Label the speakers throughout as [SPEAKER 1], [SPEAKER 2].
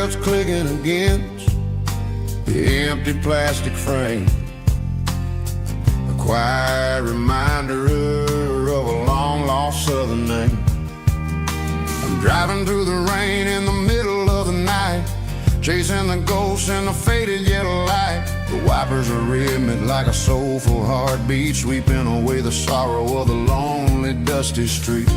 [SPEAKER 1] words clicking against the empty plastic frame. A quiet reminder of a long-lost southern name. I'm driving through the rain in the middle of the night, chasing the ghosts in the faded yellow light. The wipers are rhythmic like a soulful heartbeat, sweeping away the sorrow of the lonely, dusty street.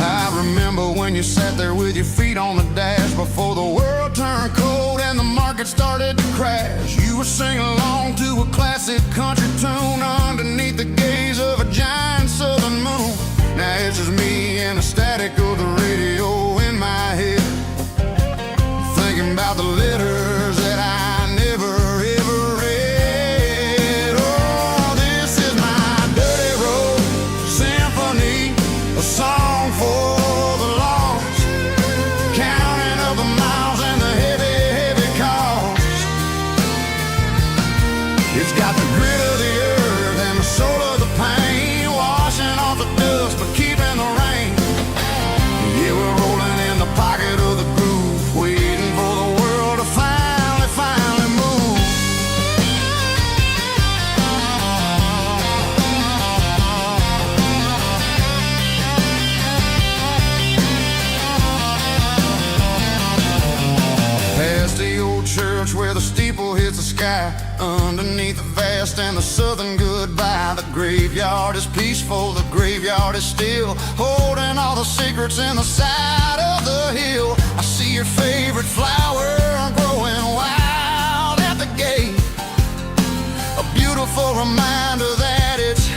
[SPEAKER 1] I remember when you sat there with your feet on the dash before the world turned cold and the market started to crash. You were singing along to a classic country tune underneath the gaze of a giant southern moon. Now it's just me and the static of the radio in my head, thinking about the letters that I never ever read. Oh, this is my dirty road symphony, a song for the lost, counting up the miles and the heavy, heavy cost. It's got the grit of the earth and the soul of the pain, washing off the dust but keeping the rain. Yeah, we're rolling in the pocket of the groove, waiting for the world to finally move. Past the old church where the steeple hits the sky, underneath the vast and the southern goodbye. The graveyard is peaceful, the graveyard is still, holding all the secrets in the side of the hill. I see your favorite flower growing wild at the gate, a beautiful reminder that it's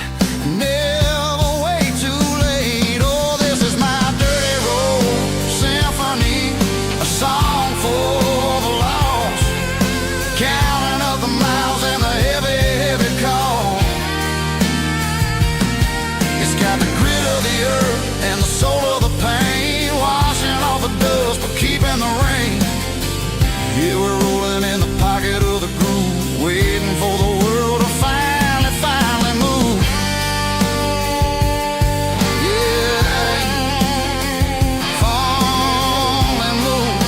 [SPEAKER 1] never way too late. Oh, this is my dirty road symphony, a song for the lost, counting up the miles and the heavy, heavy call. It's got the grit of the earth and the soul of the pain, washing off the dust but keeping the rain. Yeah, we're rolling in the pocket of the groove, waiting for the world to finally move. Yeah, finally move.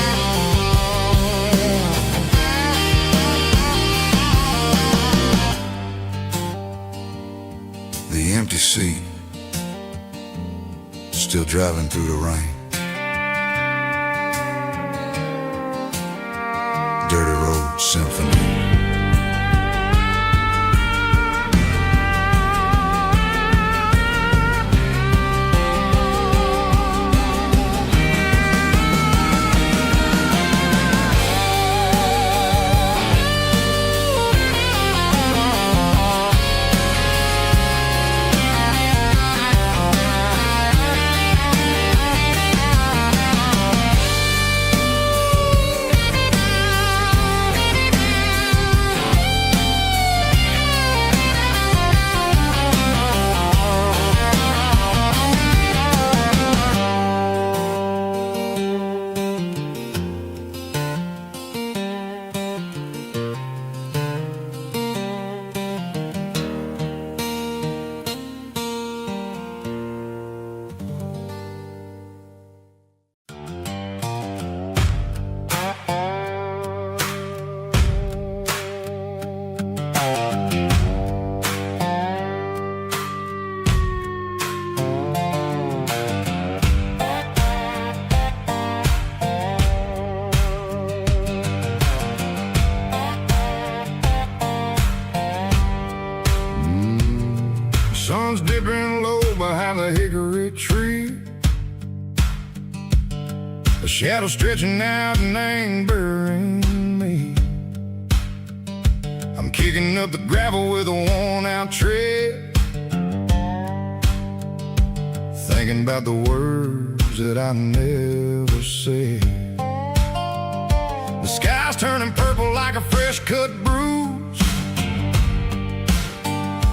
[SPEAKER 1] The empty seat, still driving through the rain. Dirty road symphony. Sun's dipping low behind the hickory tree, a shadow stretching out and angering me. I'm kicking up the gravel with a worn-out tread, thinking about the words that I never said. The sky's turning purple like a fresh-cut bruise,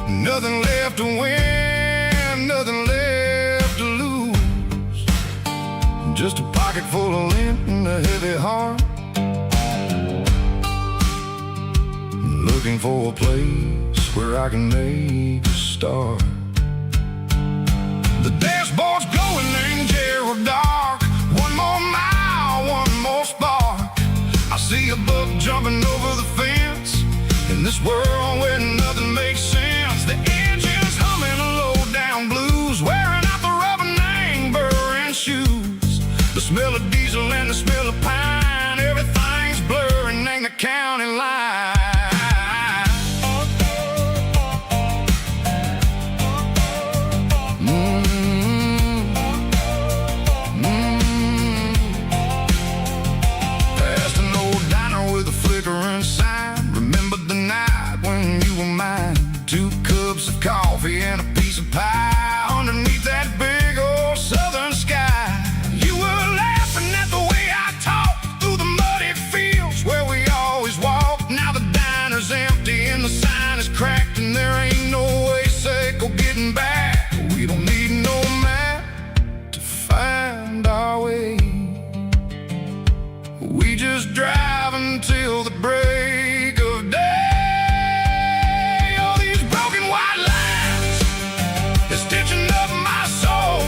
[SPEAKER 1] nothing left to win, nothing left to lose, just a pocket full of lint and a heavy heart, looking for a place where I can make a start. The dashboard's glowing till dark. One more mile, one more spark. I see a buck jumping over the fence. In this world where nothing makes sense, the engine's humming a low-down blues, wearing out the rubber name burring shoes. The smell of diesel and the smell of pine, everything's blurring, ain't the county line. Past an old diner with a flickering sign. Remember the night when you were mine. 2 cups of coffee and a piece of pie underneath that big old southern sky. You were laughing at the way I talked through the muddy fields where we always walked. Now the diner's empty and the sign is cracked, and there ain't no way safe or getting back. We don't need no map to find our way. We just drive until the break of day. All these broken white lines is stitching up my soul,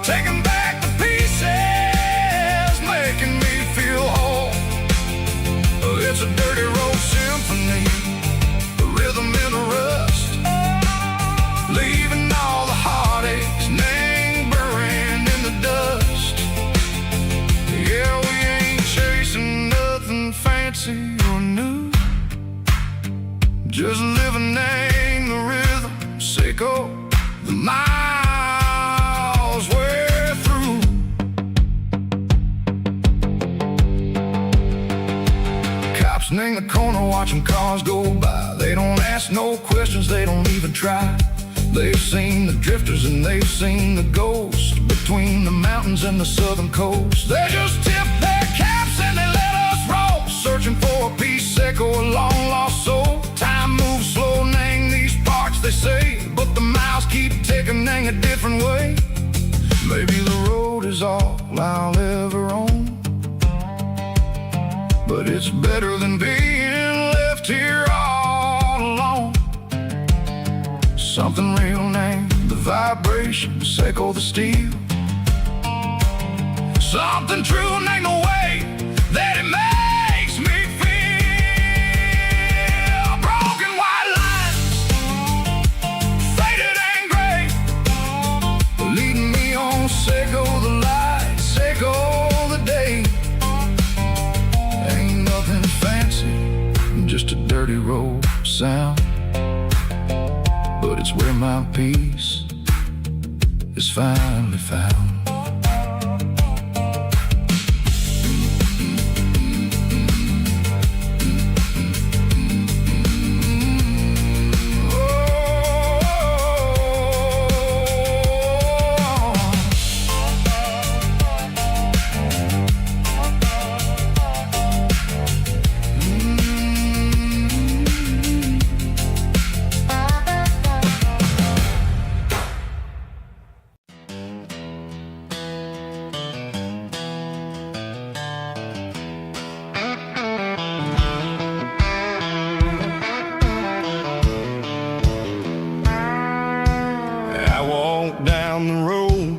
[SPEAKER 1] taking back the pieces, making me feel whole. It's a dirty road symphony, a rhythm in a rust, leaving all the heartaches, name buried in the dust. Yeah, we ain't chasing nothing fancy or new, just living in the rhythm, sicko, the miles we're through. Cops in the corner watching cars go by. They don't ask no questions, they don't even try. They've seen the drifters and they've seen the ghosts between the mountains and the southern coast. They just tip their caps and they let us roll, searching for a piece seco, a long lost soul. Time moves slow, nang these parts they say, but the miles keep ticking, nang a different way. Maybe the road is all I'll ever own, but it's better than being left here all alone. Something real named the vibration, seco the steel. Something true named the way that it makes me feel. Broken white lines, faded and gray, leading me on, seco the light, seco the day. Ain't nothing fancy, just a dirty road sound, but it's where my peace is finally found.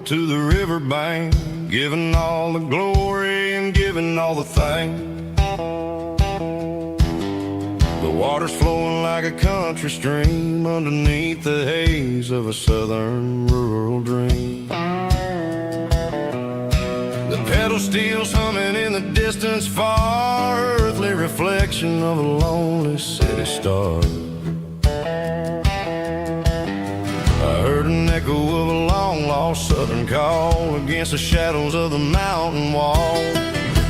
[SPEAKER 1] To the riverbank, giving all the glory and giving all the thanks. The water's flowing like a country stream underneath the haze of a southern rural dream. The pedal steel's humming in the distance far, earthly reflection of a lonely city star. I heard an echo of a long-lost southern call against the shadows of the mountain wall,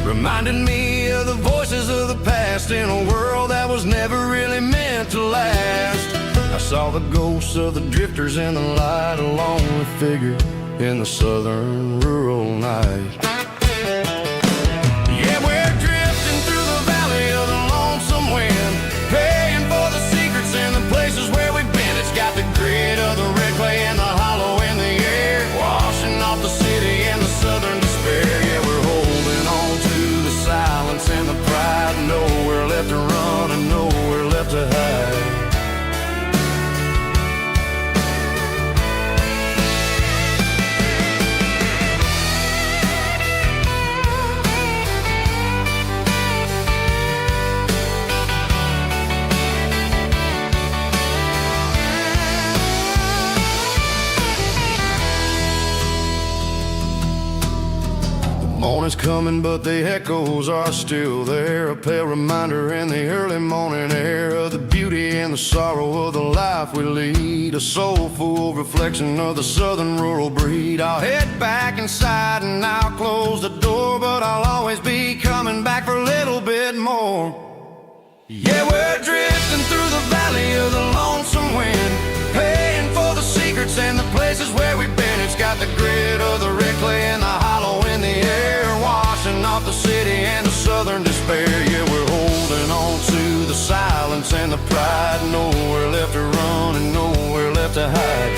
[SPEAKER 1] reminding me of the voices of the past in a world that was never really meant to last. I saw the ghosts of the drifters in the light, a lonely figure in the southern rural night. Yeah, we're drifting through the valley of the lonesome wind, paying for the secrets and the places where we've been. It's got the grit of the red clay and the hollow in the air, washing off the city and the southern despair. Yeah, we're holding on to the silence and the pride, nowhere left to run and nowhere left to hide. is coming, but the echoes are still there. A pale reminder in the early morning air of the beauty and the sorrow of the life we lead. A soulful reflection of the southern rural breed. I'll head back inside and I'll close the door, but I'll always be coming back for a little bit more. Yeah, we're drifting through the valley of the lonesome wind, paying for the secrets and the places where we've been. It's got the grit of the red clay and the hollow in the air, washing off the city and the southern despair. Yeah, we're holding on to the silence and the pride. Nowhere left to run and nowhere left to hide.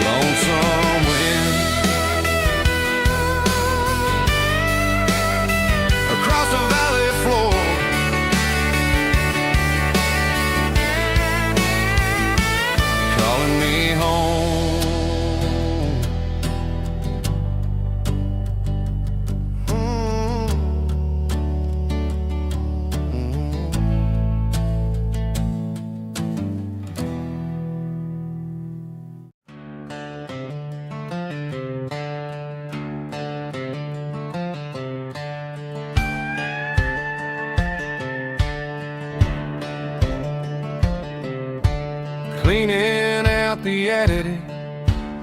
[SPEAKER 1] Lonesome wind across the valley floor, calling me home. Cleaning out the attic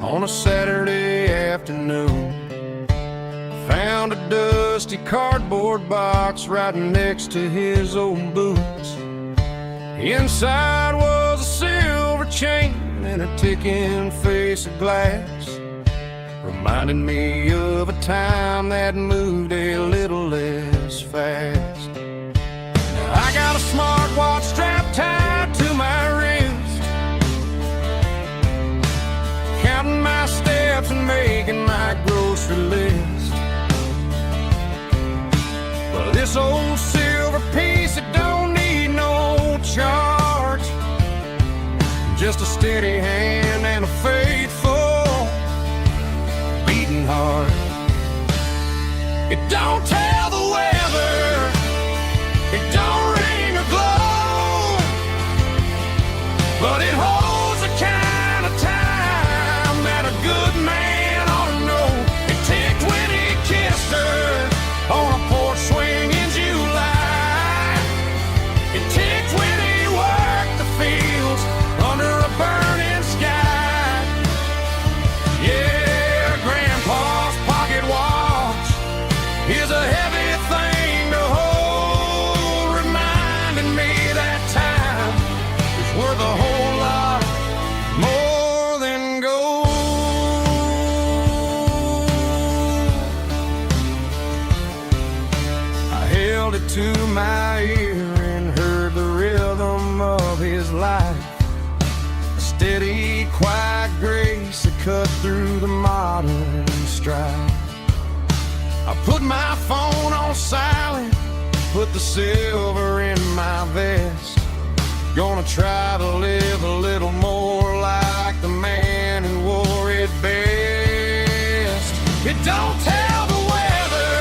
[SPEAKER 1] on a Saturday afternoon, found a dusty cardboard box right next to his old boots. Inside was a silver chain and a ticking face of glass, reminding me of a time that moved a little less fast. Now I got a smartwatch strapped tied to my wrist, counting my steps and making my grocery list. Well, this old silver piece, it don't need no charge, just a steady hand and a faithful beating heart. It don't tell the weather, it don't ring or glow, but it holds the kind of time that a good man ought to know. It ticked when he kissed her on a porch swing in July. It ticked when he worked the fields under a burning sky. Yeah, Grandpa's pocket watch is a heavy thing to hold, reminding me that time is worth a whole lot more than gold. I held it to my ear and heard the rhythm of his life, a steady, quiet grace that cut through the modern strife. I put my phone on silent, put the silver in my vest. Gonna try to live a little more like the man who wore it best. It don't tell the weather,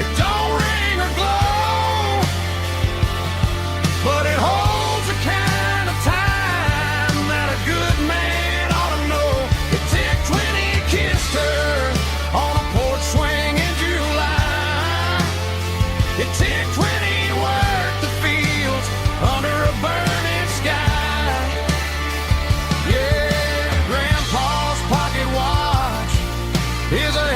[SPEAKER 1] it don't ring or glow, but it holds the kind of time that a good man ought to know. It ticked when he kissed her on a porch swing in July. It ticked when he worked the fields under a burning sky. Yeah, Grandpa's pocket watch is a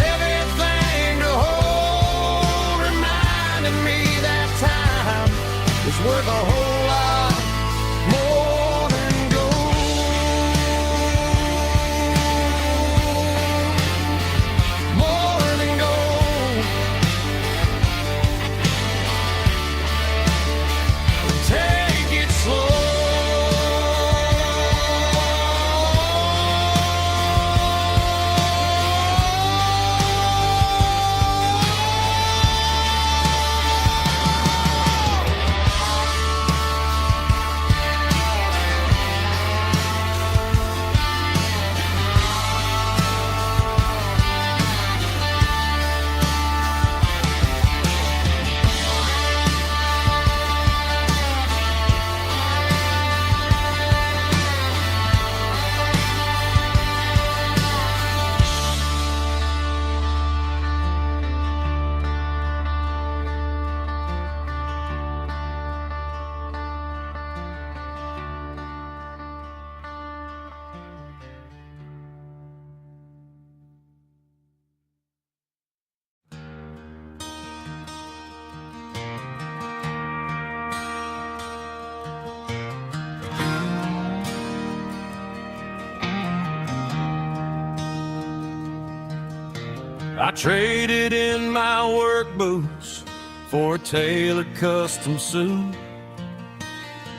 [SPEAKER 2] I traded in my work boots for a tailored custom suit.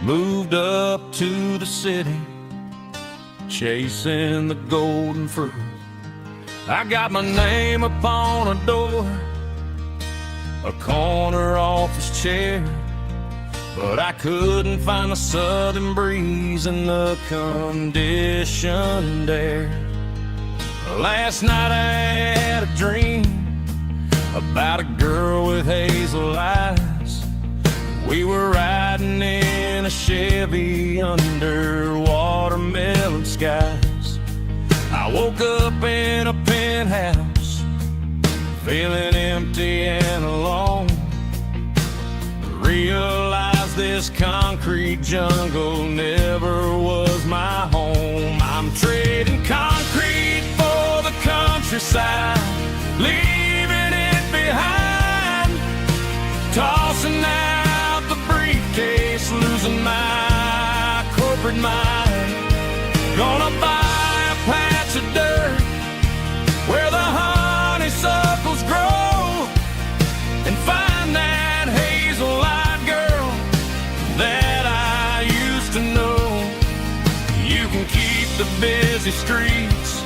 [SPEAKER 2] Moved up to the city, chasing the golden fruit. I got my name upon a door, a corner office chair, but I couldn't find the southern breeze in the conditioned air. Last night I had a dream about a girl with hazel eyes. We were riding in a Chevy under watermelon skies. I woke up in a penthouse, feeling empty and alone. Realized this concrete jungle never was my home. I'm trading concrete for the countryside, leaving it behind, tossing out the briefcase, losing my corporate mind. Gonna buy a patch of dirt where the honeysuckles grow and find that hazel-eyed girl that I used to know. You can keep the busy streets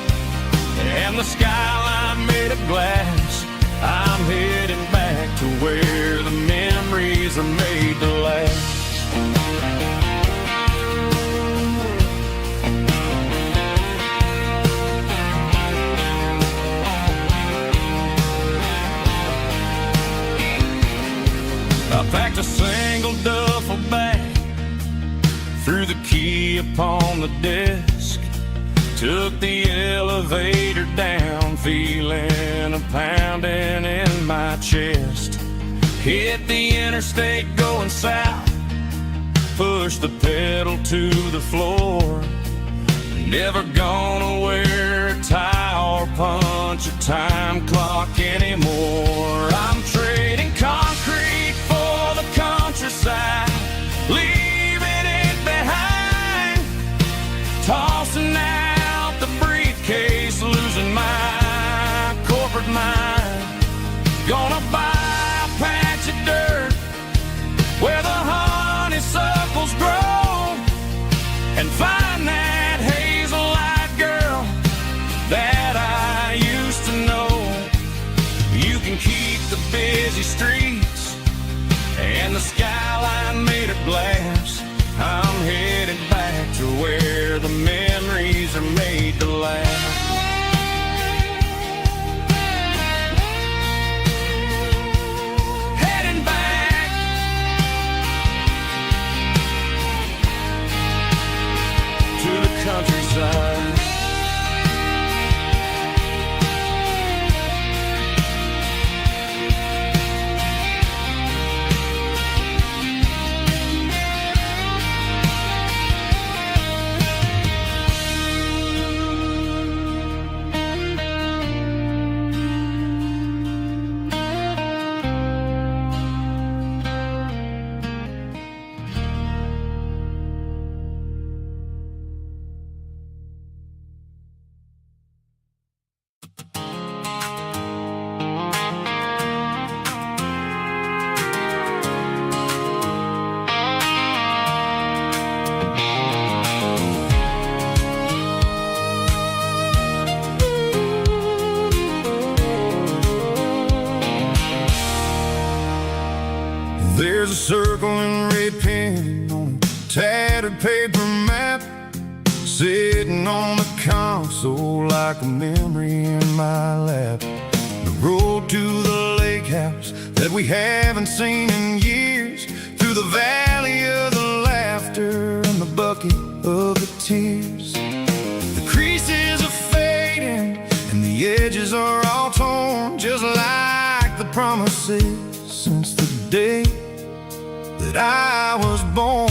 [SPEAKER 2] and the skyline made of glass. I'm heading back to where the memories are made to last. I packed a single duffel bag, threw the key upon the desk, took the elevator down, feeling a pounding in my chest. Hit the interstate going south, pushed the pedal to the floor. Never gonna wear a tie or punch a time clock anymore. I'm trading concrete for the countryside, leaving it behind, tossing out the briefcase, losing my corporate mind. Gonna buy a patch of dirt where the honeysuckles grow and find that hazel-eyed girl that I used to know. You can keep the busy streets and the skyline made of glass. I'm headed back to where the memories are made to last. Heading back to the countryside. There's a circle in red pen on a tattered paper map, sitting on the console like a memory in my lap. The road to the lake house that we haven't seen in years, through the valley of the laughter and the bucket of the tears. The creases are fading and the edges are all torn, just like the promises since the day that I was born.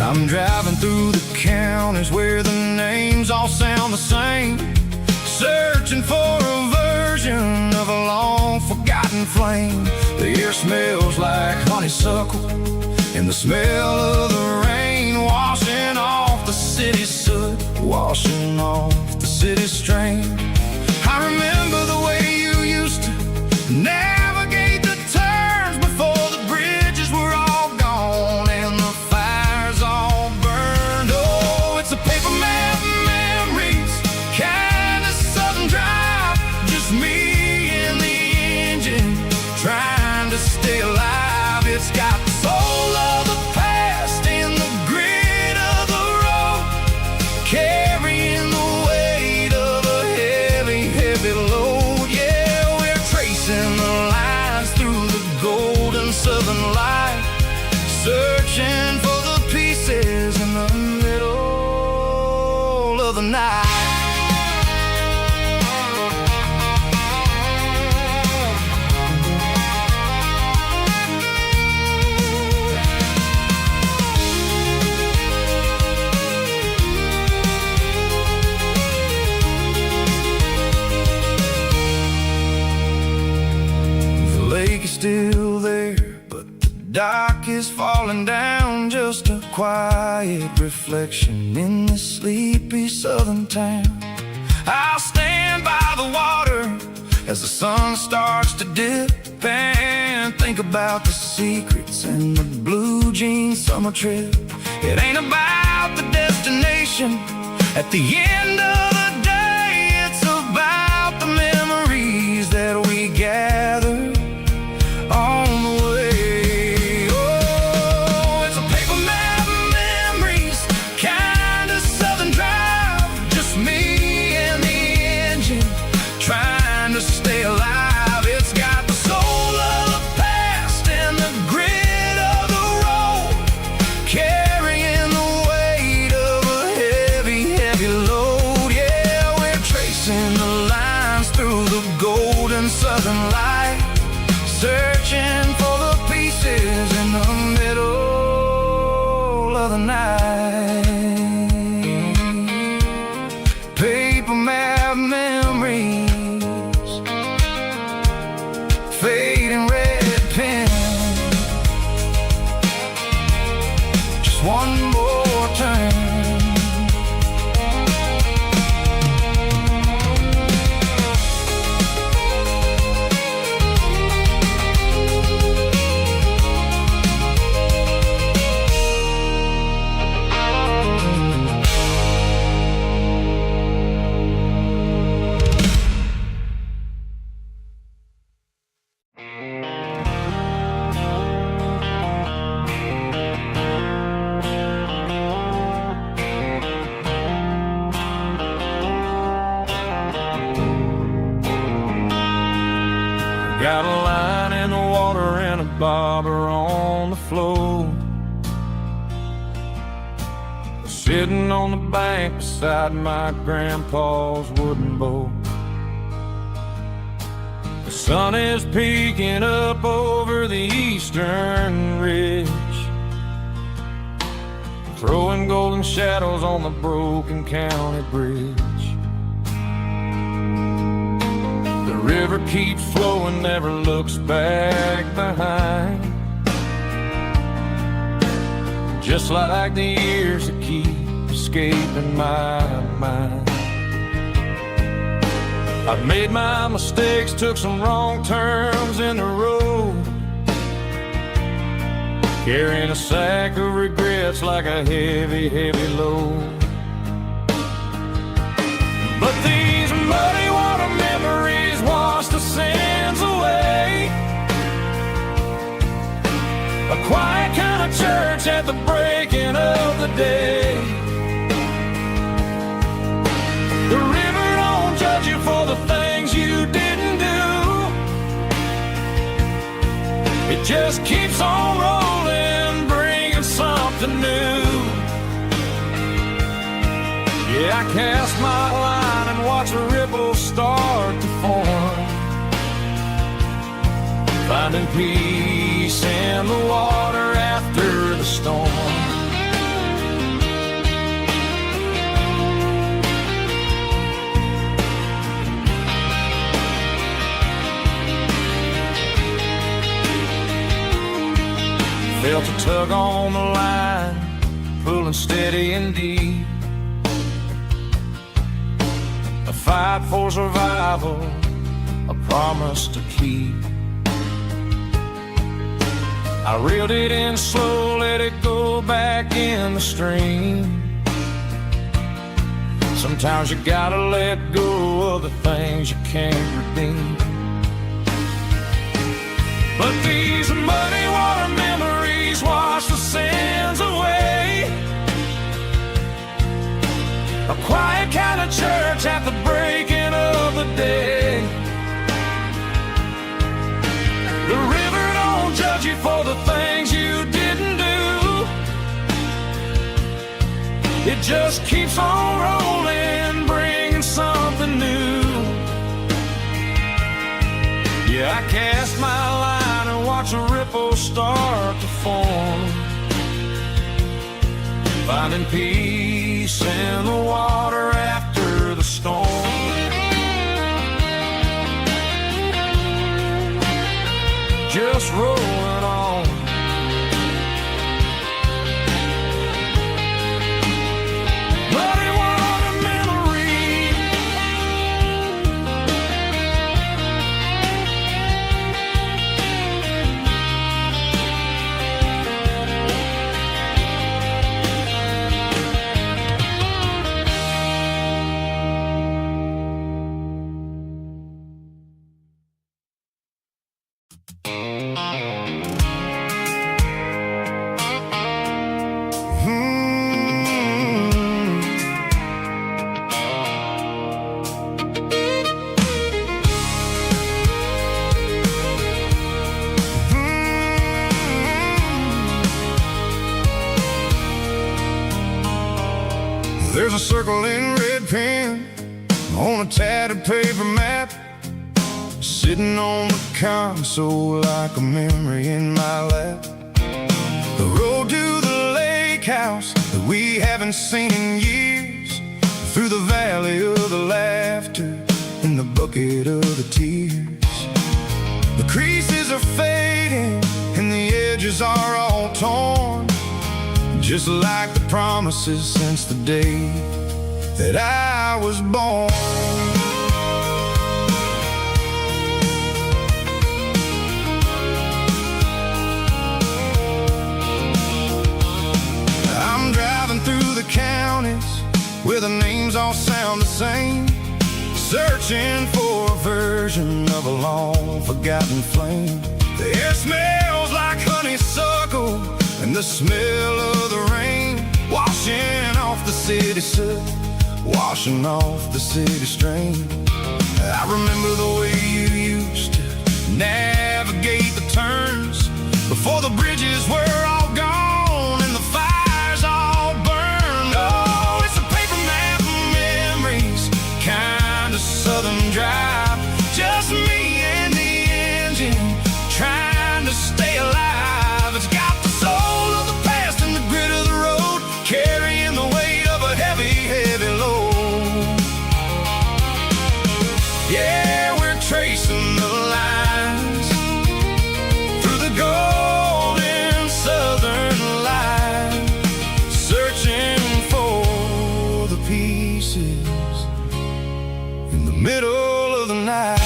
[SPEAKER 2] I'm driving through the counties where the names all sound the same, searching for a version of a long forgotten flame. The air smells like honeysuckle
[SPEAKER 1] and the smell of the rain washing off the city soot, washing off the city strain. I remember the way you used to navigate the turns before the bridges were all gone and the fires all burned. Oh, it's a paper map memories, kind of southern drive, just me and the engine trying to stay alive. It's got the soul of the past in the grit of the road, carrying the weight of a heavy, heavy load. Yeah, we're tracing the lines through the golden southern light, searching for the pieces in the middle of the night. Still there, but the dock is falling down, just a quiet reflection in this sleepy southern town. I'll stand by the water as the sun starts to dip and think about the secrets and the blue jean summer trip. It ain't about the destination at the end of the day, it's about the memories that we gather on the way. Oh, it's a paper map memories, kind of southern drive, just me and the engine trying to stay alive. It's got the soul of the past and the grit of the road, carrying the weight of a heavy, heavy load. Yeah, we're tracing the lines through the golden southern light, searching for the pieces in the middle of the night. Paper map memories, fading red pen, just one more turn.
[SPEAKER 2] Got a line in the water and a bobber on the floor, sitting on the bank beside my grandpa's wooden boat. The sun is peeking up over the eastern ridge, throwing golden shadows on the broken county bridge. The river keeps flowing, never looks back behind, just like the years that keep escaping my mind. I've made my mistakes, took some wrong turns in the road, carrying a sack of regrets like a heavy, heavy load. But these muddy water memories wash the sins away. A quiet kind of church at the breaking of the day. The river don't judge you for the things you didn't do. It just keeps on rolling, bringing something new. Yeah, I cast my line and watch a ripple start to form, finding peace in the water after the storm. Felt a tug on the line, pulling steady and deep. A fight for survival, a promise to keep. I reeled it in slow, let it go back in the stream. Sometimes you gotta let go of the things you can't redeem. But these muddy water memories wash the sins away. A quiet kind of church at the breaking of the day. The river don't judge you for the things you didn't do. It just keeps on rolling, bringing something new. Yeah, I cast my line and watch a ripple start to form, finding peace in the water after the storm. Just rolling on. Muddy water memory.
[SPEAKER 1] There's a circle in red pen on a tattered paper map, sitting on the console like a memory in my lap. The road to the lake house that we haven't seen in years, through the valley of the laughter and the bucket of the tears. The creases are fading and the edges are all torn, just like the promises since the day that I was born. I'm driving through the counties where the names all sound the same, searching for a version of a long forgotten flame. The air smells like honeysuckle and the smell of the rain, washing off the city soot, washing off the city strain. I remember the way you used to navigate the turns before the bridges were all gone and the fires all burned. Oh, it's a paper map of memories, kind of southern drive, just me and the engine trying to stay alive. It's got the soul of the past and the grit of the road, carrying the weight of a heavy, heavy load. Yeah, we're tracing the lines through the golden southern light, searching for the pieces in the middle of the night.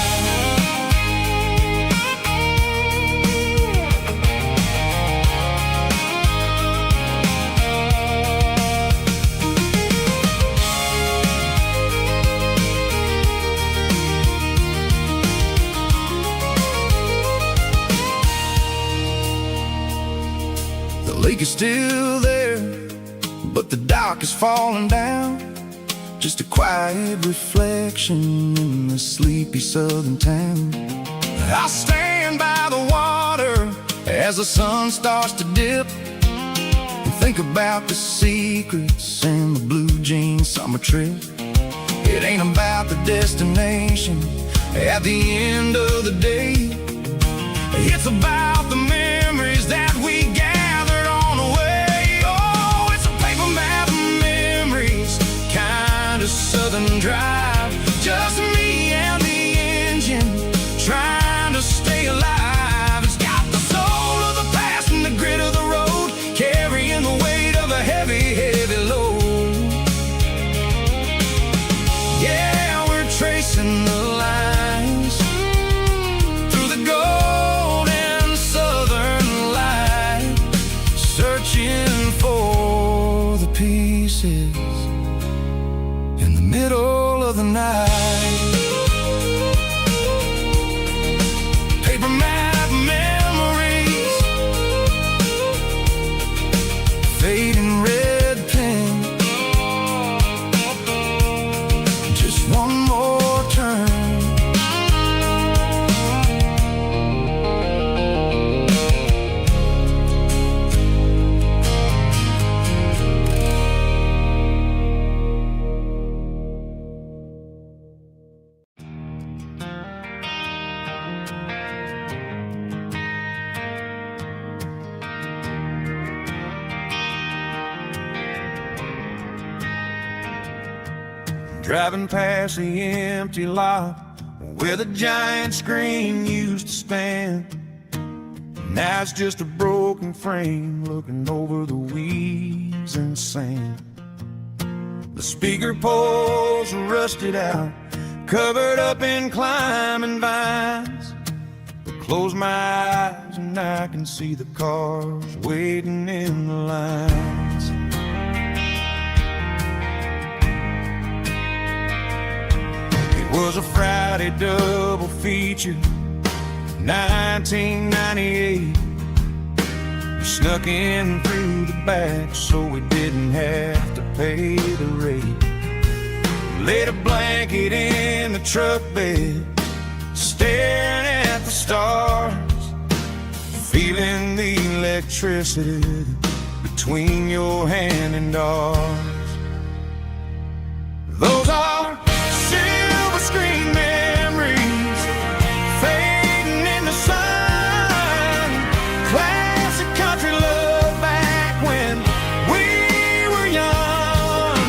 [SPEAKER 1] The lake is still there, but the dock is falling down, just a quiet reflection in the sleepy southern town. I stand by the water as the sun starts to dip, and think about the secrets and the blue jean summer trip. It ain't about the destination at the end of the day, it's about the memories that we gathered on the way. Oh, it's a paper map of memories, kind of southern drive, just me and the engine trying to stay alive. It's got the soul of the past and the grit of the faces in the middle of the night. Paper map memories, fading red pen. Just one more turn. Driving past the empty lot where the giant screen used to stand. Now it's just a broken frame looking over the weeds and sand. The speaker poles are rusted out, covered up in climbing vines. I close my eyes and I can see the cars waiting in the lines. Was a Friday double feature, 1998. We snuck in through the back so we didn't have to pay the rate. Laid a blanket in the truck bed, staring at the stars, feeling the electricity between your hand and ours. Those are screen memories fading in the sun. Classic country love back when we were young.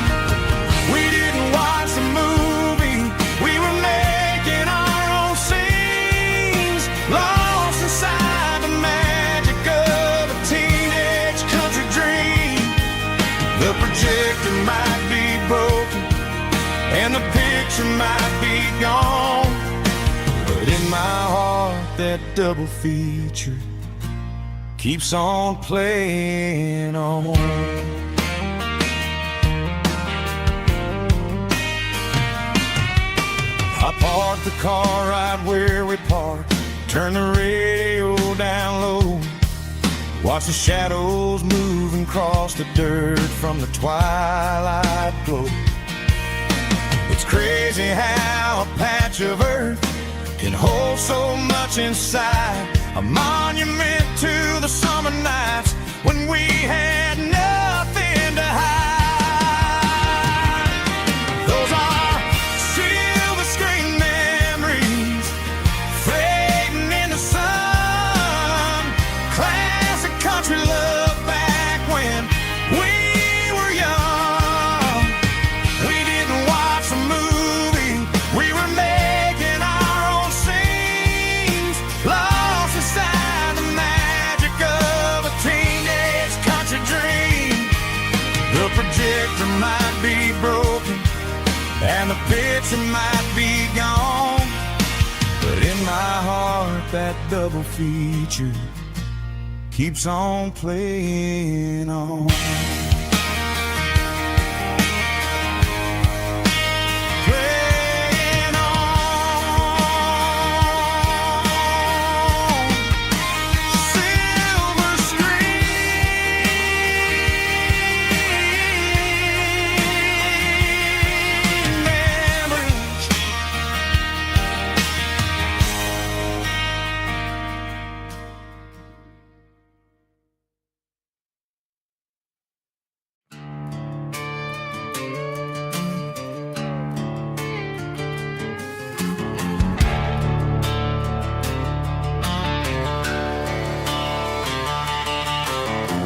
[SPEAKER 1] We didn't watch the movie, we were making our own scenes, lost inside the magic of a teenage country dream. The projector might be broken and the picture might be gone, but in my heart that double feature keeps on playing on. I parked the car right where we parked, turn the radio down low, watch the shadows move and cross the dirt from the twilight glow. It's crazy how a patch of earth can hold so much inside, a monument to the summer nights when we had nothing to hide. Those are silver screen memories fading in the sun. Classic country love back when we were young. We didn't watch the movie, we were making our own scenes, lost inside the magic of a teenage country dream. The projector might be broken and the picture might be gone, but in my heart that double feature keeps on playing on.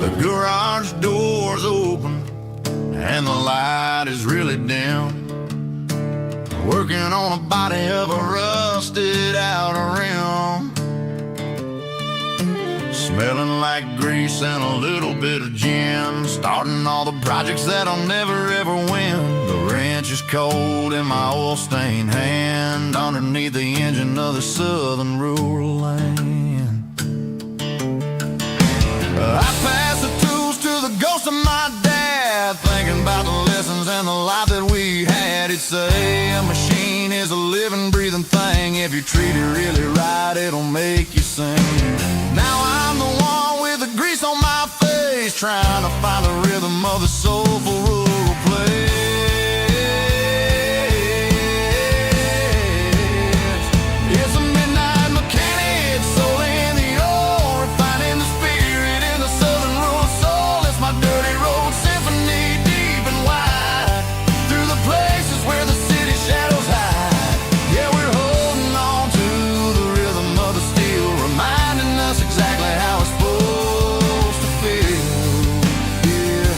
[SPEAKER 1] The garage door's open and the light is really dim. Working on a body of a rusted out rim. Smelling like grease and a little bit of gin. Starting all the projects that I'll never ever win. The wrench is cold in my oil-stained hand, underneath the engine of the southern rural land. I pass the tools to the ghost of my dad, thinking about the say a machine is a living, breathing thing. If you treat it really right, it'll make you sing. Now I'm the one with the grease on my face, trying to find the rhythm of the soulful rural place. It's a midnight mechanic, soul in the ore, refining the spirit in the southern rural soul. It's my dirty road symphony, deep and wide, through the places where the city shadows hide. Yeah, we're holding on to the rhythm of the steel, reminding us exactly how it's supposed to feel. Yeah.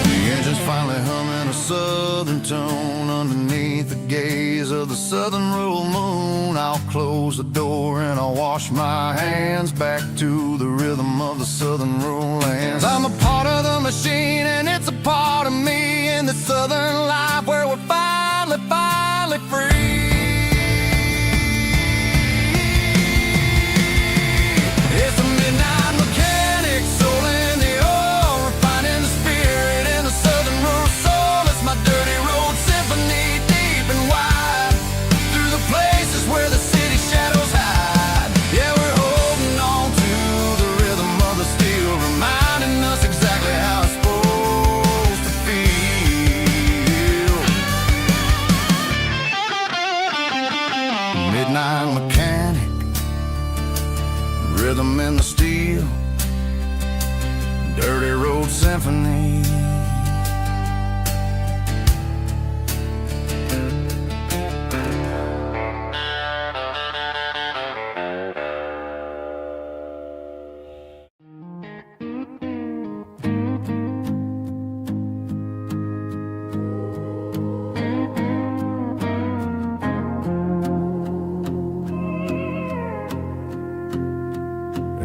[SPEAKER 1] The engine's finally humming a southern tone underneath the gaze of the southern rural moon. I'll close the door and I'll wash my hands back to the rhythm of the southern rural lands. I'm a part of the machine and it's a part of me in the southern life where we're finally free. It's a midnight mechanic, soul in the ore, refining the spirit in the southern rural soul. It's my dirty road symphony, deep and wide, through the places where the city shadows hide. Yeah, we're holding on to the rhythm of the steel, reminding us exactly how it's supposed to feel. Midnight mechanic, rhythm in the steel, dirty road symphony.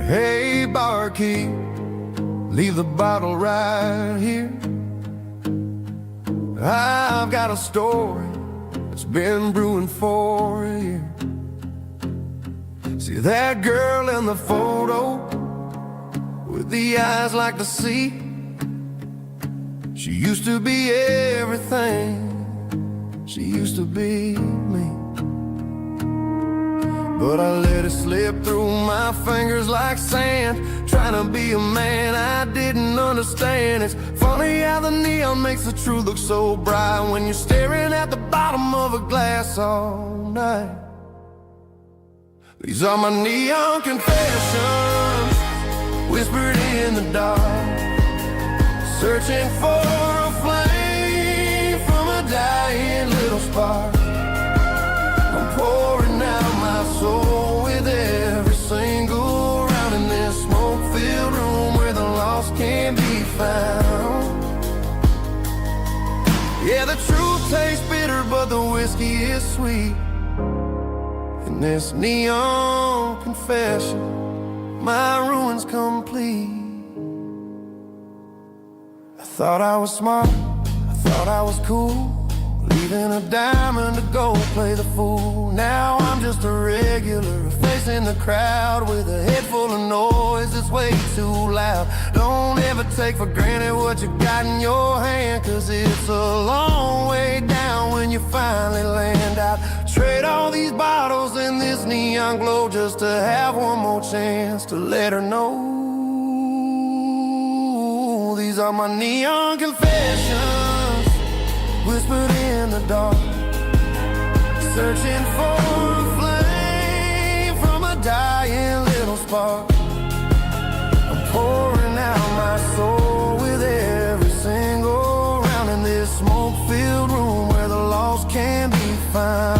[SPEAKER 1] Hey, barkeep, leave the bottle right here. I've got a story that's been brewing for a year. See that girl in the photo with the eyes like the sea? She used to be everything, she used to be me. But I let it slip through my fingers like sand, trying to be a man I didn't understand. It's funny how the neon makes the truth look so bright when you're staring at the bottom of a glass all night. These are my neon confessions, whispered in the dark, searching for a flame from a dying little spark. I'm pouring out my soul with every single round in this smoke-filled room where the lost can be found. Yeah, the truth tastes bitter, but the whiskey is sweet. In this neon confession, my ruin's complete. I thought I was smart, I thought I was cool, leaving a diamond to go play the fool. Now I'm just a regular, facing the crowd with a head full of noise that's way too loud. Don't ever take for granted what you got in your hand, cause it's a long way down when you finally land out. Trade all these bottles and this neon glow just to have one more chance to let her know. These are my neon confessions, whispered in the dark, searching for a flame from a dying little spark. I'm pouring out my soul with every single round in this smoke-filled room where the lost can be found.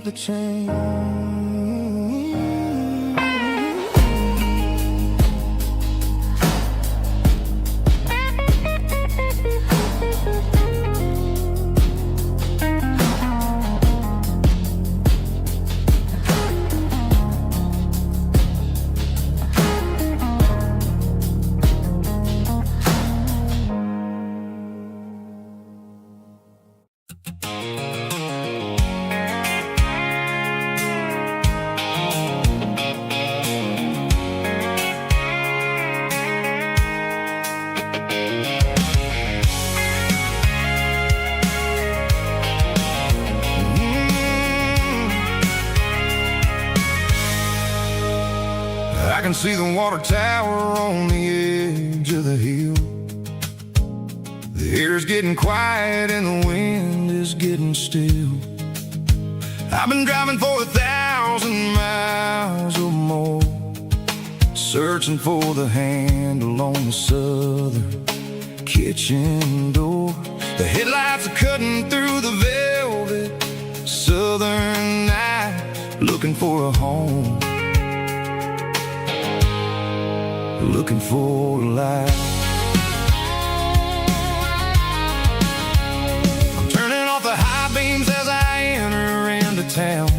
[SPEAKER 1] the change. I can see the water tower on the edge of the hill. The air's getting quiet and the wind is getting still. I've been driving for 1,000 miles or more, searching for the handle on the southern kitchen door. The headlights are cutting through the velvet southern night, looking for a home, looking for a light. I'm turning off the high beams as I enter into town,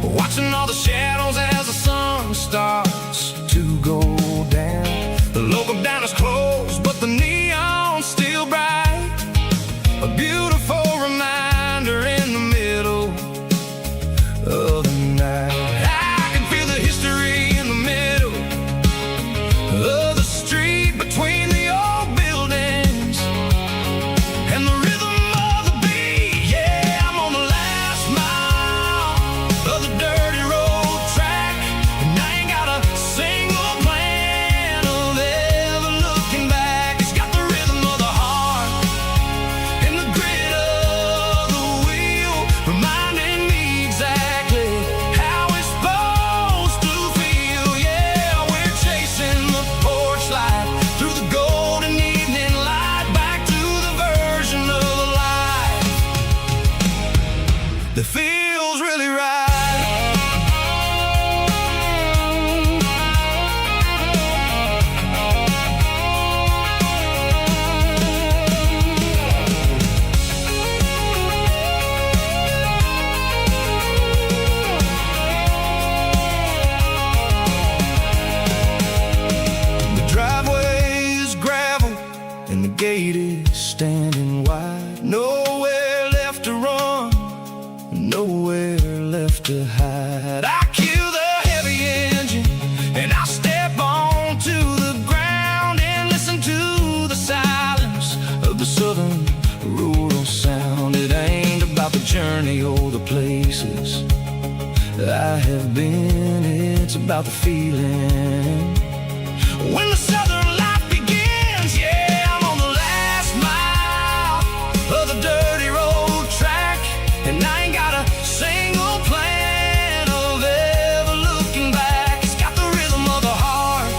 [SPEAKER 1] watching all the shadows as the sun starts to go down. The local diner's closed, but the neon's still bright, a beautiful reminder in the middle of the night. I can feel the history in the middle of the street between the old buildings and the rhythm of the beat. Yeah, I'm on the last mile of the dirty road track, and I ain't got a single plan of ever looking back. It's got the rhythm of the heart and the grit of the wheel, reminding me exactly how it's supposed to feel. Yeah, we're chasing the porch light through the golden evening light, back to the version of life that feels really right. The driveway is gravel and the gate is standing wide. Nowhere left to run, nowhere left to hide. I kill the heavy engine and I step onto the ground and listen to the silence of the southern rural sound. It ain't about the journey or the places I have been, it's about the feeling when the southern life begins. Yeah, I'm on the last mile of the dirty road track, and I ain't got a single plan of ever looking back. It's got the rhythm of the heart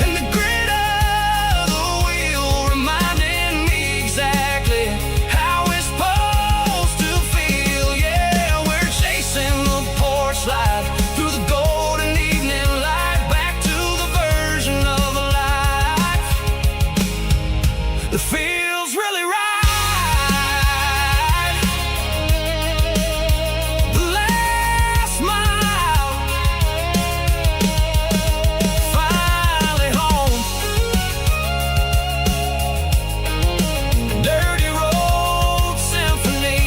[SPEAKER 1] and the grit of the wheel, reminding me exactly how it's supposed to feel. Yeah, we're chasing the porch light through the golden evening light, back to the version of life that feels really right. The last mile, finally home. Dirty Road Symphony.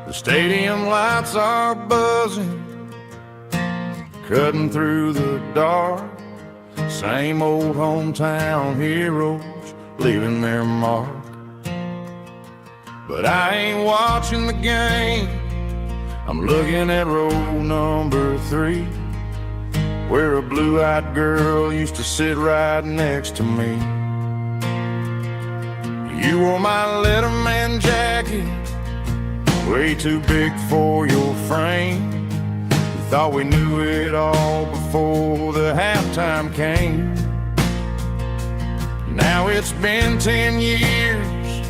[SPEAKER 1] The stadium lights are buzzing, cutting through the dark. Same old hometown heroes leaving their mark. But I ain't watching the game,
[SPEAKER 2] I'm looking at road number 3, where a blue-eyed girl used to sit right next to me. You wore my Letterman jacket, way too big for your frame. We thought we knew it all before the halftime came. Now it's been 10 years,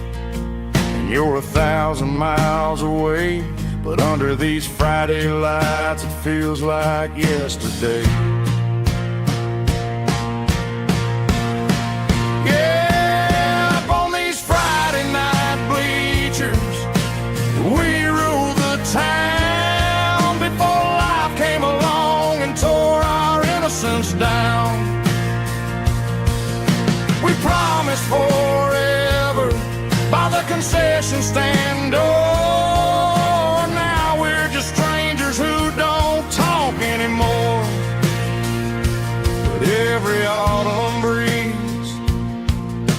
[SPEAKER 2] and you're 1,000 miles away. But under these Friday lights, it feels like yesterday. Yeah, up on these Friday night bleachers, we ruled the town before life came along and tore our innocence down. We promised forever by the concession stand door. Anymore, but every autumn breeze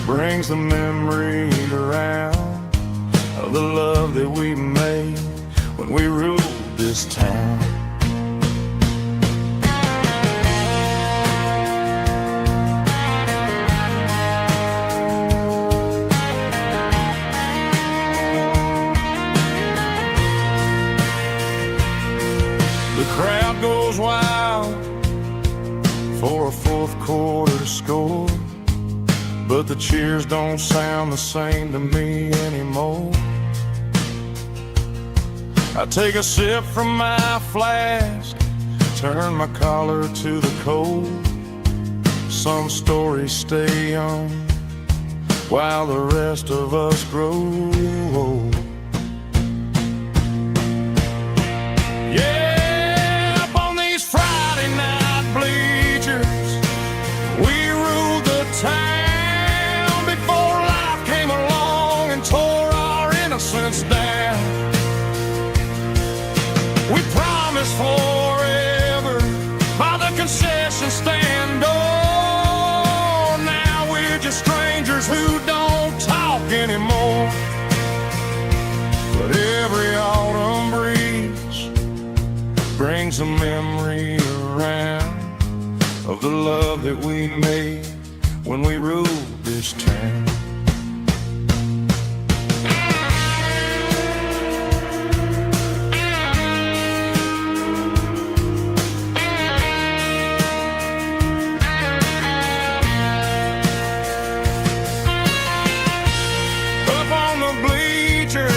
[SPEAKER 2] brings the memory around of the love that we made when we ruled this town. Goes wild for a fourth quarter score, but the cheers don't sound the same to me anymore. I take a sip from my flask, turn my collar to the cold. Some stories stay young while the rest of us grow old. Yeah, town before life came along and tore our innocence down. We promised forever by the concession stand door. Now we're just strangers who don't talk anymore. But every autumn breeze brings a memory around of the love that we made when we ruled this town. Up on the bleachers,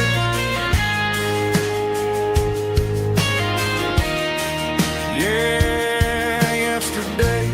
[SPEAKER 2] yeah, yesterday.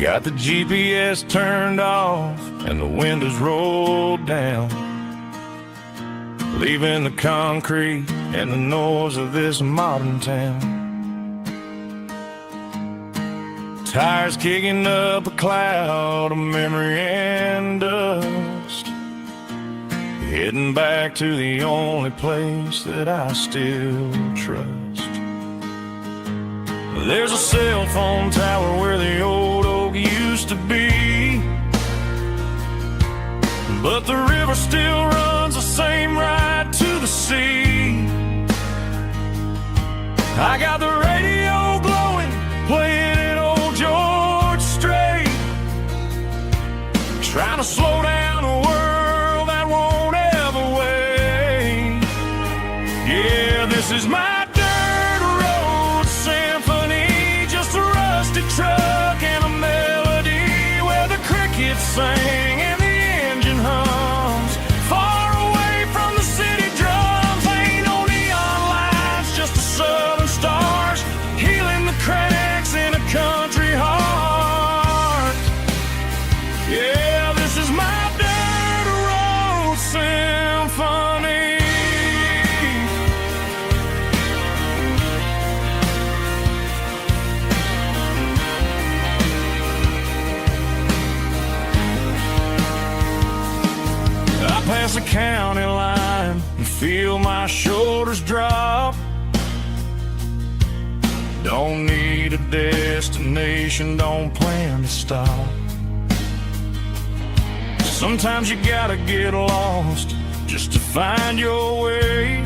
[SPEAKER 2] Got the GPS turned off and the windows rolled down, leaving the concrete and the noise of this modern town. Tires kicking up a cloud of memory and dust, heading back to the only place that I still trust. There's a cell phone tower where the old oak used to be, but the river still runs the same right to the sea. I got the radio glowing, playing an old George Strait, past the county line and feel my shoulders drop. Don't need a destination, don't plan to stop. Sometimes you gotta get lost just to find your way,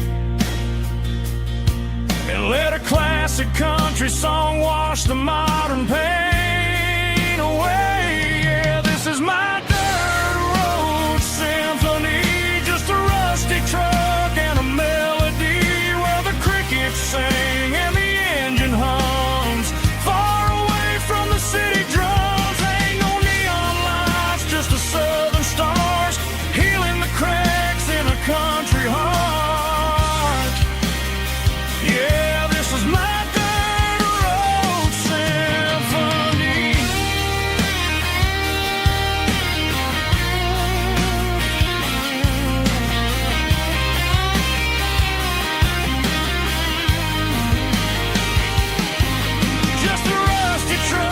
[SPEAKER 2] and let a classic country song wash the modern pain away. Yeah, this is my dirt road symphony, just a rusty truck and a melody where the crickets sing and the engine hums far away from the city drums. Ain't no neon lights, just the southern stars healing the cracks in a country heart. Yeah, this is my dirt road symphony. Just a rusty truck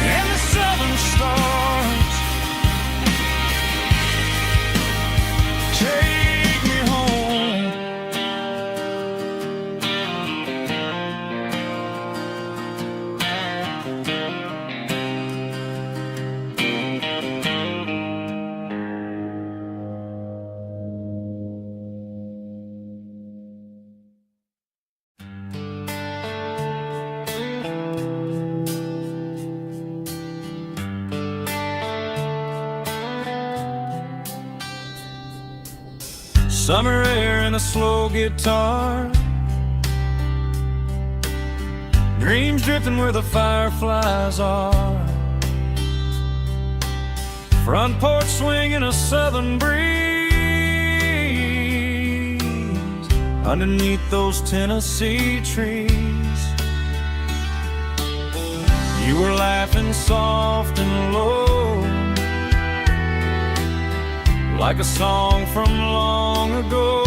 [SPEAKER 2] and the southern stars take me home. Summer air and a slow guitar, dreams drifting where the fireflies are, front porch swinging a southern breeze underneath those Tennessee trees. You were laughing soft and low, like a song from long ago.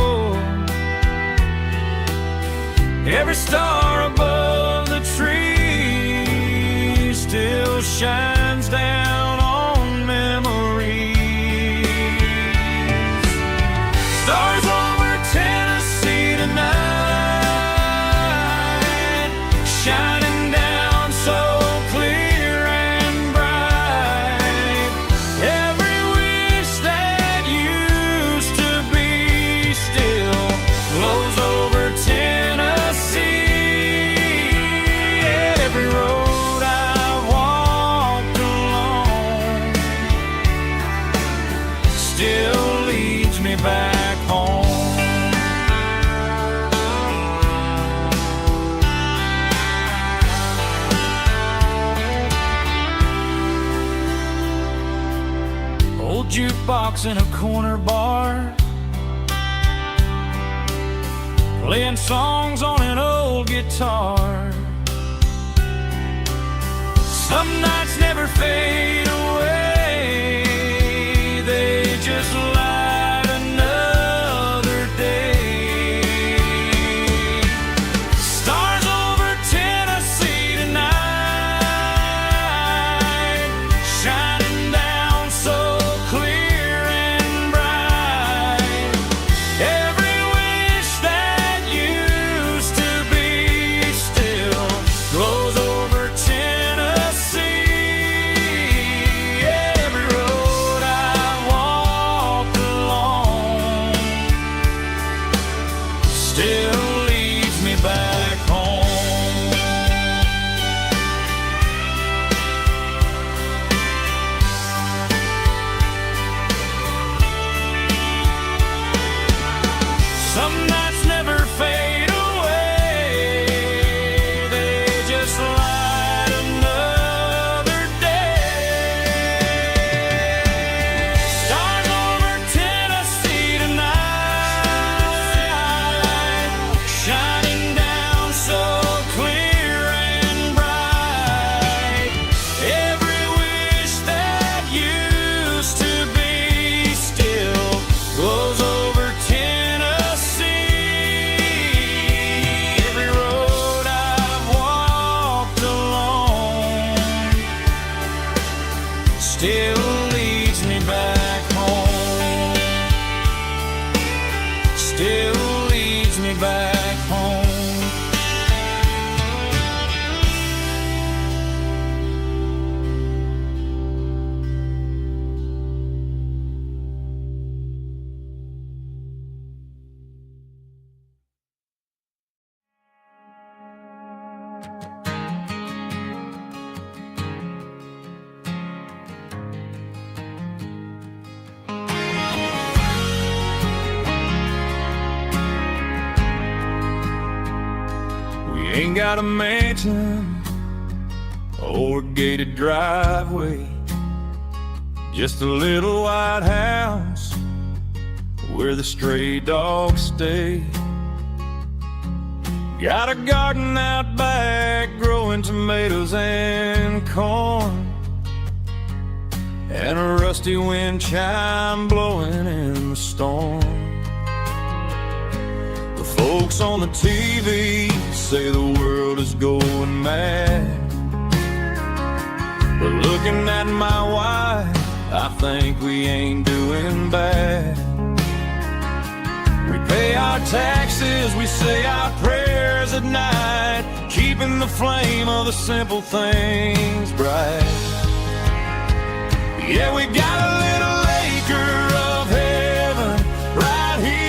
[SPEAKER 2] Every star above the tree still shines down on memories. Stars over Tennessee tonight, shining down so clear and bright. Every wish that used to be still flows over Tennessee. Every road I've walked along still leads me back home. Old jukebox in a corner bar, playing songs on an old guitar. Some nights never fade away, they just light another day. Stars over Tennessee tonight, shining down so clear and bright. Every wish that used to be still glows over Tennessee. still leads me back home. Still leads me back home. Ain't got a mansion or a gated driveway, just a little white house where the stray dogs stay. Got a garden out back growing tomatoes and corn, and a rusty wind chime blowing in the storm. The folks on the TV say the world is going mad, but looking at my wife, I think we ain't doing bad. We pay our taxes, we say our prayers at night, keeping the flame of the simple things bright. Yeah, we got a little acre of heaven right here,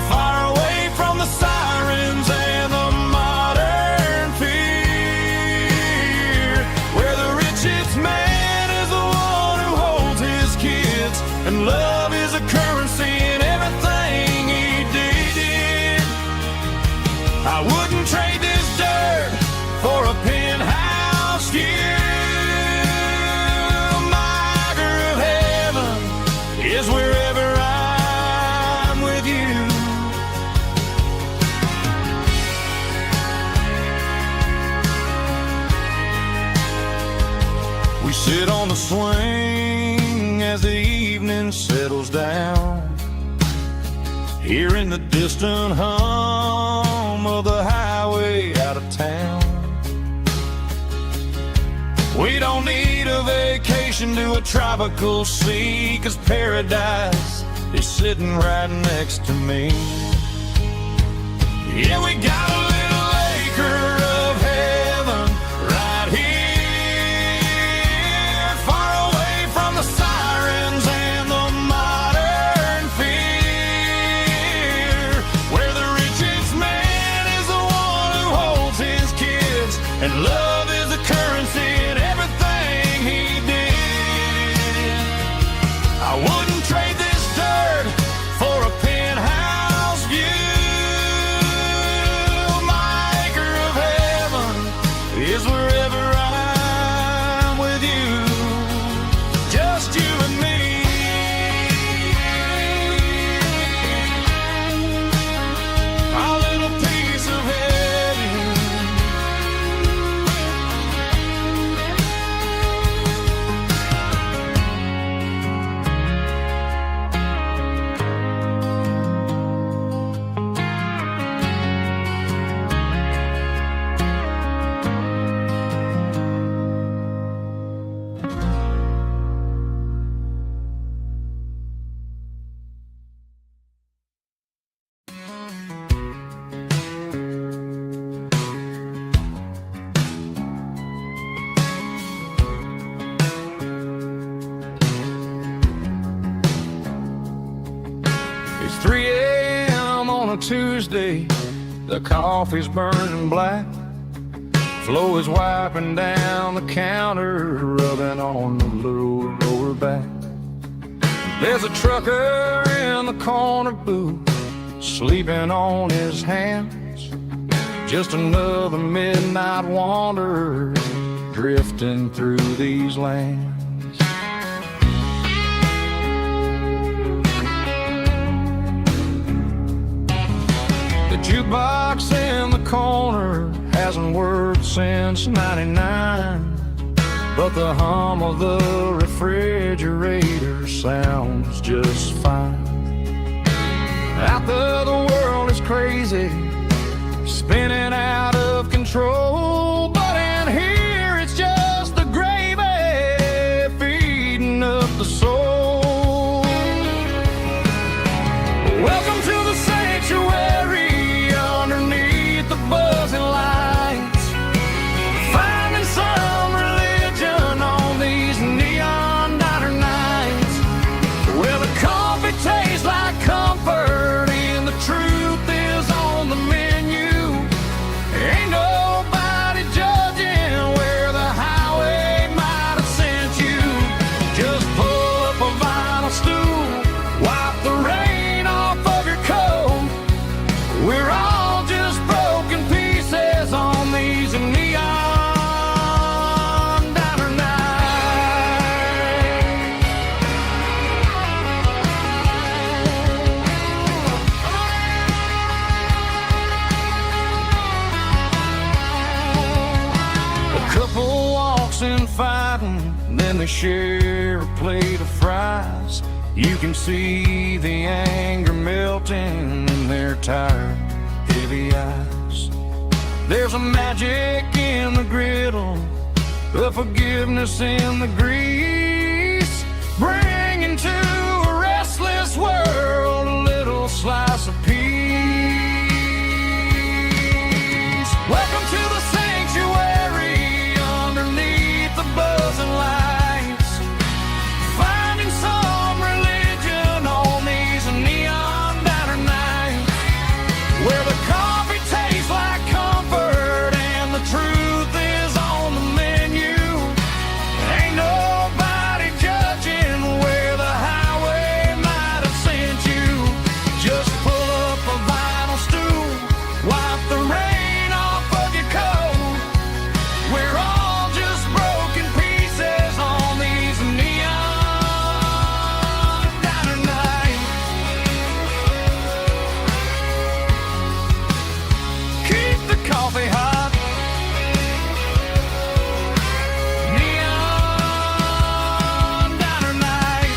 [SPEAKER 2] far away from the sirens and the modern fear, where the richest man is the one who holds his kids, and love is a currency in everything he did. I wouldn't trade this dirt for a penthouse view. Is wherever I'm with you. We sit on the swing as the evening settles down, hearing the distant hum of the highway out of town. We don't need a vacation to a tropical sea, 'cause paradise is sitting right next to me. Yeah, we got a little acre of heaven right here, far away from the sirens and the modern fear, where the richest man is the one who holds his kids, and love is a currency in everything he did. I wouldn't trade this dirt for a penthouse view. My acre of heaven is wherever I'm with you, just you and me. Our little piece of heaven. It's 3 a.m. on a Tuesday, the coffee's burning black, Flo is wiping down the counter, rubbing on the little roller back. There's a trucker in the corner booth, sleeping on his hands, just another midnight wanderer drifting through these lands. The jukebox in the corner hasn't worked since '99, but the hum of the refrigerator sounds just fine. Out there the world is crazy, spinning out of control, but in here it's just the gravy then they share a plate of fries. You can see the anger melting in their tired, heavy eyes. There's a magic in the griddle, a forgiveness in the grease, bringing to a restless world a little slice of peace. Welcome to the sanctuary underneath the buzzing lights, finding some religion on these neon diner nights, where the coffee tastes like comfort and the truth is on the menu. Ain't nobody judging where the highway might have sent you. Just pull up a vinyl stool, wipe the rain off of your coat. We're all just broken pieces on these neon diner nights. Keep the coffee hot. Neon diner night.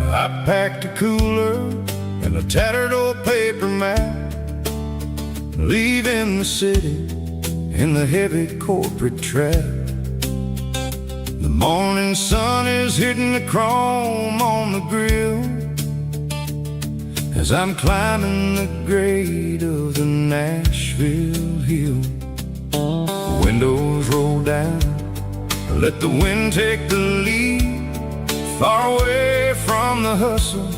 [SPEAKER 1] I packed a cooler and a tattered old paper map, leaving the city in the heavy corporate trap. The morning sun is hitting the chrome on the grill as I'm climbing the grade of the Nashville hill. Windows roll down, let the wind take the lead, far away from the hustle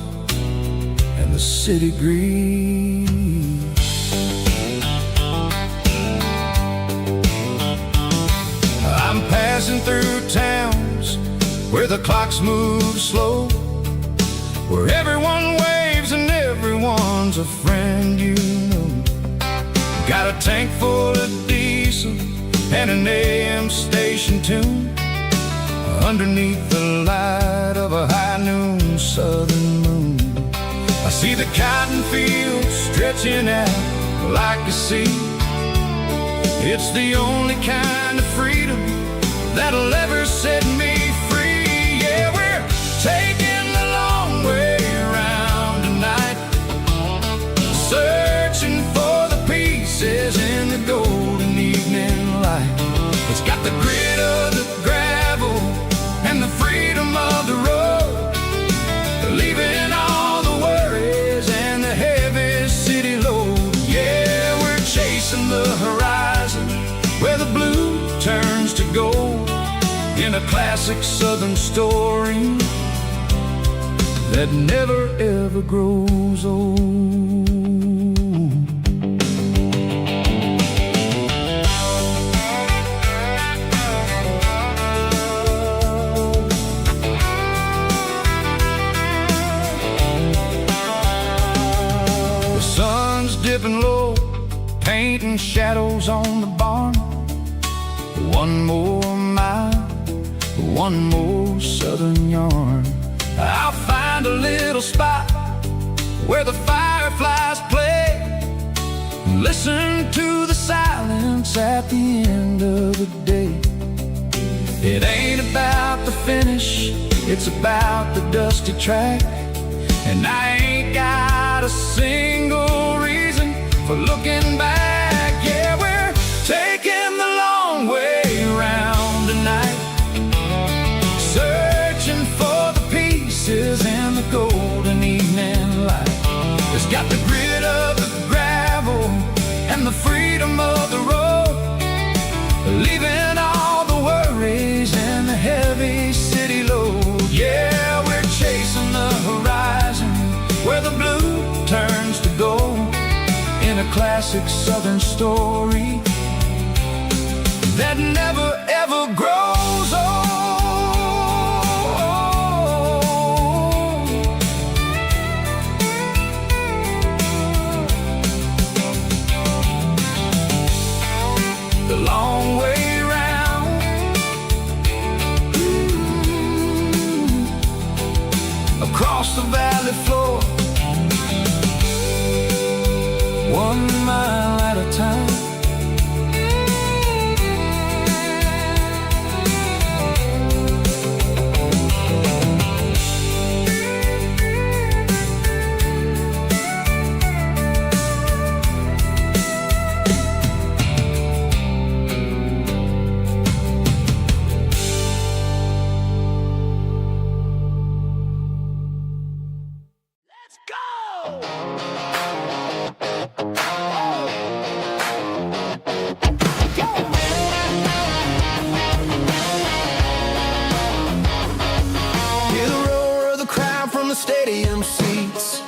[SPEAKER 1] and the city greed. I'm passing through towns where the clocks move slow, where everyone waves and everyone's a friend you know. Got a tank full of diesel and an AM station tune, underneath the light of a high noon southern moon. I see the cotton fields stretching out like a sea. It's the only kind of freedom that'll ever set me free. Yeah, we're taking the long way around tonight, searching for the pieces in the golden evening light. It's got the grit of the gravel and the freedom of the road, leaving all the worries and the heavy city load. Yeah, we're chasing the horizon where the blue turns to gold, in a classic southern story that never ever grows old. Dipping low, painting shadows on the barn. One more mile, one more southern yarn. I'll find a little spot where the fireflies play, listen to the silence at the end of the day. It ain't about the finish, it's about the dusty track. And I ain't got a single reason for looking back. Yeah, we're taking the long way around tonight, searching for the pieces in the golden evening light. It's got the grit of the gravel and the freedom of the road, leaving all the worries and the heavy city load. Yeah, we're chasing the horizon
[SPEAKER 2] classic southern story that never ever grows old. The long way round, across the valley floor, 1 mile at a time.
[SPEAKER 1] Stadium seats,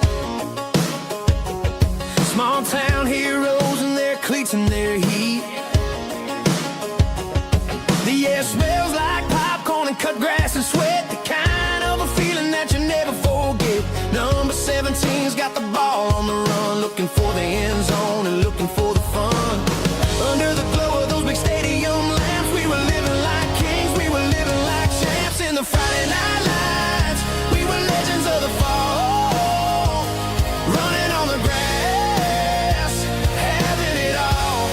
[SPEAKER 1] small town heroes in their cleats and their heat. The air smells like popcorn and cut grass and sweat, the kind of a feeling that you never forget. Number 17's got the ball on the run, looking for the end zone and looking for the fun. Under the glow of those big stadium lamps, we were living like kings, we were living like champs in the Friday night lights. We were legends of the fall, running on the grass, having it all.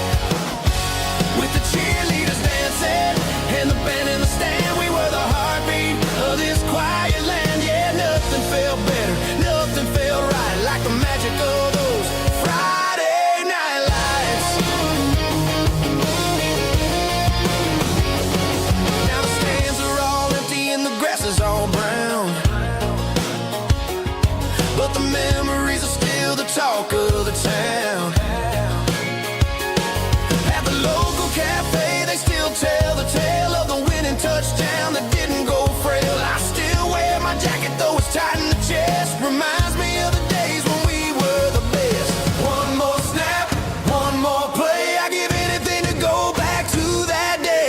[SPEAKER 1] With the cheerleaders dancing and the band in the stand, we were the heartbeat of this quiet land. Yeah, nothing felt better, nothing felt right like the magic of those Friday night lights. Now the stands are all empty and the grass is all brown, but the memories are still the talk of the town. At the local cafe, they still tell the tale of the winning touchdown that didn't go frail. I still wear my jacket though it's tight in the chest. Reminds me of the days when we were the best. One more snap, one more play. I give anything to go back to that day.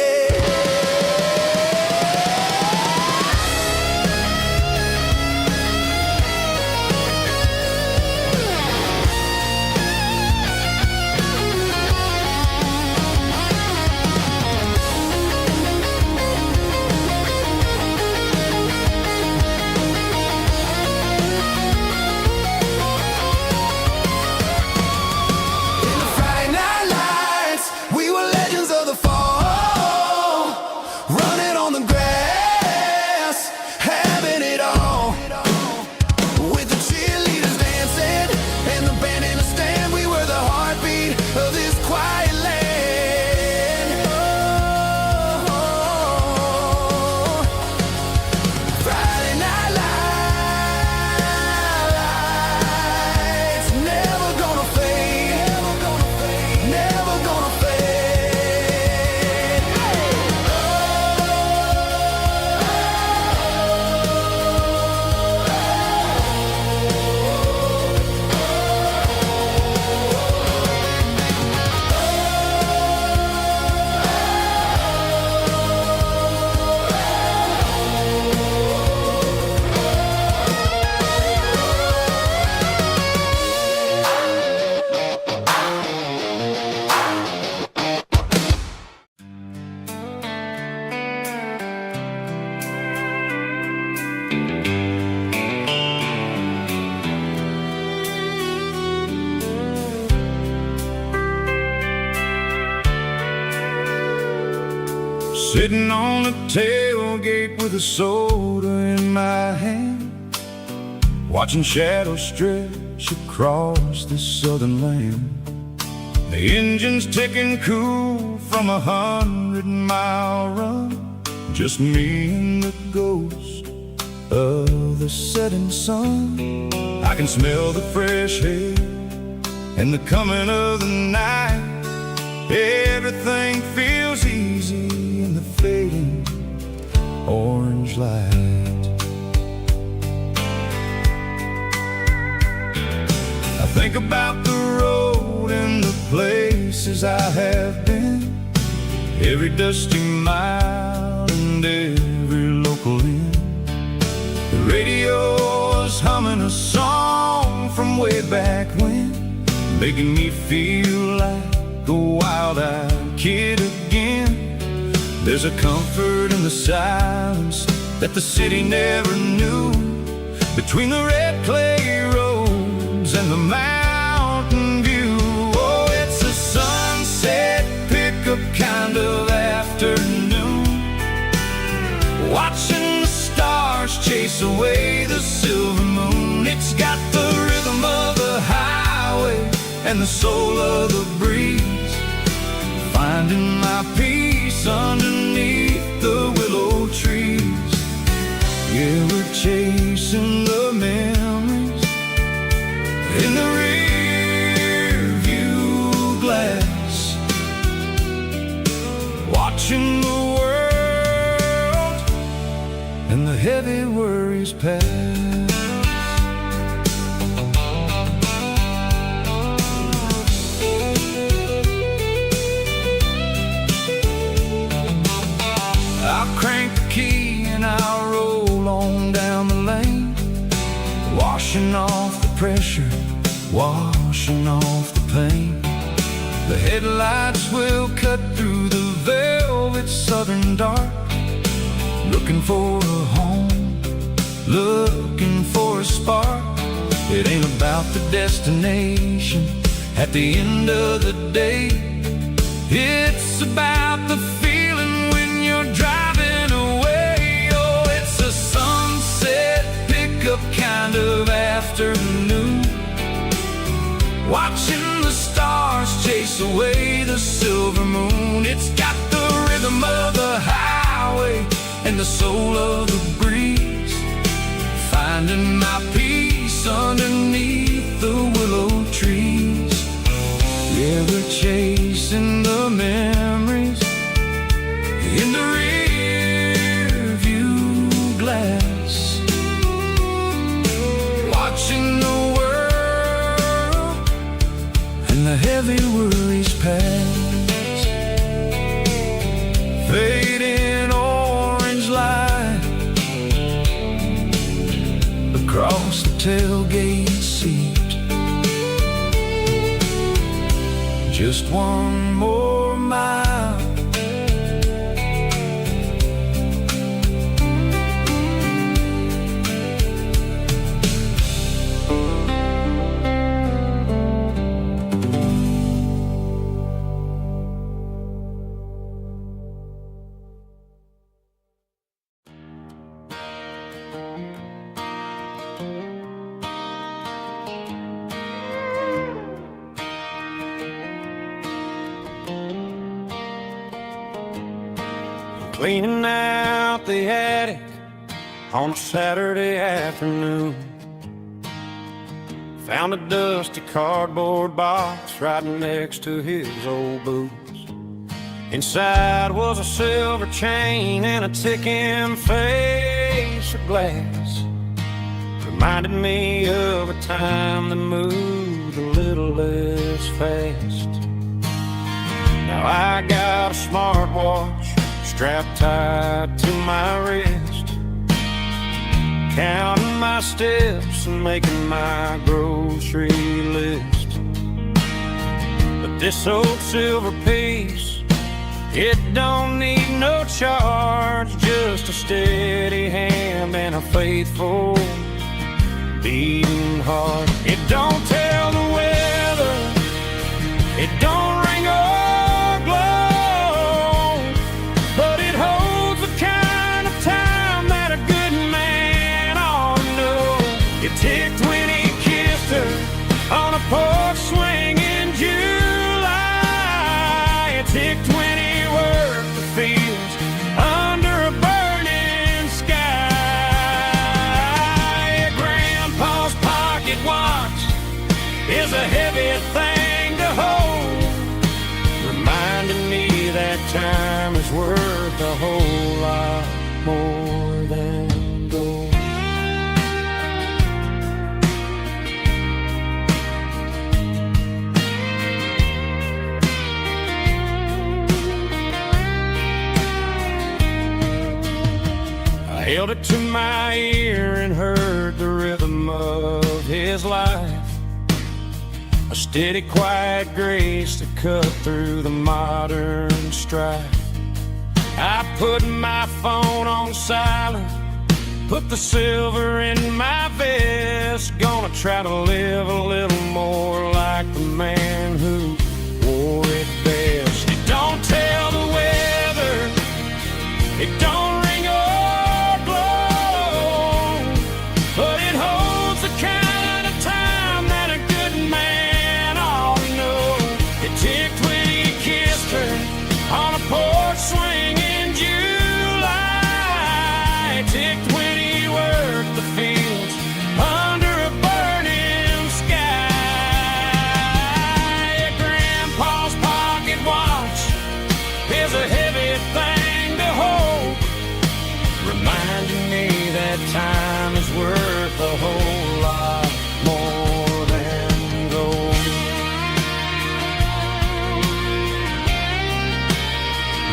[SPEAKER 2] Sitting on the tailgate with a soda in my hand, watching shadows stretch across this southern land. The engine's ticking cool from 100-mile run, just me and the ghost of the setting sun. I can smell the fresh air and the coming of the night. Everything feels easy in the fading orange light. I think about the road and in the places I have been, every dusty mile and every local inn. The radio is humming a song from way back when, making me feel like a wild-eyed kid again. There's a comfort in the silence that the city never knew, between the red clay roads and the mountain view. Oh, it's a sunset pickup kind of afternoon, watching the stars chase away the silver moon. It's got the rhythm of the highway and the soul of the breeze, finding my peace underneath the willow trees. Yeah, we're chasing the memories in the rear view glass, watching the world and the heavy worries pass. I'll crank the key and I'll roll on down the lane, washing off the pressure, washing off the pain. The headlights will cut through the velvet southern dark, looking for a home, looking for a spark. It ain't about the destination at the end of the day, it's about the feeling when you're driving away. Oh, it's a sunset pickup kind of afternoon, watching the stars chase away the silver moon. It's got the rhythm of the highway and the soul of the breeze, finding my peace underneath the willow trees. Yeah, we're chasing the memories in the rear view glass, watching the world and the heavy worries pass. Fading orange light across the tailgate seat, just one more mile. Cleaning out the attic on a Saturday afternoon, found a dusty cardboard box right next to his old boots. Inside was a silver chain and a ticking face of glass, reminded me of a time that moved a little less fast. Now I got a smartwatch strapped tight to my wrist, counting my steps and making my grocery list. But this old silver piece, it don't need no charge, just a steady hand and a faithful beating heart. It don't tell the weather, it don't ring or glow, but it holds the kind of time that a good man ought to know. It ticked when he kissed her on a porch swing in July. It ticked when he worked the fields under a burning sky. Grandpa's pocket watch is a heavy thing to hold, reminding me that time is worth a whole lot more than gold. held it to my ear and heard the rhythm of his life. A steady, quiet grace to cut through the modern strife. I put my phone on silent, put the silver in my vest. Gonna try to live a little more like the man who wore it best. It don't tell the weather, it don't ring or blow, but it holds the kind of time that a good man ought to know. It ticked when he kissed her on a porch swing in July. It ticked when he worked the fields under a burning sky. Yeah, Grandpa's pocket watch is a heavy thing to hold, reminding me that time is worth a whole lot more than gold.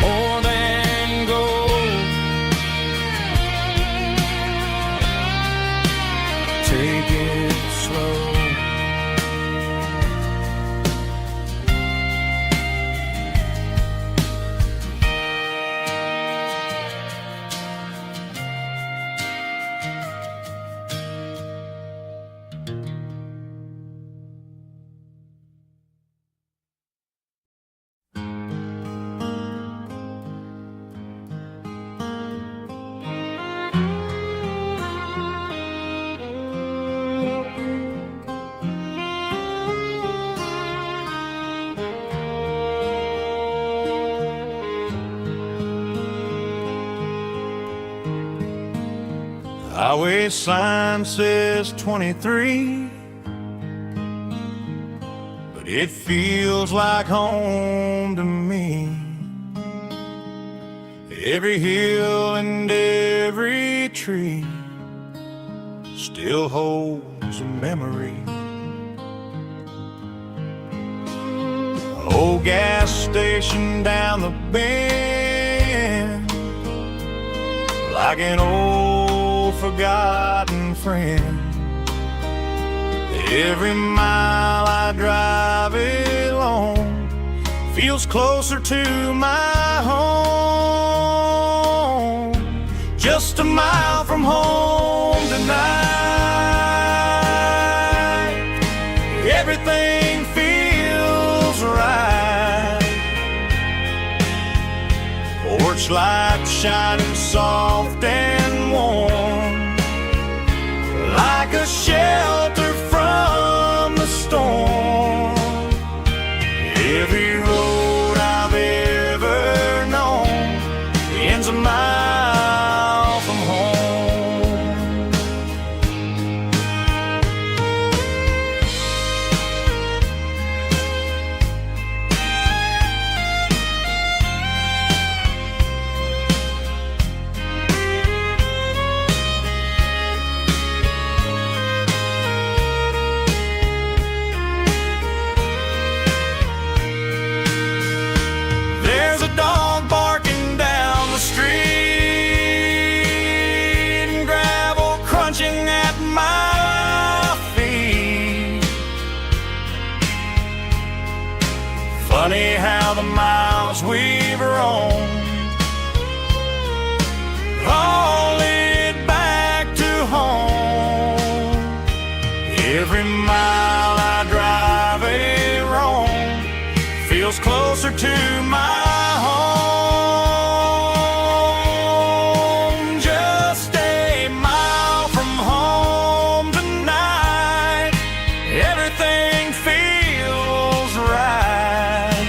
[SPEAKER 2] More than gold. Take it slow.
[SPEAKER 1] Highway sign says 23, but it feels like home to me. Every hill and every tree still holds a memory. Old gas station down the bend, like an old forgotten friend. Every mile I drive it alone feels closer to my home. Just a mile from home tonight, everything feels right. Porch light shining soft and warm, like a shelter from the storm. Every road I've ever known ends a mile from home. There's a dog barking down the street, and gravel crunching at my feet. Funny how the miles we've roamed all lead back to home. Every mile I drive a roam feels closer to my home. Just a mile from home tonight, everything feels right.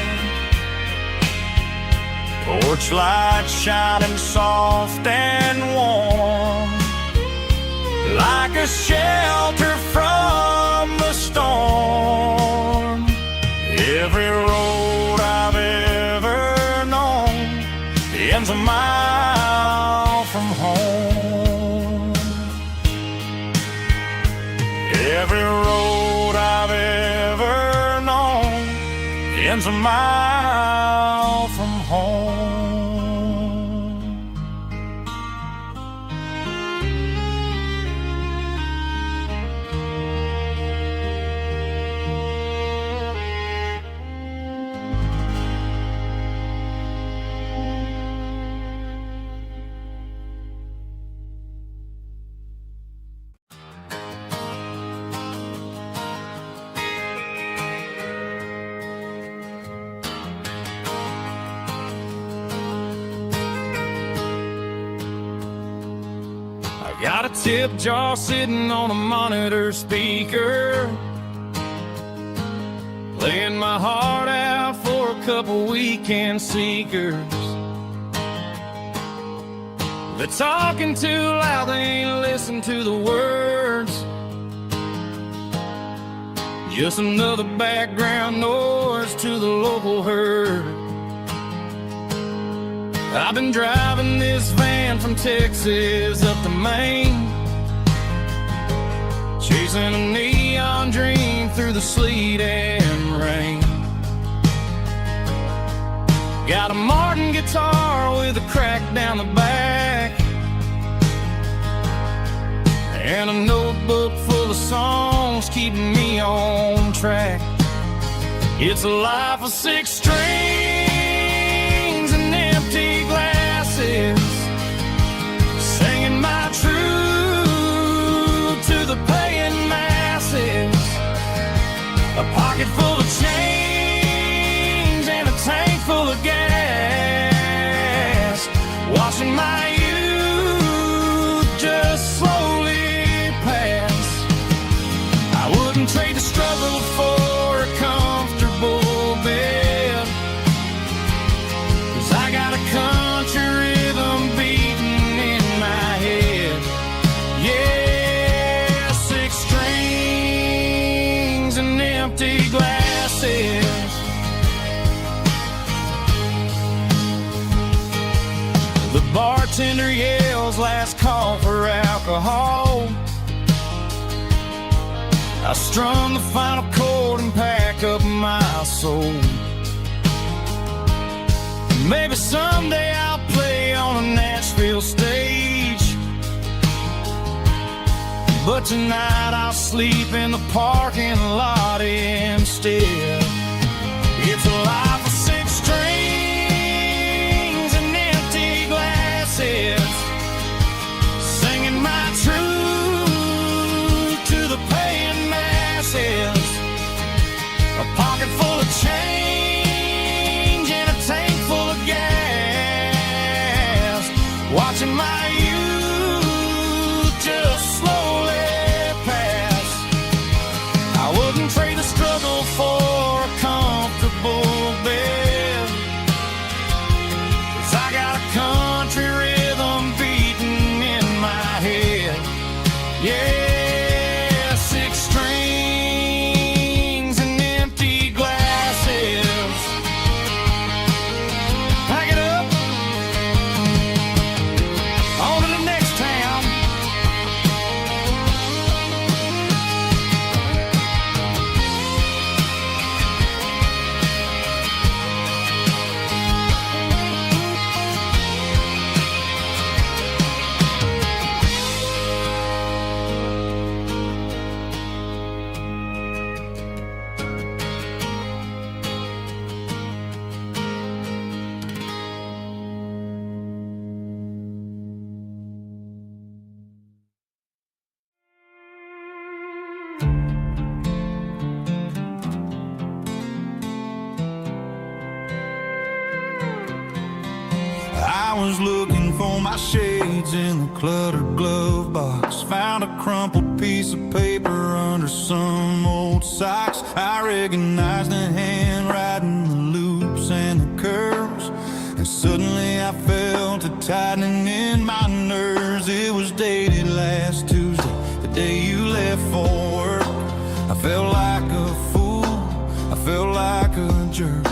[SPEAKER 1] Porch light shining soft and warm, like a shelter from the storm. Every road I've ever known ends a mile from home. Every road I've ever known ends a mile from home.
[SPEAKER 2] Got a tip jar sitting on a monitor speaker, playing my heart out for a couple weekend seekers. They're talking too loud, they ain't listen to the words. Just another background noise to the local herd. I've been driving this van from Texas up to Maine, chasing a neon dream through the sleet and rain. Got a Martin guitar with a crack down the back, and a notebook full of songs keeping me on track. It's a life of 6 strings and empty glasses, singing my truth to the paying masses. A pocket full of change and a tank full of gas, watching my youth just slowly pass. I wouldn't trade the struggle for a comfortable bed, 'cause I got a country rhythm beating in my head. Yeah, 6 strings and empty glasses. The bartender yells last call for alcohol. I strum the final chord and pack up my soul. Maybe someday I'll play on a Nashville stage, but tonight I'll sleep in the parking lot instead. It's a life of 6 strings and empty glasses, singing my truth to the paying masses. A pocket full of change and a tank full of gas, watching my youth just slowly pass. I wouldn't trade the struggle for a comfortable bed, 'cause I got a country rhythm beating in my head. Yeah, 6 strings and empty glasses. Pack it up, on to the next town.
[SPEAKER 1] I was looking for my shades in the cluttered glove box, found a crumpled piece of paper under some old socks. I recognized the handwriting, the loops and the curves, and suddenly I felt a tightening in my nerves. It was dated last Tuesday, the day you left for work. I felt like a fool, I felt like a jerk.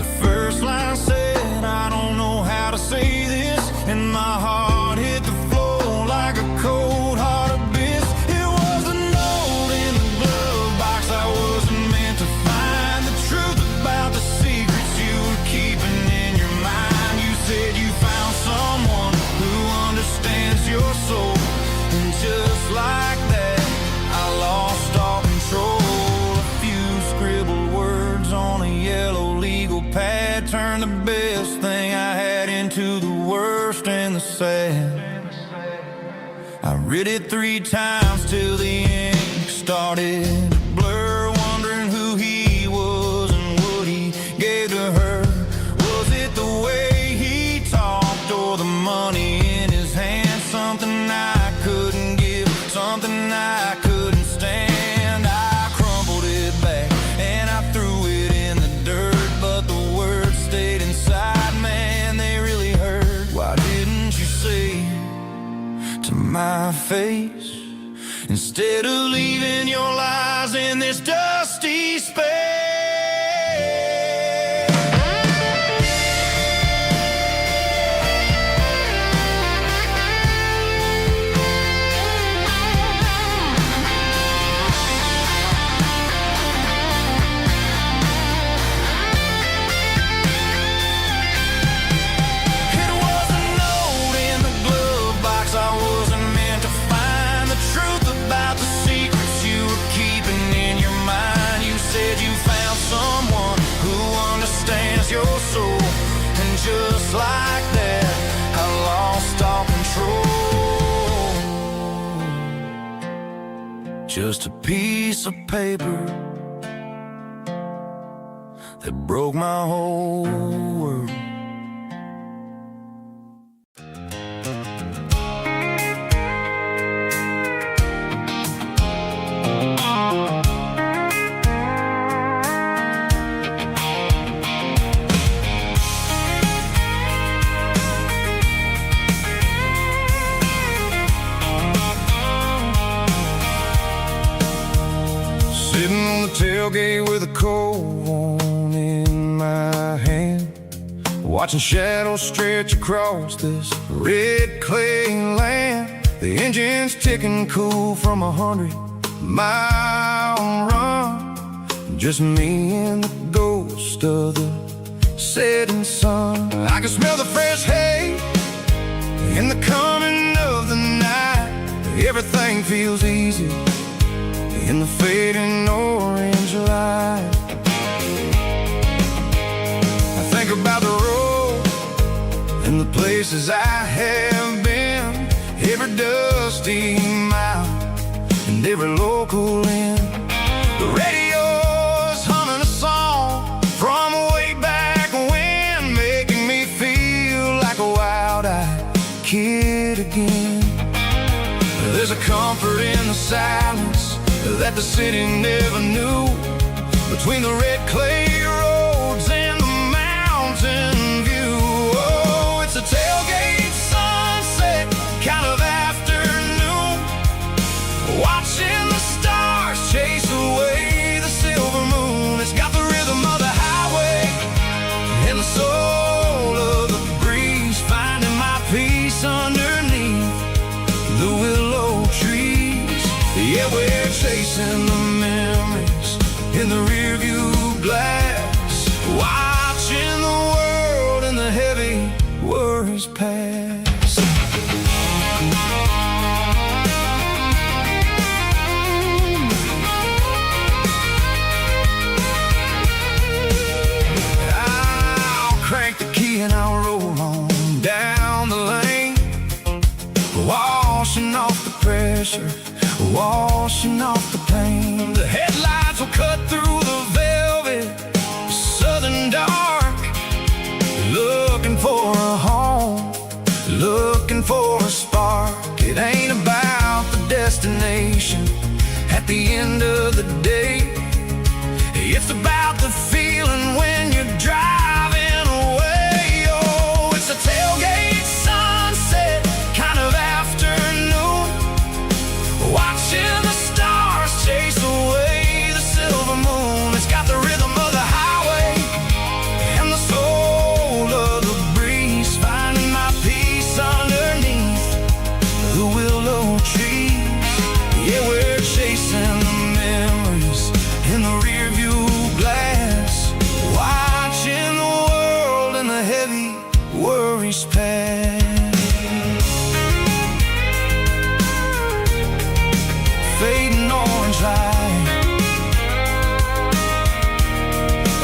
[SPEAKER 1] The first line said, I don't know how to say this, and my heart hit the floor like a cold heart abyss. It was a note in the glove box I wasn't meant to find, the truth about the secrets you were keeping in your mind. You said you found someone who understands your soul, and just like that I lost all control. A few scribbled words on a yellow legal pad turned the best thing I had into the worst and the sad. I read it 3 times till the ink started to blur, wondering who he was and what he gave to her. Was it the way he talked or the money in his hand? Something I could my face, instead of leaving your lies in this dusty space. Your soul, and just like that, I lost all control. Just a piece of paper that broke my whole world. Tailgate with a cold one in my hand, watching shadows stretch across this red clay land. The engine's ticking cool from 100-mile run. Just me and the ghost of the setting sun. I can smell the fresh hay in the coming of the night. Everything feels easy in the fading orange light. I think about the road and the places I have been, every dusty mile and every local inn. The radio's humming a song from way back when, making me feel like a wild-eyed kid again. There's a comfort in the silence that the city never knew, between the red clay roads and the mountain view. Oh, it's a tailgate sunset kind of afternoon, watching the stars chase away the silver moon. It's got the rhythm of the highway and the soul of the breeze, finding my peace underneath the willow trees. Yeah, we're chasing the memories in the rearview glass, watching the world and the heavy worries pass. I'll crank the key and I'll roll on down the lane, washing off the pressure, washing off the pain. The headlights will cut through the velvet southern dark, looking for a home, looking for a spark. It ain't about the destination at the end of the day, it's about the feeling when you're driving away. Oh, it's a tailgate sunset kind of afternoon, watching the stars chase away the silver moon. It's got the rhythm of the highway and the soul of the breeze, finding my peace underneath the willow trees. Yeah, we're chasing the memories in the rearview glass, watching the world and the heavy worries pass. Fading orange light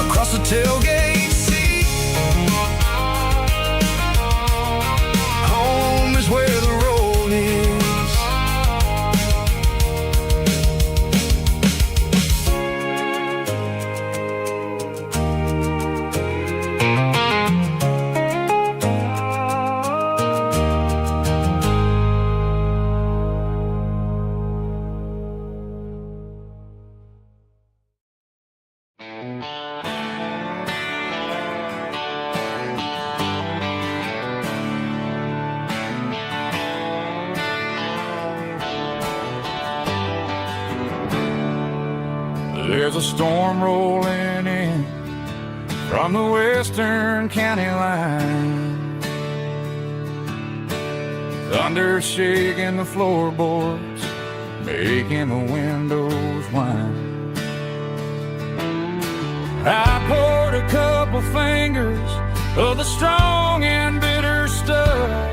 [SPEAKER 1] across the tailgate seat. Home is where the road is.
[SPEAKER 2] There's a storm rolling in from the western county line. Thunder shaking the floorboards, making the windows whine. I poured a couple fingers of the strong and bitter stuff,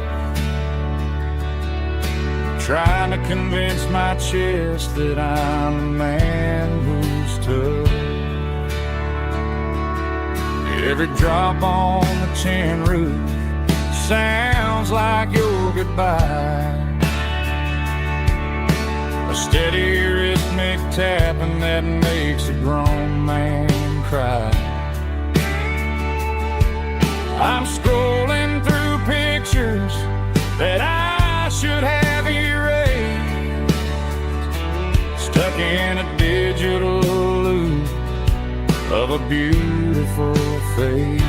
[SPEAKER 2] trying to convince my chest that I'm a man who's tough. Every drop on the tin roof sounds like your goodbye, a steady rhythmic tapping that makes a grown man cry. I'm scrolling through pictures that I should have erased, stuck in a digital loop of a beautiful face.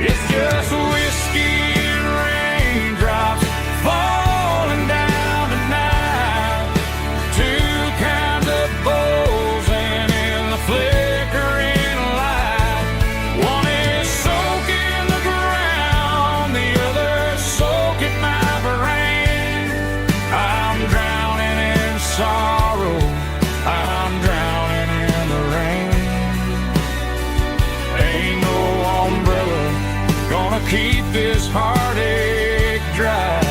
[SPEAKER 2] It's just whiskey and raindrops falling down tonight, two kinds of bowls and in the flickering light. One is soaking the ground, the other soaking my brain. I'm drowning in sorrow, I'm drowning in the rain. Ain't no umbrella gonna keep this heartache dry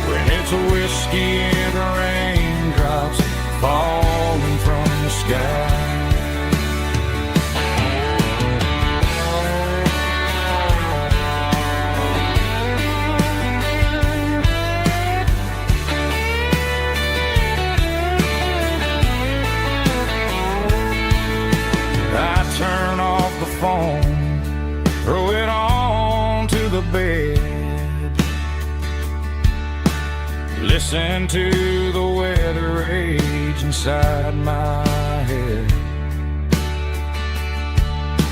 [SPEAKER 2] when it's a whiskey and raindrops falling from the sky. I turn off the phone, throw it on to the bed, listen to the weather rage inside my head.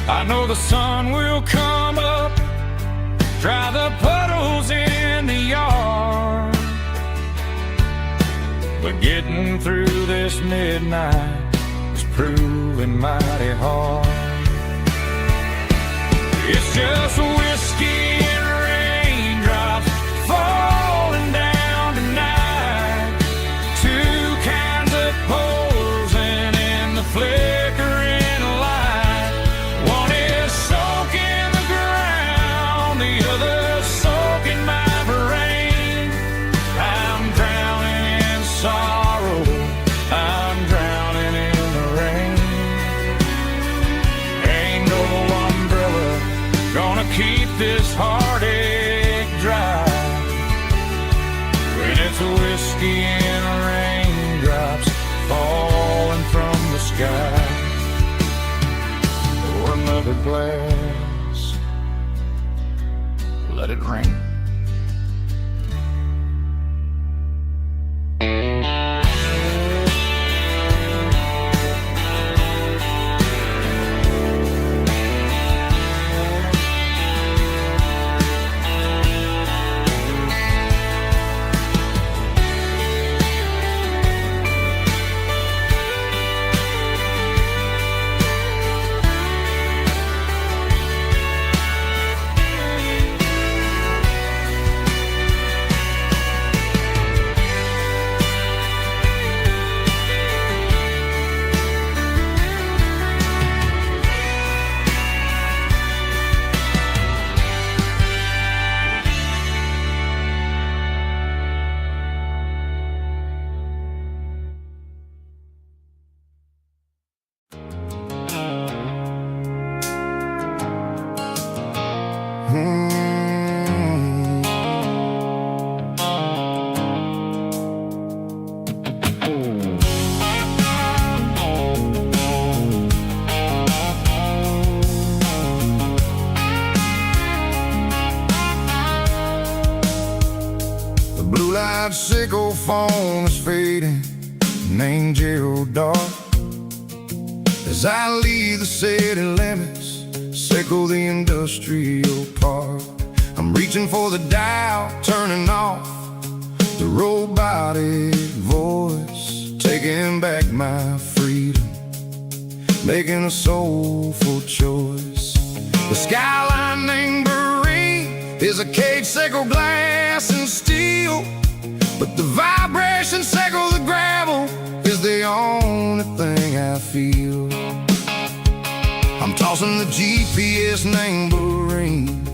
[SPEAKER 2] I know the sun will come up, dry the puddles in the yard, but getting through this midnight is proving mighty hard. It's just whiskey and raindrops falling down tonight, two kinds of poles and in the flickering light. One is soaking the ground, the other soaking my brain. I'm drowning in sorrow, I'm drowning in the rain. Ain't no umbrella gonna keep this heartache dry when it's a whiskey and raindrops falling from the sky. Pour another glass, let it rain.
[SPEAKER 1] Sickle phone is fading, name Gerald dark. As I leave the city limits, sickle the industrial park. I'm reaching for the dial, turning off the robotic voice, taking my freedom, making a soulful choice. The skyline named Barine is a cage circle, glass and steel, but the vibration circle, the gravel, is the only thing I feel. I'm tossing the GPS named Barine,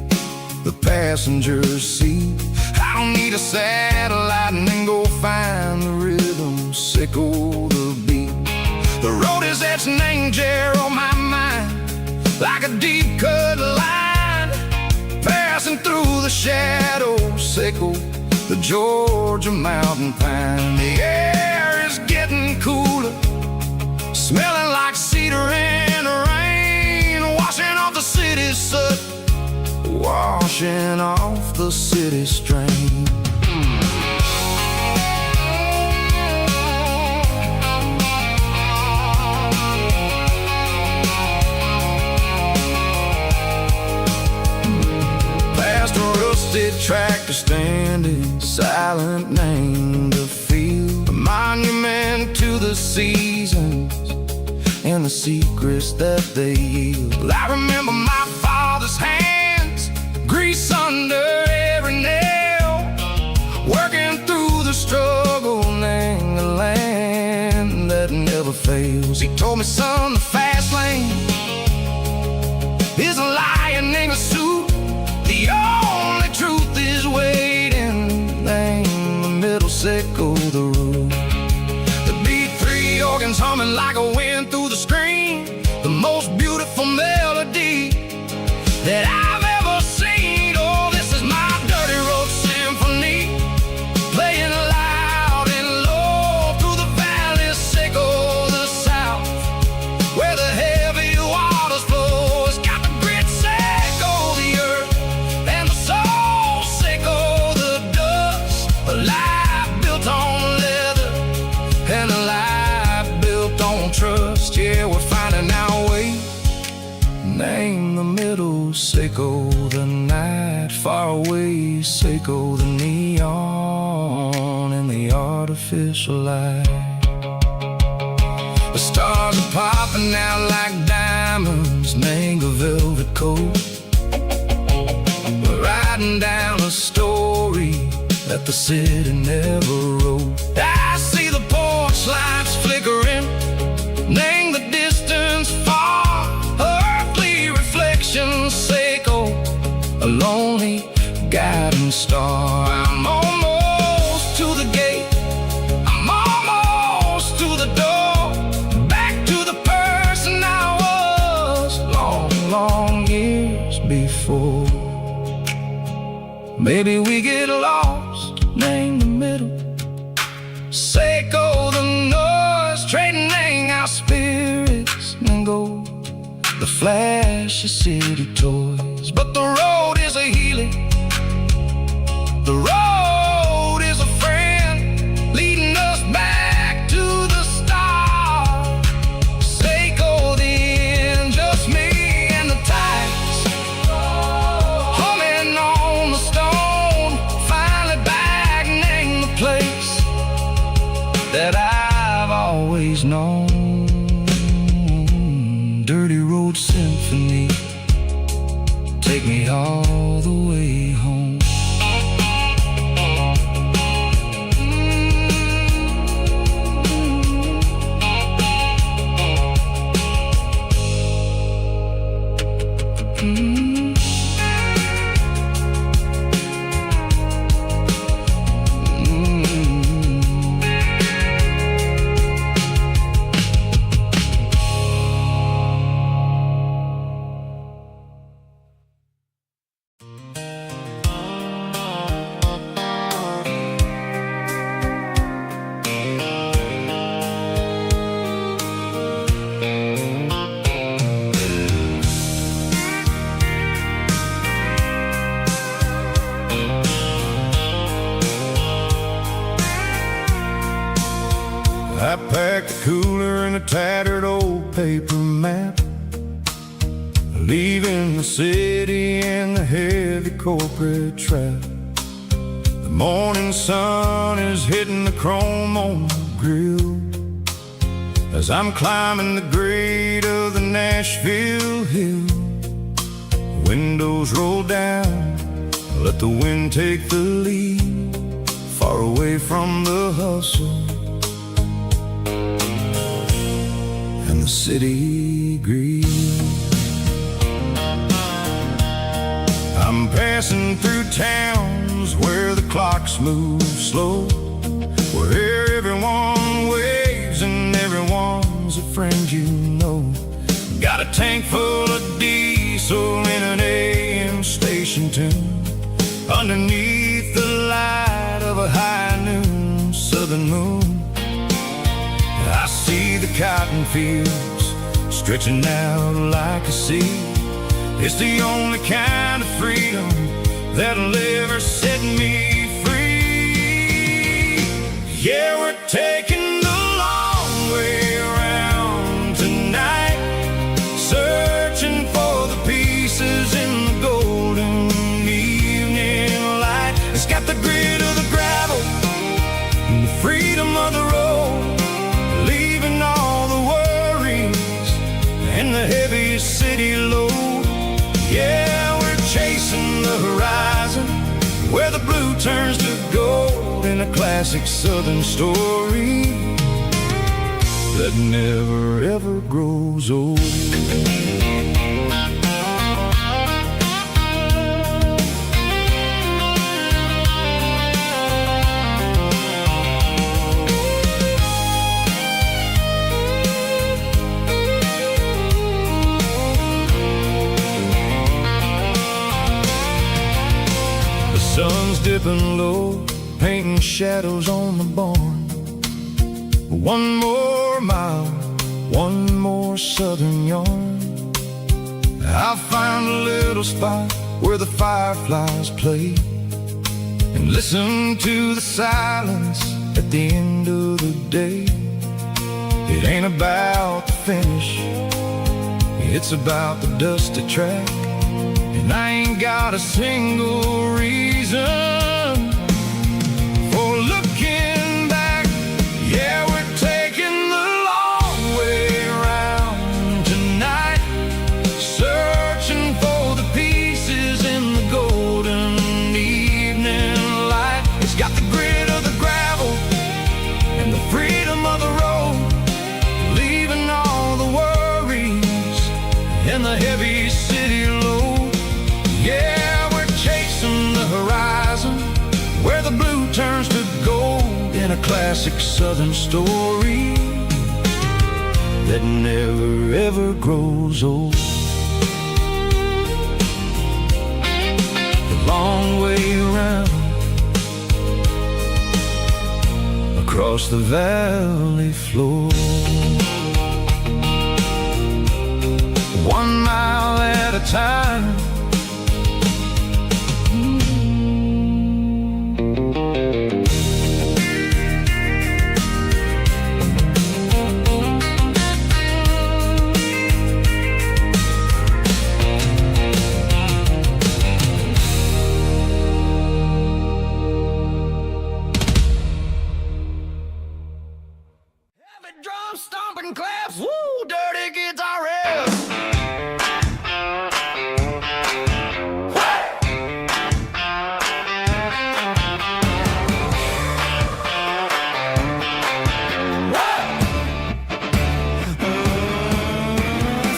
[SPEAKER 1] the passenger seat. I don't need a satellite and then go find the rhythm, sickle the beat. The road is etched named Jer on my mind, like a deep cut line, passing through the shadows, sickle the Georgia mountain pine. The air is getting cooler, smelling like cedar in the rain, washing off the city's soot, washing off the city strain. Past a rusted tractor standing silent, named the field, a monument to the seasons and the secrets that they yield. I remember my father's hands, grease under every nail, working through the struggle, named the land that never fails. He told me, son, the fast lane is a lion in a suit, the only truth is waiting, named the middle, sickle the root. The beat, three organs humming like a wind through the screen, the most beautiful melody that I've ever seen. Oh, this is my dirty road symphony, playing loud and low through the valleys, sickle the south, where the heavy waters flow. It's got the grit, sickle the earth, and the soul, sickle the dust. A life built on leather, and a life built on trust. Yeah, we're finding our way, name the middle, sickle the night, far away, sickle the neon and the artificial light. The stars are popping out like diamonds, mango velvet coat. We're riding down a story that the city never wrote. I see the porch lights flickering, name the distance far, earthly reflections, sickle a lonely guiding star. I'm almost to the gate, I'm almost to the door, back to the person I was long, long years before. Maybe we get lost, name the middle, sickle the noise, trading our spirits and go the flashy city toys. But the road is a healing, the road is a friend, leading us back to the start. Sickle the end, just me and the tides, humming on the stone, finally back, name the place that I've always known. Dirty road symphony, take me all the way home. I packed a cooler and a tattered old paper map, leaving the city and the heavy corporate trap. The morning sun is hitting the chrome on the grill, as I'm climbing the grade of the Nashville hill. Windows roll down, let the wind take the lead, far away from the hustle and the city greed. I'm passing through towns where the clocks move slow, where everyone waves and everyone's a friend you know. Got a tank full of diesel in an AM station tune, underneath the light of a high noon southern moon. I see the cotton fields stretching out like a sea. It's the only kind of freedom that'll ever set me free. Yeah, we're taking the long way around tonight, searching for the pieces in the golden evening light. It's got the grit of the gravel and the freedom of the road, leaving all the worries and the heavy city load. Yeah, we're chasing the horizon, where the blue turns to gold, in a classic southern story that never ever grows old. Sun's dipping low, painting shadows on the barn. One more mile, one more southern yarn. I'll find a little spot where the fireflies play, and listen to the silence at the end of the day. It ain't about the finish, it's about the dusty track. And I ain't got a single reason for looking back. Yeah, we're taking the long way around tonight, searching for the pieces in the golden evening light. It's got the grit of the gravel and the freedom of the road, leaving all the worries and the heavy city load. Yeah, we're chasing the horizon, where the blue turns to gold, in a classic southern story that never ever grows old. The long way around, across the valley floor, 1 mile at a time. Drum stomping claps, woo, dirty guitar riffs.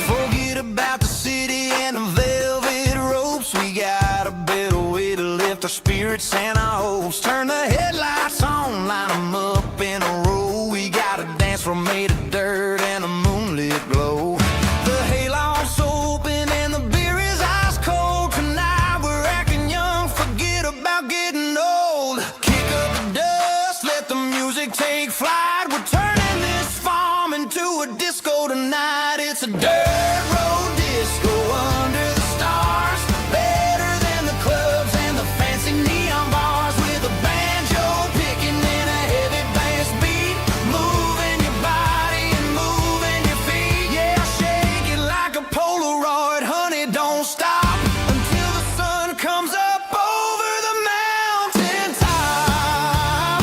[SPEAKER 1] Forget about the city and the velvet ropes. We got a better way to lift our spirits and our hopes. Turn the headlights on, line them up in a row. We got a dance floor made of dirt and a moonlit glow. The hayloft's open and the beer is ice cold. Tonight we're acting young, forget about getting old. Kick up the dust, let the music take flight. We're turning this farm into a disco tonight. It's a dirt road disco under the stars, better than the clubs and the fancy neon bars, with a banjo picking in a heavy bass beat, moving your body and moving your feet. Yeah, shake it like a Polaroid, honey, don't stop until the sun comes up over the mountain top.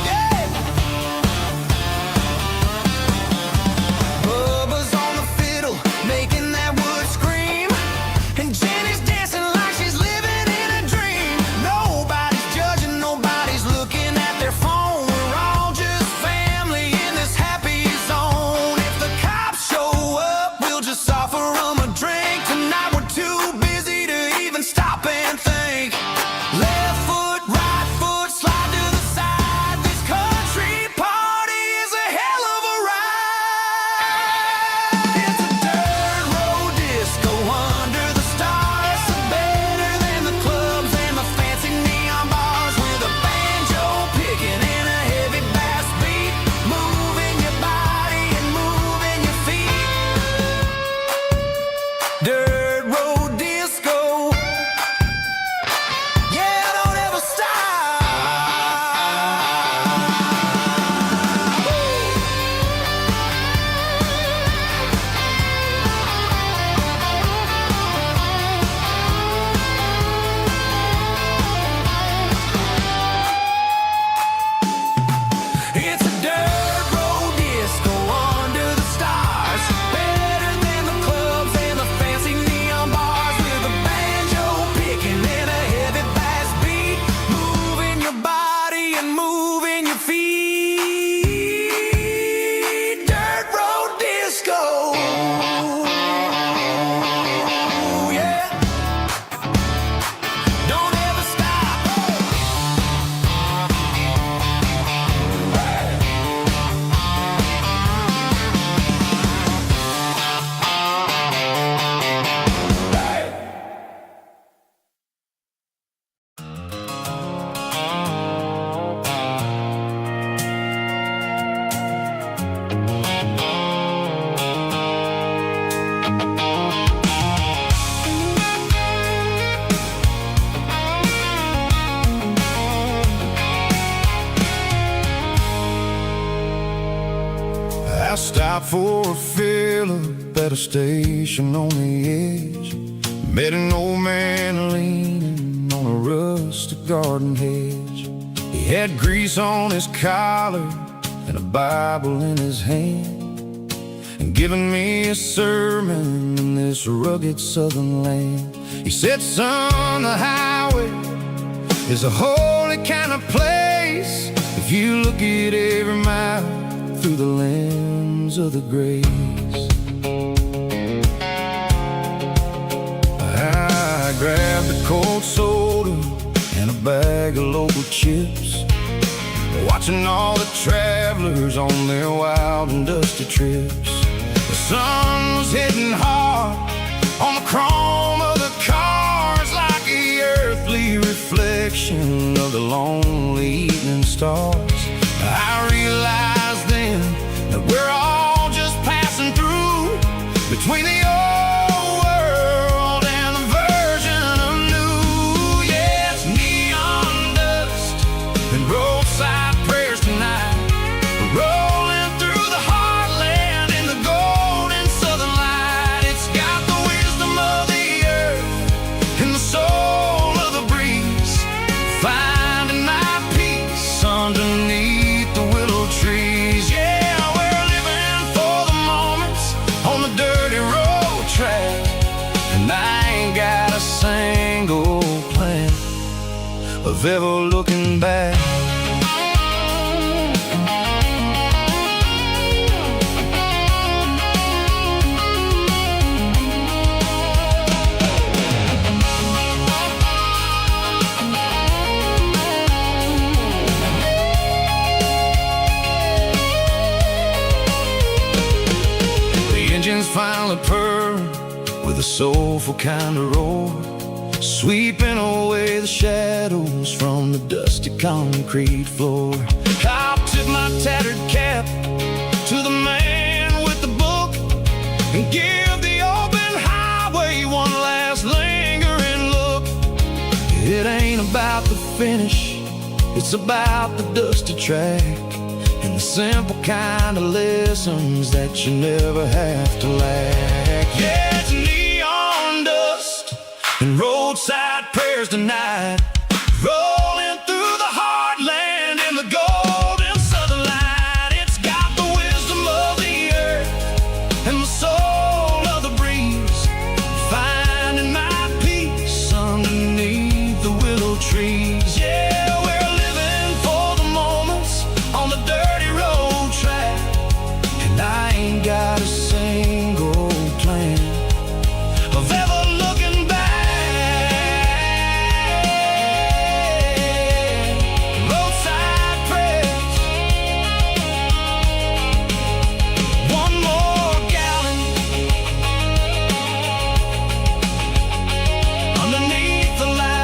[SPEAKER 1] Yeah. Last stop for a fill-up at a station on the edge. Met an old man leaning on a rustic garden hedge. He had grease on his collar and a Bible in his hand, and giving me a sermon in this rugged southern land. He said, son, the highway is a holy kind of place if you look at every mile through the lens of the grace. I grabbed a cold soda and a bag of local chips, watching all the travelers on their wild and dusty trips. The sun was hitting hard on the chrome of the cars, like the earthly reflection of the lonely evening stars. I realized then that we're all just passing through between the old world and the version of new. Yes, neon dust and roadside prayers tonight, rolling through the heartland in the golden southern light. It's got the wisdom of the earth and the soul of the breeze, finding my peace underneath the willow trees. Yeah, we're living for the moments on the dirty road track, and I ain't got a single plan of ever looking back. Finally purred with a soulful kind of roar, sweeping away the shadows from the dusty concrete floor. I'll tip my tattered cap to the man with the book and give the open highway one last lingering look. It ain't about the finish, it's about the dusty track and the simple kind of lessons that you never have to lack. Yeah, it's neon dust and roadside prayers tonight, rolling through the heartland in the golden southern light. It's got the wisdom of the earth and the soul of the breeze, finding my peace underneath the willow trees. Yeah, we're living for the moments on the dirty road track, and I ain't got a single plan of ever looking back. Roadside prayers, one more gallon underneath the light.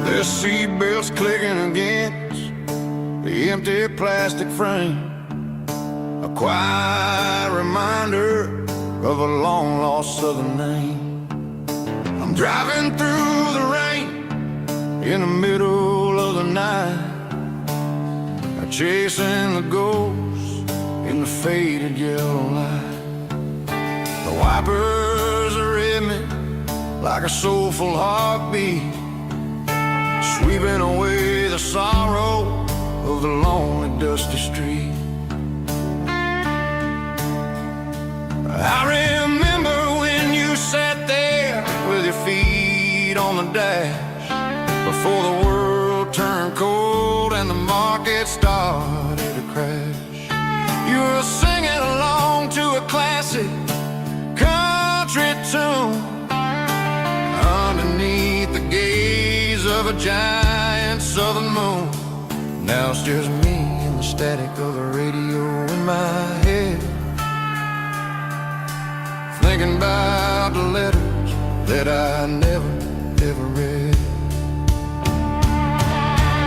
[SPEAKER 1] The seatbelts clicking against the empty plastic frame, a quiet reminder of a long-lost southern name. I'm driving through the rain in the middle of the night, chasing the ghosts in the faded yellow light. The wipers are in me like a soulful heartbeat, sweeping away the sorrow of the lonely dusty street. I remember when you sat there with your feet on the dash, before the world turned cold and the market started to crash. You were singing along to a classic giant southern moon. Now it's just me and the static of the radio in my head, thinking about the letters that I never, ever read.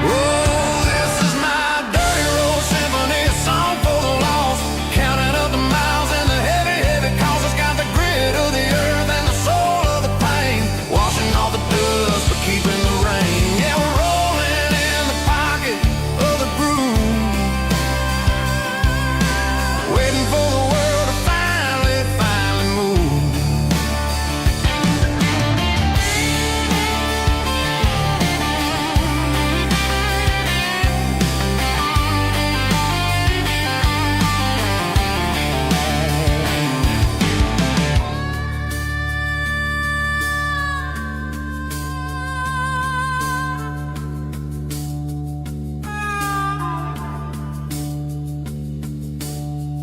[SPEAKER 1] Oh, this is my dirty road symphony, a song for the lost, counting up the miles and the heavy, heavy calls. It's got the grit of the earth and the soul of the pain, washing off the dust but keeping the rain. Yeah, we're rolling in the pocket of the groove, waiting for the world to finally move.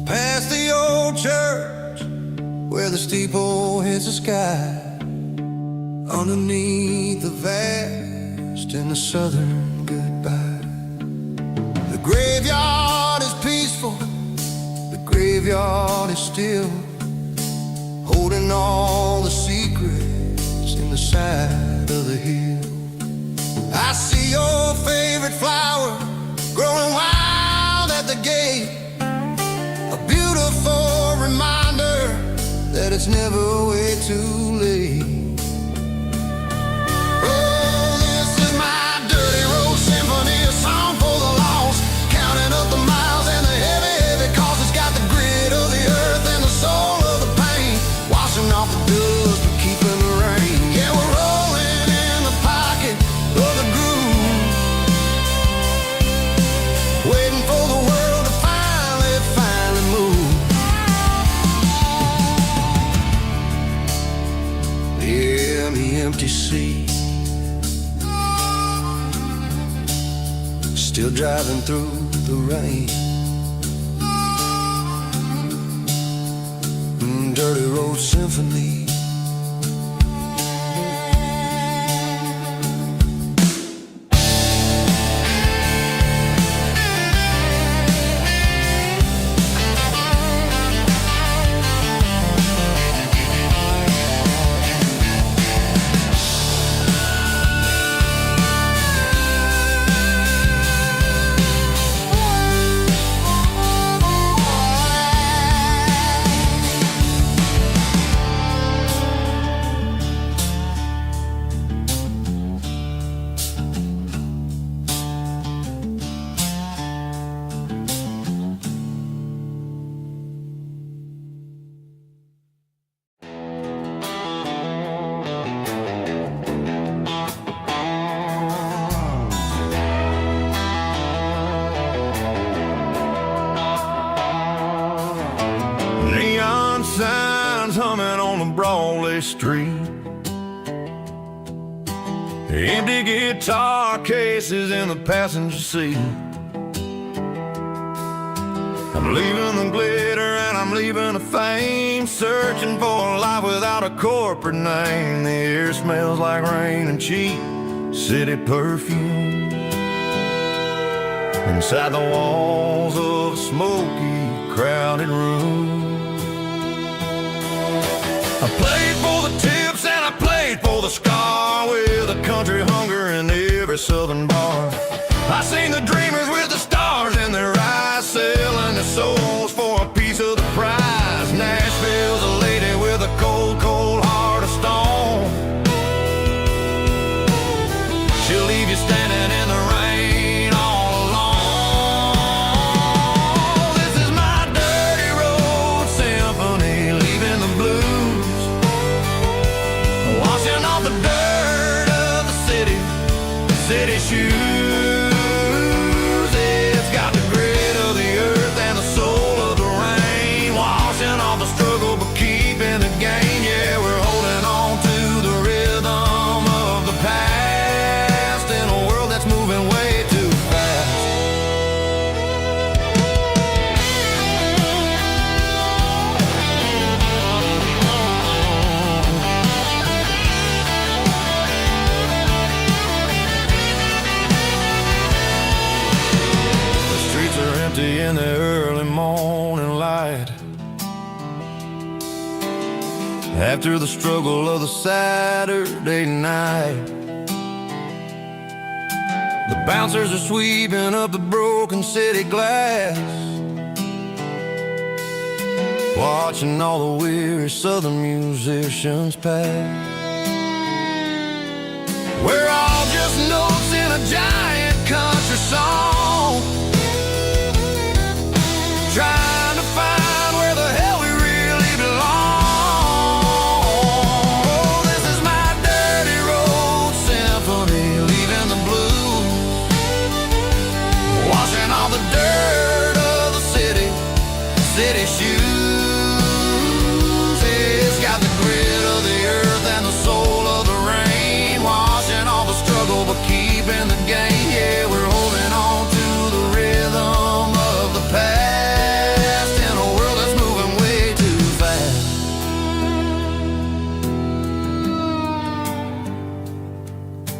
[SPEAKER 1] Past the old church where the steeple hits the sky, underneath the vast and the southern goodbye. The graveyard is peaceful, the graveyard is still, holding all the secrets in the side of the hill. I see your favorite flower growing wild at the gate, a beautiful reminder that it's never way too late. Oh, this is my dirty road symphony, a song for the lost, counting up the miles and the heavy, heavy calls. It's got the grit of the earth and the soul of the pain, washing off the dust but keeping the rain. Yeah, we're rolling in the pocket of the groove, waiting for the world to finally move. Yeah, the empty sea, still driving through the rain. Dirty road symphony. Neon signs humming on the Broadway street, empty guitar cases in the passenger seat. I'm leaving the glitter and I'm leaving the fame, searching for a life without a corporate name. The air smells like rain and cheap city perfume inside the walls of a smoky, crowded room. I played for the tips and I played for the scar, with a country hunger in every southern bar. I seen the dreamers with the stars in their eyes, selling their souls for a piece of the prize. Nashville's a lady with a cold, cold heart of stone. She'll leave you standing in the rain all alone. This is my dirty road symphony, leaving the blues, washing off the dirt of the city shoes. light. After the struggle of the Saturday night, the bouncers are sweeping up the broken city glass, watching all the weary southern musicians pass. We're all just notes in a giant country song, trying to find where the hell we really belong. Oh, this is my dirty road symphony, leaving the blues, washing all the dirt of the city shoes. It's got the grit of the earth and the soul of the rain, washing all the struggle but keeping the game. Yeah, we're holding on to the rhythm of the past in a world that's moving way too fast.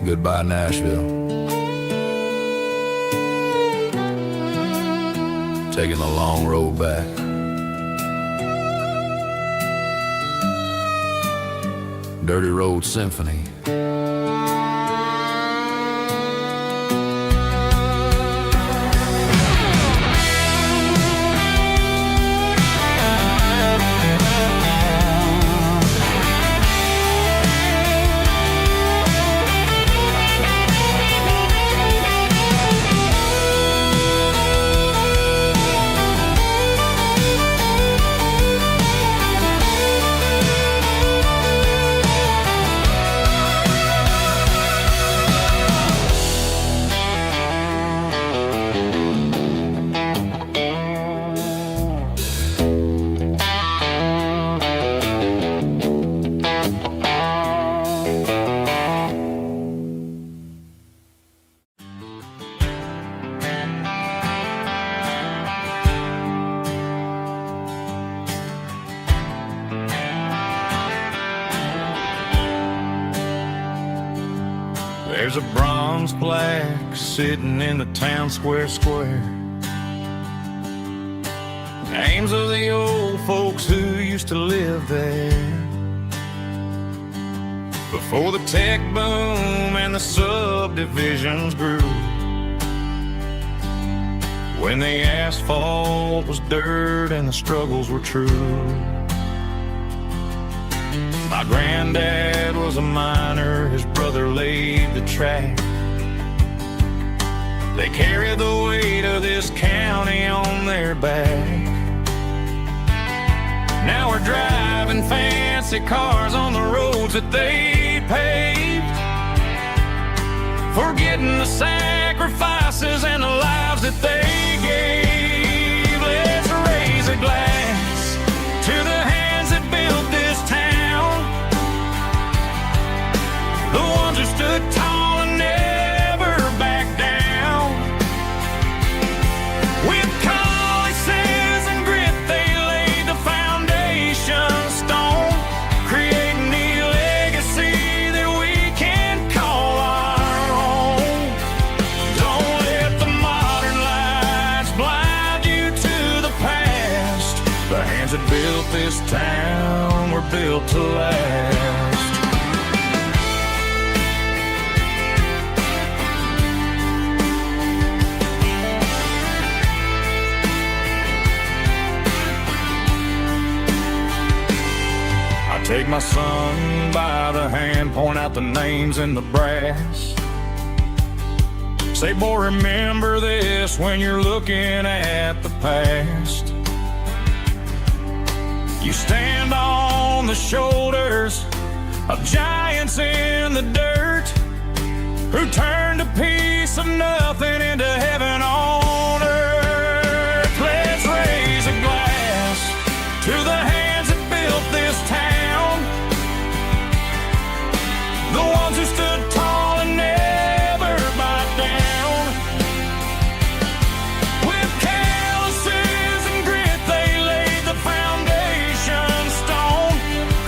[SPEAKER 1] Goodbye, Nashville. Taking the long road back. Dirty Road Symphony.
[SPEAKER 2] There's a bronze plaque sitting in the town square. Names of the old folks who used to live there before the tech boom and the subdivisions grew, when the asphalt was dirt and the struggles were true. My granddad was a miner, his brother laid the track. They carried the weight of this county on their back. Now we're driving fancy cars on the roads that they paved, forgetting the sacrifices and the lives that they gave. Let's raise a glass to the hands that built this town, the ones who stood tall and never backed down. With calluses and grit, they laid the foundation stone, creating the legacy that we can call our own. Don't let the modern lights blind you to the past. The hands that built this town were built to last. Take my son by the hand, point out the names in the brass. Say, boy, remember this when you're looking at the past. You stand on the shoulders of giants in the dirt, who turned a piece of nothing into heaven on earth. Let's raise a glass to the hands that built this town, the ones who stood tall and never backed down. With calluses and grit, they laid the foundation stone,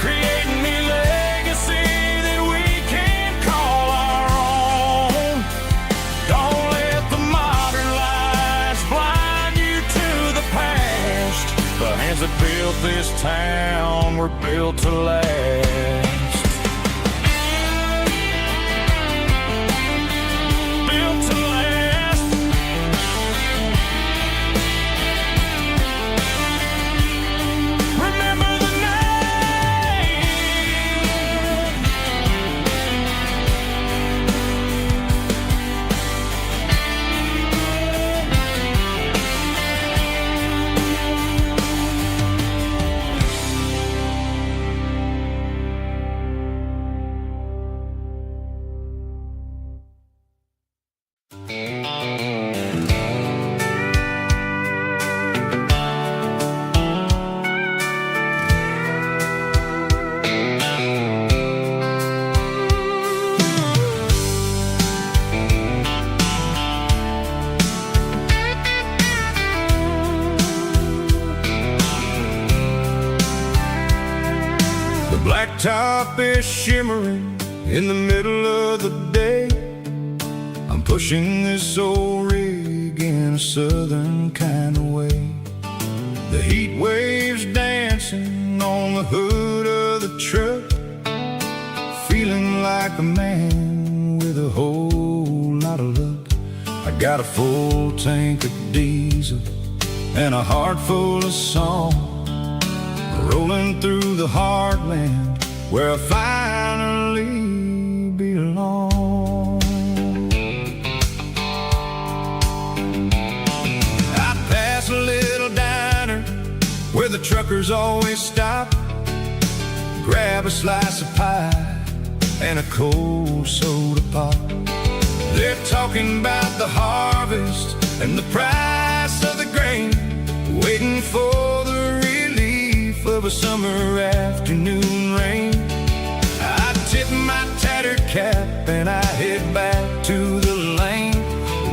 [SPEAKER 2] creating the legacy that we can call our own. Don't let the Hands that built this town were built to last. Built to last. Remember the name. Blacktop is shimmering in the middle of the day. I'm pushing this old rig in a southern kind of way. The heat waves dancing on the hood of the truck, feeling like a man with a whole lot of luck. I got a full tank of diesel and a heart full of song, rolling through the heartland where I finally belong. I pass a little diner where the truckers always stop, grab a slice of pie and a cold soda pop. They're talking about the harvest and the price of the grain, waiting for the relief of a summer afternoon rain. I tip my tattered cap and I head back to the lane,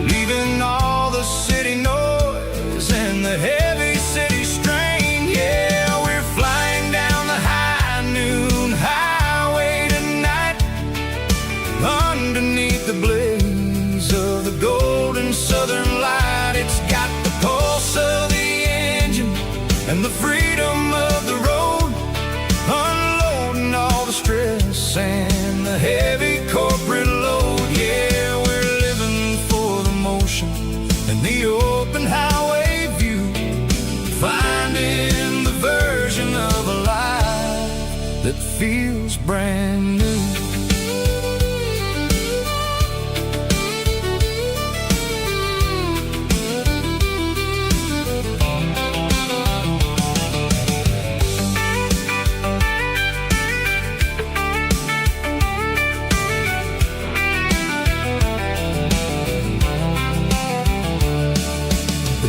[SPEAKER 2] leaving all the city noise and the heavy city strain. Yeah, we're flying down the high noon highway tonight, underneath the blaze of the golden southern light. It's got the pulse of the engine and the freedom of the road, unloading all the stress and the heavy corporate load. Yeah, we're living for the motion and the open highway view, finding the version of a life that feels brand new.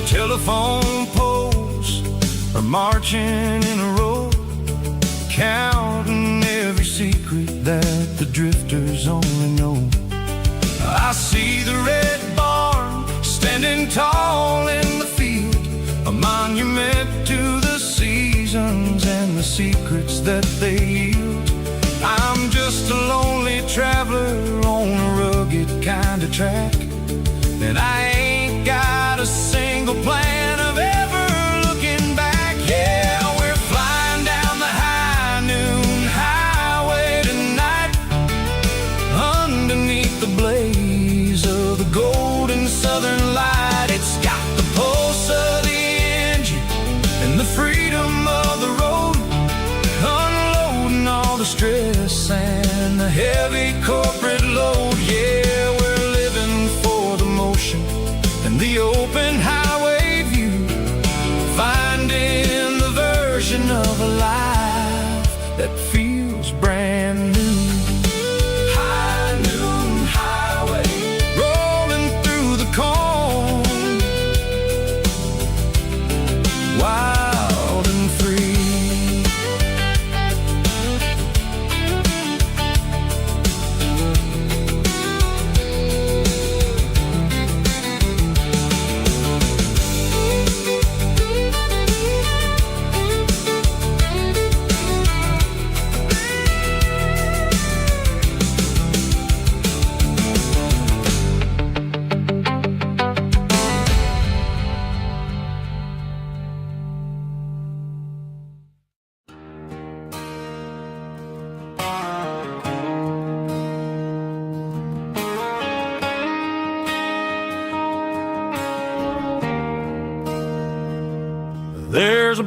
[SPEAKER 2] Telephone poles are marching in a row, counting every secret that the drifters only know. I see the red barn standing tall in the field, a monument to the seasons and the secrets that they yield. I'm just a lonely traveler on a rugged kind of track, and I ain't got a single plan of ever looking back. Yeah, we're flying down the high noon highway tonight, underneath the blaze of the golden southern light. It's got the pulse of the engine and the freedom of the road, unloading all the stress and the heavy corporate load. Yeah, we're living for the motion and the open highway view, finding the version of a life that feels brand new. High noon highway, rolling through the corn, wild and free.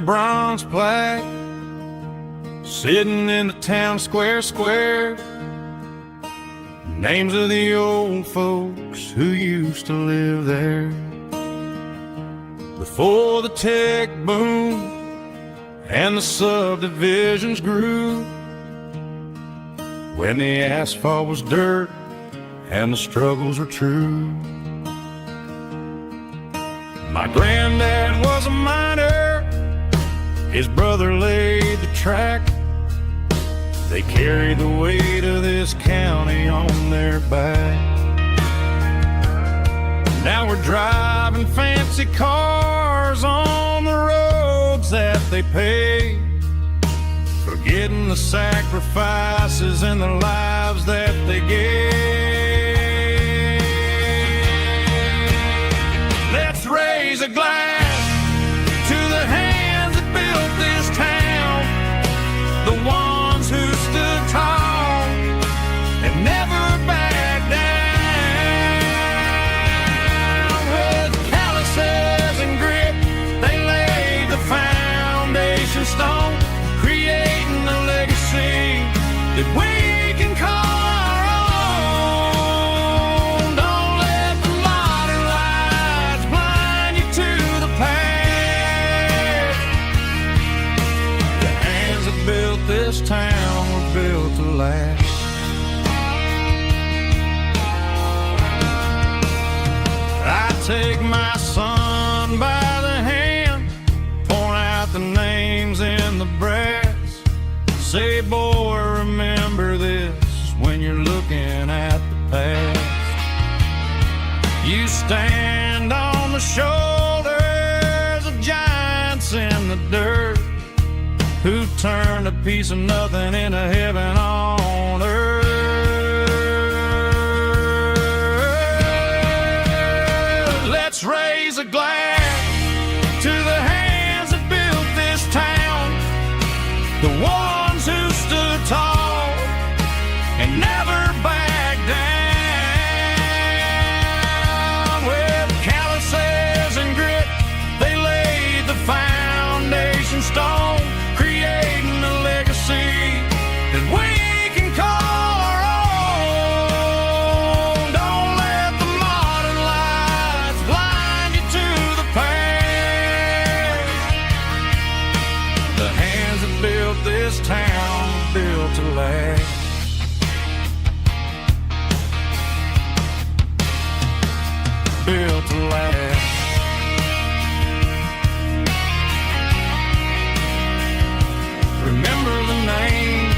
[SPEAKER 2] bronze plaque sitting in the town square. Names of the old folks who used to live there before the tech boom and the subdivisions grew, when the asphalt was dirt and the struggles were true. My granddad was a miner, his brother laid the track. They carried the weight of this county on their back. Now we're driving fancy cars on the roads that they paved, forgetting the sacrifices and the lives that they gave. Let's raise a glass to the hands that built this town, the ones who stood tall and never backed down. With calluses and grit, they laid the foundation stone, creating a legacy that we can call our own. Don't let the modern lights blind you to the past. The hands that built this town were built to last. I take my son by the hand, point out the names in the brass. Say, boy, remember this when you're looking at the past. You stand on the shoulders of giants in the dirt, who turned a piece of nothing into heaven on earth. Let's raise a glass to the hands that built this town, the ones who stood tall and never backed down. With calluses and grit, they laid the foundation stone, creating a legacy that we can call our own. Don't let the modern lights blind you to the past. The hands that built this town built to last. Built to last. Remember the names.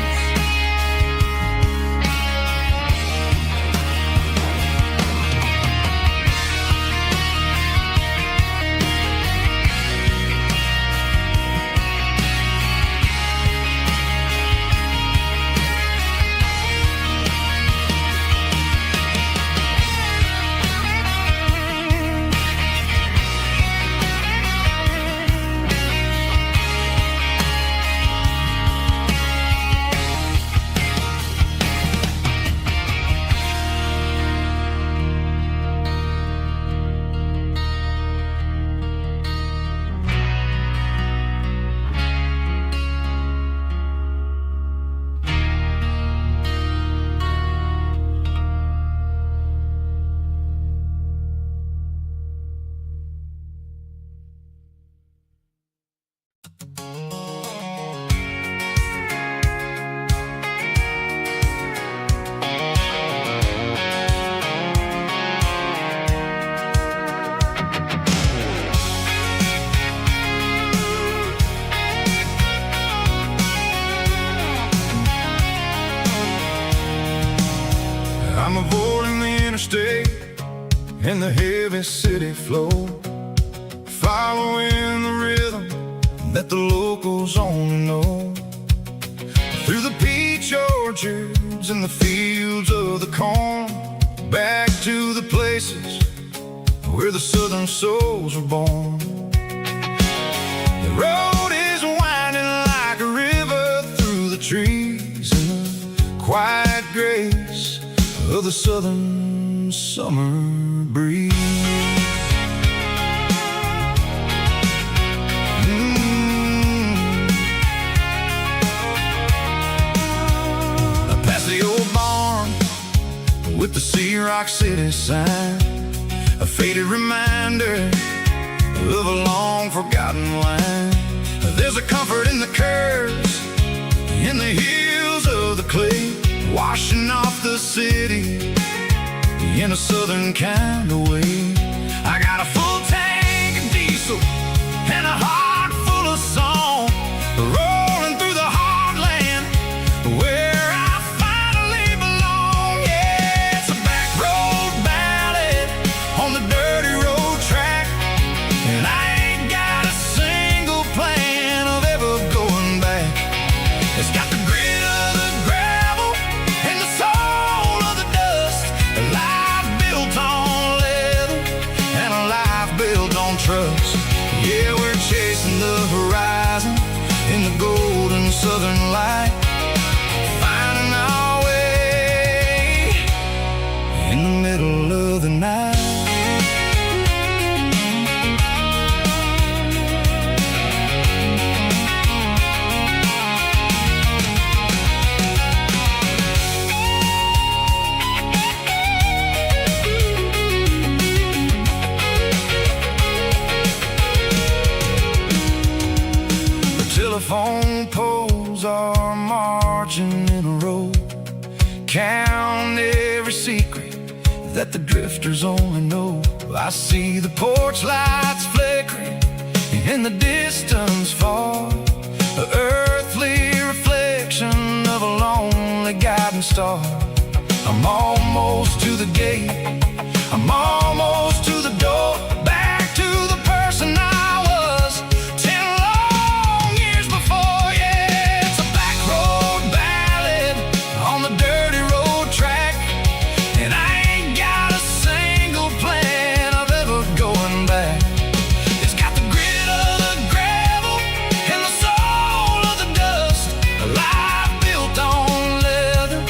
[SPEAKER 2] I'm avoiding the interstate and the heavy city flow, following the rhythm that the locals only know. Through the peach orchards and the fields of the corn, back to the places where the southern souls were born. The road is winding like a river through the trees in the quiet grace of the southern summer breeze. 'Cause
[SPEAKER 1] Rock City sign, a faded reminder of a long forgotten line. There's a comfort in the curves, in the hills of the clay, washing off the city in a southern kind of way. I got a full tank of diesel and a heart full of song, rolling through the heartland where I finally belong. Yeah, it's a back road ballad on the dirty road track, and I ain't got a single plan of ever going back. It's got the grit of the gravel and the soul of the dust, a life built on leather and a life built on trust. Yeah, we're chasing the horizon in the golden southern light, finding our way in the middle of the night. Telephone poles are marching in a row, count every secret that the drifters only know. I see the porch lights flickering in the distance far, an earthly reflection of a lonely guiding star. I'm almost to the gate, I'm almost to the door, back to the person I was 10 long years before. Yeah, it's a back road ballad on the dirty road track, and I ain't got a single plan of ever going back. It's got the grit of the gravel and the soul of the dust, a life built on leather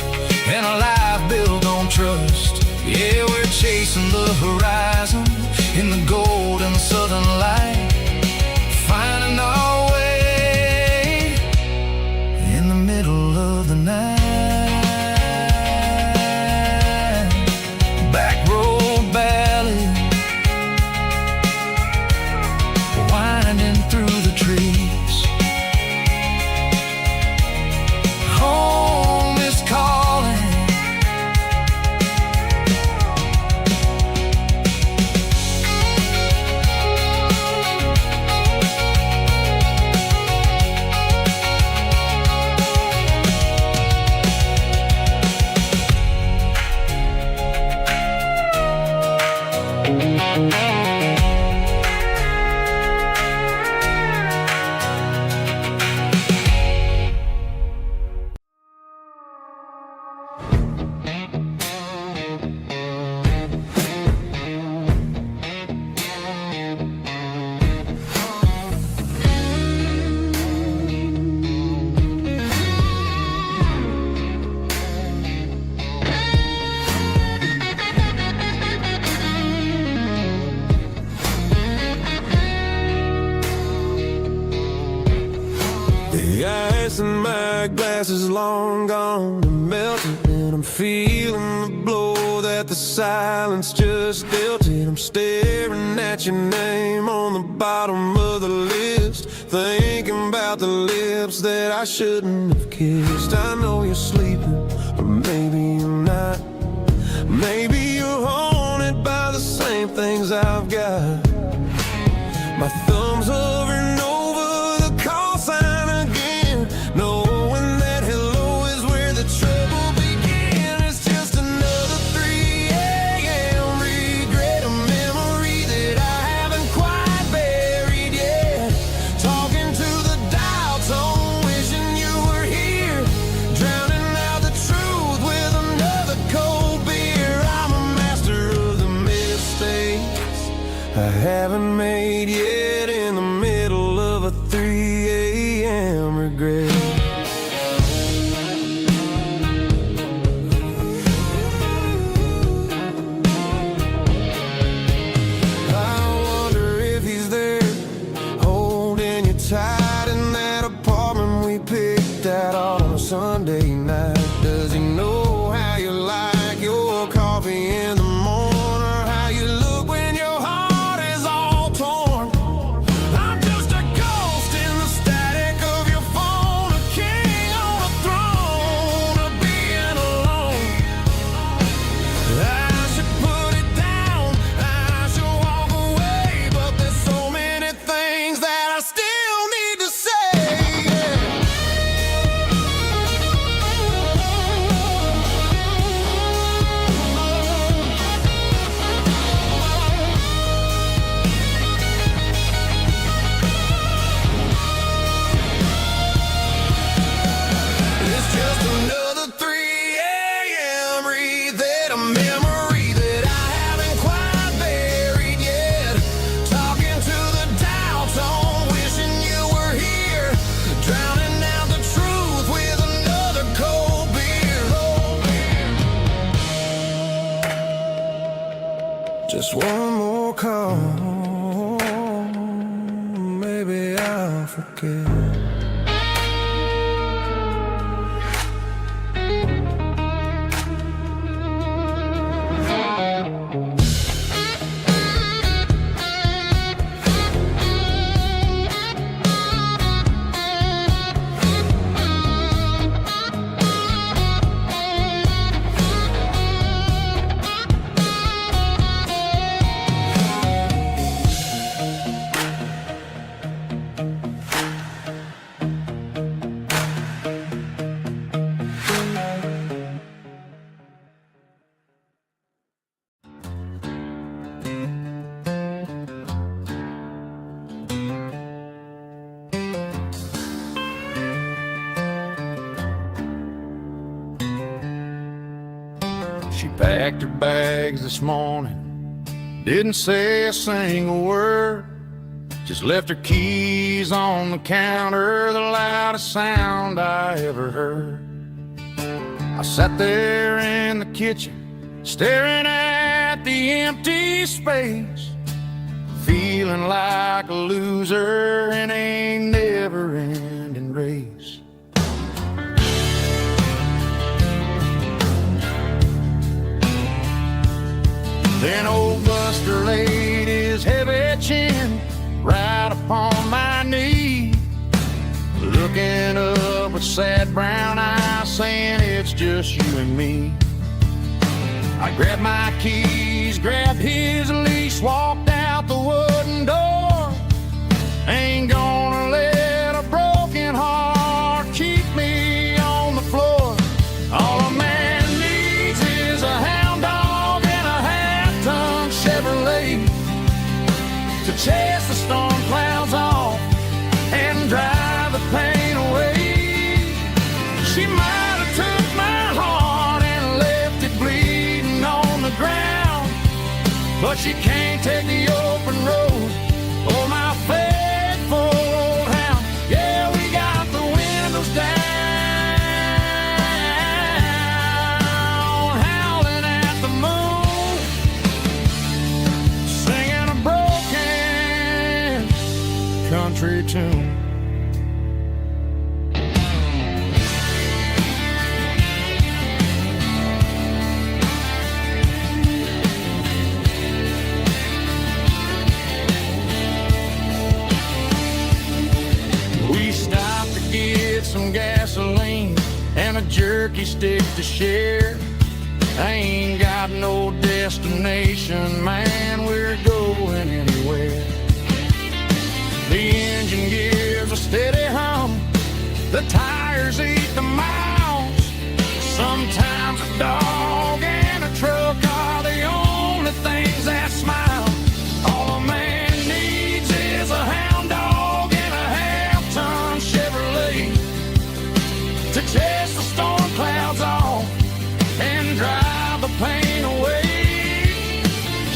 [SPEAKER 1] and a life built on trust. Yeah, we're chasing the horizon in the golden southern light, finding our way in the middle of the night. Back road ballad, winding through the trees. Home is calling.
[SPEAKER 3] The ice in my glass is long gone and melted, and I'm feeling the blow that the silence just dealt it. I'm staring at your name on the bottom of the list, thinking about the lips that I shouldn't have kissed. I know you're sleeping, but maybe you're not. Maybe you're haunted by the same things I've got. My thumb's hovering over the call sign again, knowing that hello is where the trouble began. It's just another 3 a.m. regret, a memory that I haven't quite buried yet. Talking to the dial tone, wishing you were here, drowning out the truth with another cold beer. I'm a master of the mistakes I haven't made yet, in the middle of a 3 a.m. regret. I wonder if he's there, holding you tight in that apartment we picked out on a Sunday night. Does he know how you like your coffee in the pocket.
[SPEAKER 1] She packed her bags this morning, didn't say a single word, just left her keys on the counter, the loudest sound I ever heard. I sat there in the kitchen, staring at the empty space, feeling like a loser in a never-ending race. Then old Buster laid his heavy chin right upon my knee, looking up with sad brown eyes, saying it's just you and me. I grabbed my keys, grabbed his leash, walked out the wooden door. Ain't gonna let a broken heart keep me on the floor. All a man needs is a hound dog and a half-ton Chevrolet to chase the storm clouds off and drive the pain away. She might have took my heart and left it bleeding on the ground, but she can't take the open road or my faithful old hound. Yeah, we got the windows down, howling at the moon, singing a broken country tune. We stopped to get some gasoline and a jerky stick to share. I ain't got no destination, man, we're going anywhere. The engine gives a steady hum, the tires eat the miles. Sometimes a dog and a truck are the only things that smile. All a man needs is a hound dog and a half-ton Chevrolet to chase the storm clouds off and drive the pain away.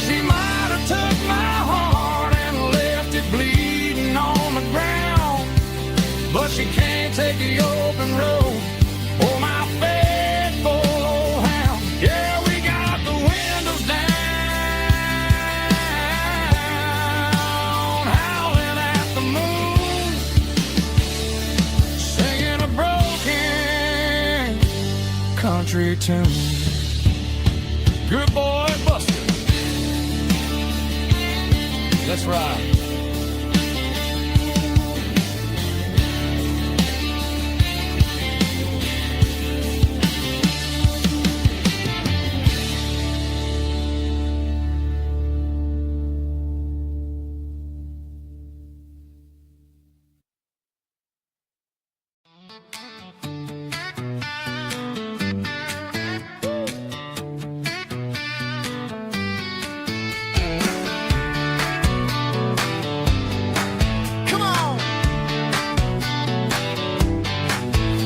[SPEAKER 1] She might have took my heart and left it bleeding on the ground, but she can't take the open road or my faithful old hound. Yeah, we got the windows down, howling at the moon, singing a broken country tune. Good boy, Buster. Let's ride. Come on.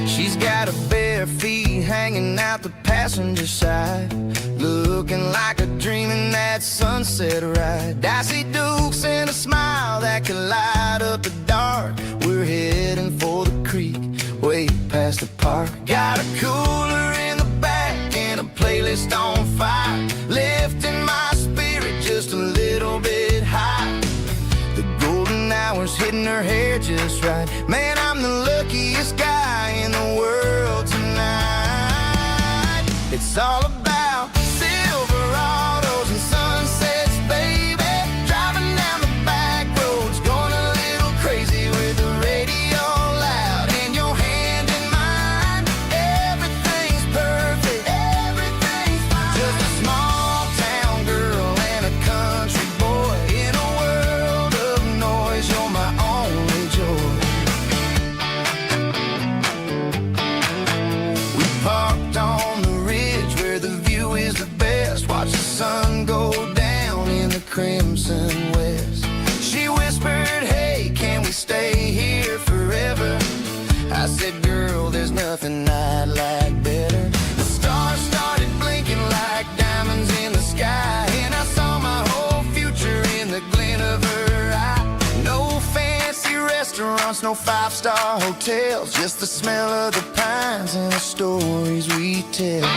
[SPEAKER 1] She's got her bare feet hanging out the passenger side, looking like a dream in that sunset ride. Dicey dukes and a smile that can light up the dark. We're heading for the creek, way past the park. Got a cooler in the back and a playlist on fire, lifting my spirit just a little bit high. The golden hours hitting putting her hair just right. Man, I'm the luckiest guy in the world tonight. It's all about Silverados and sunsets, baby. Driving down the back roads, going a little crazy with the radio loud and your hand in mine. Everything's perfect, everything's fine. Just a small town girl and a country boy in a world of noise. You're my only joy. We parked on the ridge where the view is the best. Watch the sun go down in the crimson west. She whispered, hey, can we stay here forever? I said, girl, there's nothing I'd like better. The stars started blinking like diamonds in the sky, and I saw my whole future in the glint of her eye. No fancy restaurants, no five-star hotels, just the smell of the pines and the stories we tell.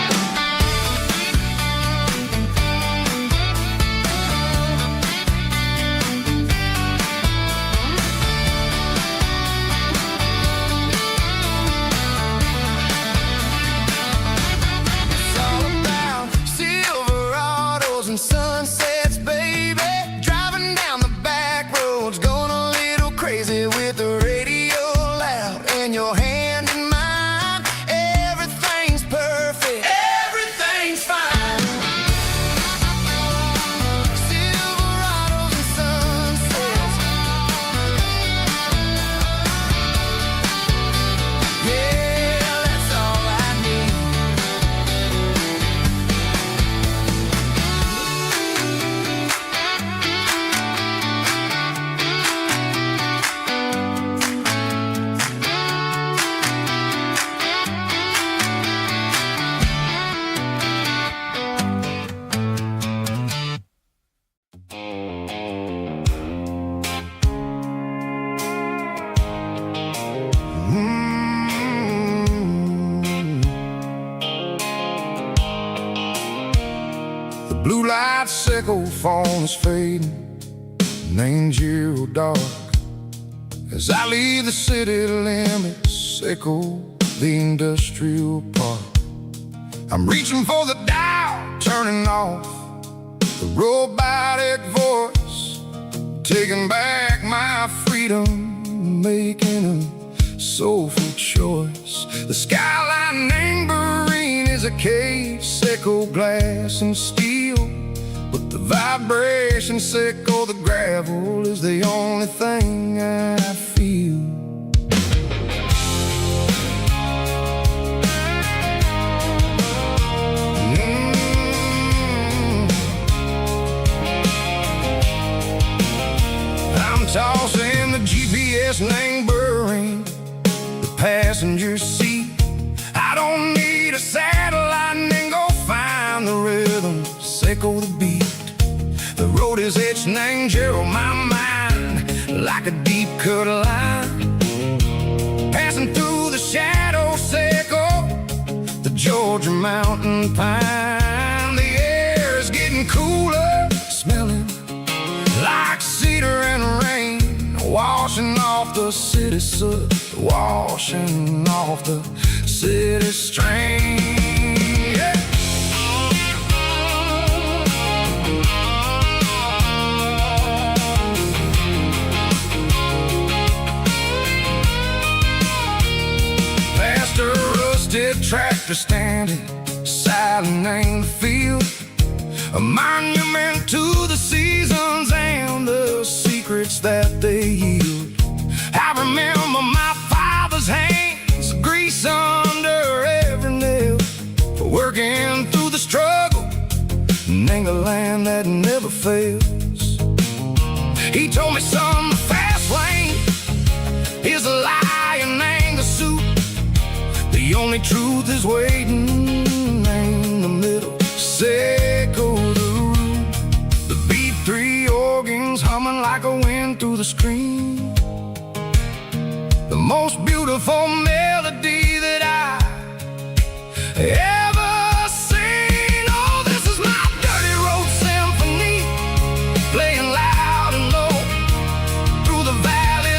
[SPEAKER 1] It's all about Silverados and sunsets, baby. Driving down the back roads, going a little crazy with the radio loud and your hand in mine. Everything's perfect, everything's fine. Silverados and sunsets. Yeah, that's all I need. The blue light sickle phone is fading, name's Yearwood dark. As I leave the city limits, sickle the industrial park. I'm reaching for the dial, turning off the robotic voice, taking back my freedom, making a soulful choice. The skyline named Marine is a cage, sickle glass and steel, but the vibration sickle, the gravel is the only thing I feel. I'm tossing the GPS named Burring, the passenger seat. I don't need a satellite and go find the rhythm, sickle the beat. The road is etched named Gerald, my mind, like a deep cut line. Passing through the shadow sickle, the Georgia mountain pine. The air is getting cooler, smelling like cedar and rain, washing off the city soot, washing off the city strain. Yeah. Past a rusted tractor standing, silent in the field, a monument to the seasons and the secrets that they yield. I remember my father's hands, grease under every nail, working through the struggle, and the land that never fails. He told me, son, the fast lane is a lion and the suit. The only truth is waiting in the middle. Sickle the root, the B3 organs humming like a wind through the screen. The most beautiful melody that I ever seen. Oh, this is my dirty road symphony, playing loud and low through the valley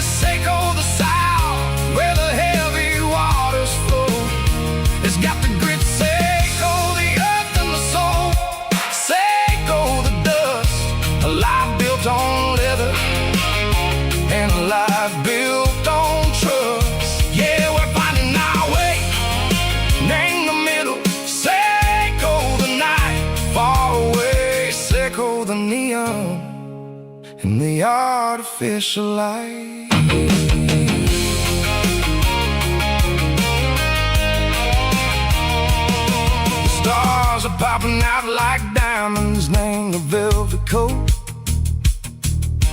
[SPEAKER 1] fish alive. The stars are popping out like diamonds, named the velvet coat.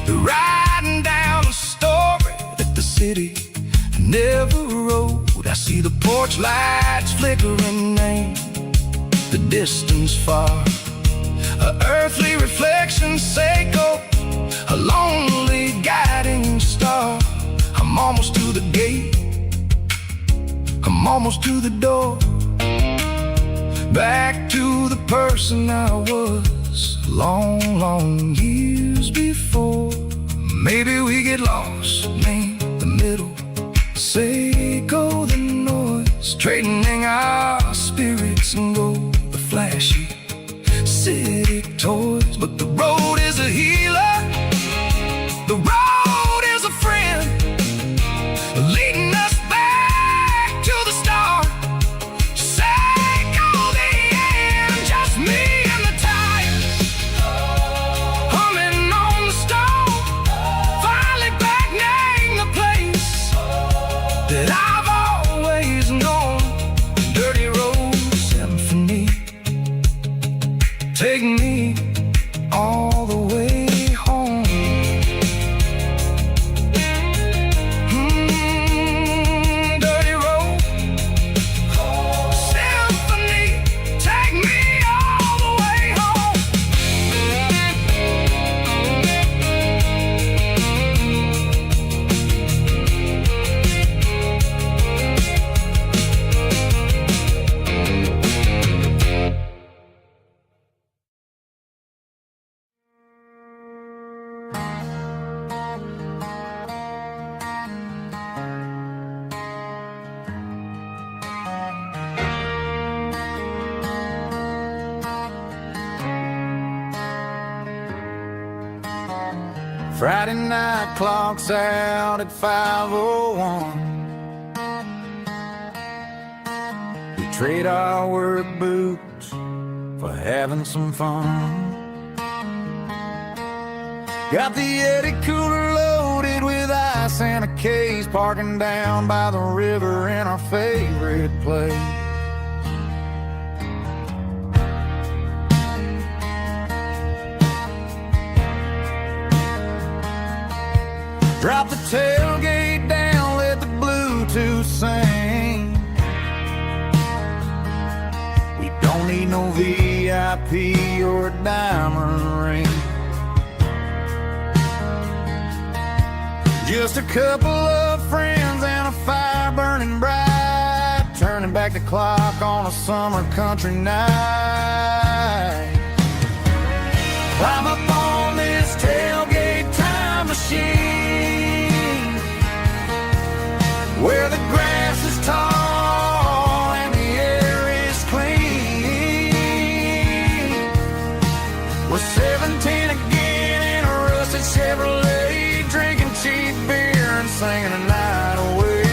[SPEAKER 1] They're riding down a story that the city never wrote. I see the porch lights flickering, name the distance far. A earthly reflection, Seiko, a lonely guiding star. I'm almost to the gate, I'm almost to the door. Back to the person I was long, long years before. Maybe we get lost, name the middle, Seiko the noise, trading our spirits and go the flashy city toys. But the road is a healer, the road is a friend, leading us back to the start. Seiko the end, just me and the tires, humming on the stove. Finally back, name the place that I've always known. Dirty road symphony, take me all the way home. Dirty road symphony, take me all the way home. Friday night clock's out at 5:01. We trade our work boots for having some fun. Got the Yeti cooler loaded with ice and a case, parking down by the river in our favorite place. Drop the tailgate down, let the Bluetooth sing. We don't need no VIP or a diamond ring. Just a couple of friends and a fire burning bright, turning back the clock on a summer country night. Climb up on this tailgate time machine, where the grass is tall and the air is clean. We're 17 again in a rusted Chevrolet, drinking cheap beer and singing the night away.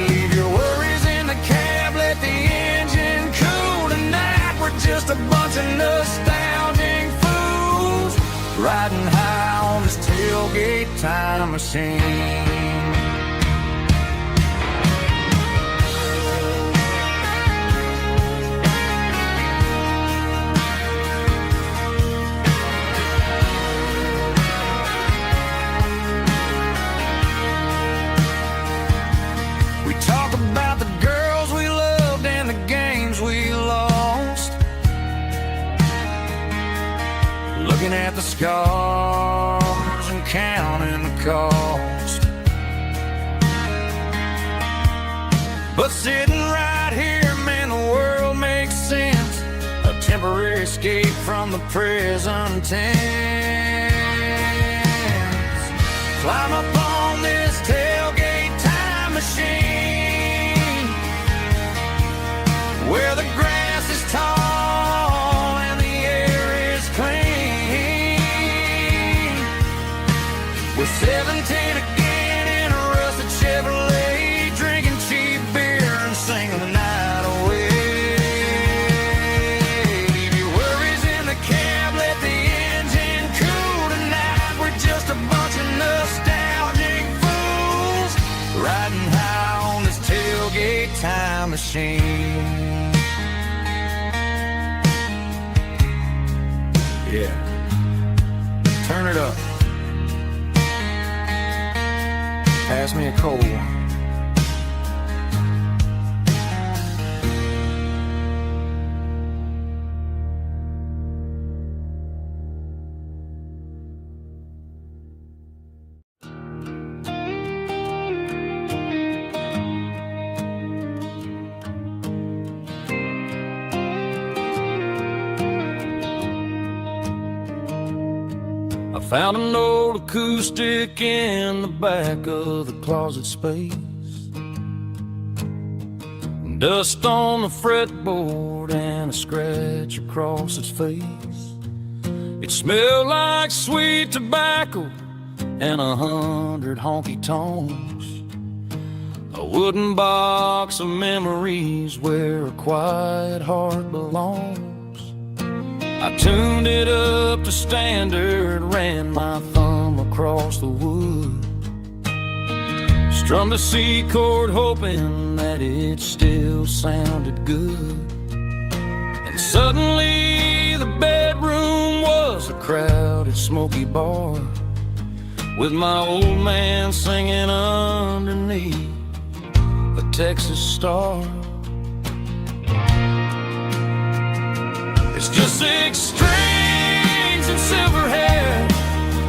[SPEAKER 1] Leave your worries in the cab, let the engine cool tonight. We're just a bunch of nostalgic fools, riding high on this tailgate time machine. We talk about the girls we loved and the games we lost, looking at the scars and counting the cost. But sitting right here, man, the world makes sense. A temporary escape from the present tense. Climb up on this tailgate time machine, where the grass is tall and the air is clean. We're 17 again in a rusted Chevrolet, drinking cheap beer and singing the night away. Leave your worries in the cab, let the engine cool tonight.
[SPEAKER 2] getting high on this tailgate time machine. Yeah, turn it up. Pass me a cold one. Found an old acoustic in the back of the closet space. Dust on the fretboard and a scratch across its face. It smelled like sweet tobacco and 100 honky tonks. A wooden box of memories where a quiet heart belongs. I tuned it up to standard, ran my thumb across the wood, strummed a C chord hoping that it still sounded good. And suddenly the bedroom was a crowded smoky bar, with my old man singing underneath the Texas star. It's just 6 strings and silver hair,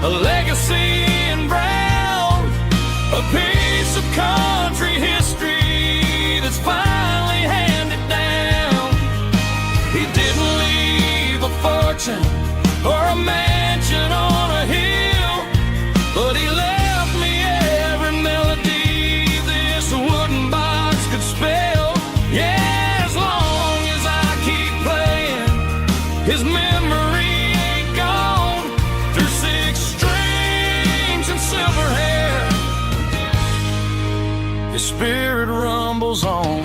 [SPEAKER 2] a legacy in brown, a piece of country history that's finally handed down. He didn't leave a fortune or a mansion on a hill, but he left me every melody this wooden box could spell. Yeah, as long as I keep playing, his memory ain't gone. Through 6 strings and silver hair, his spirit rumbles on.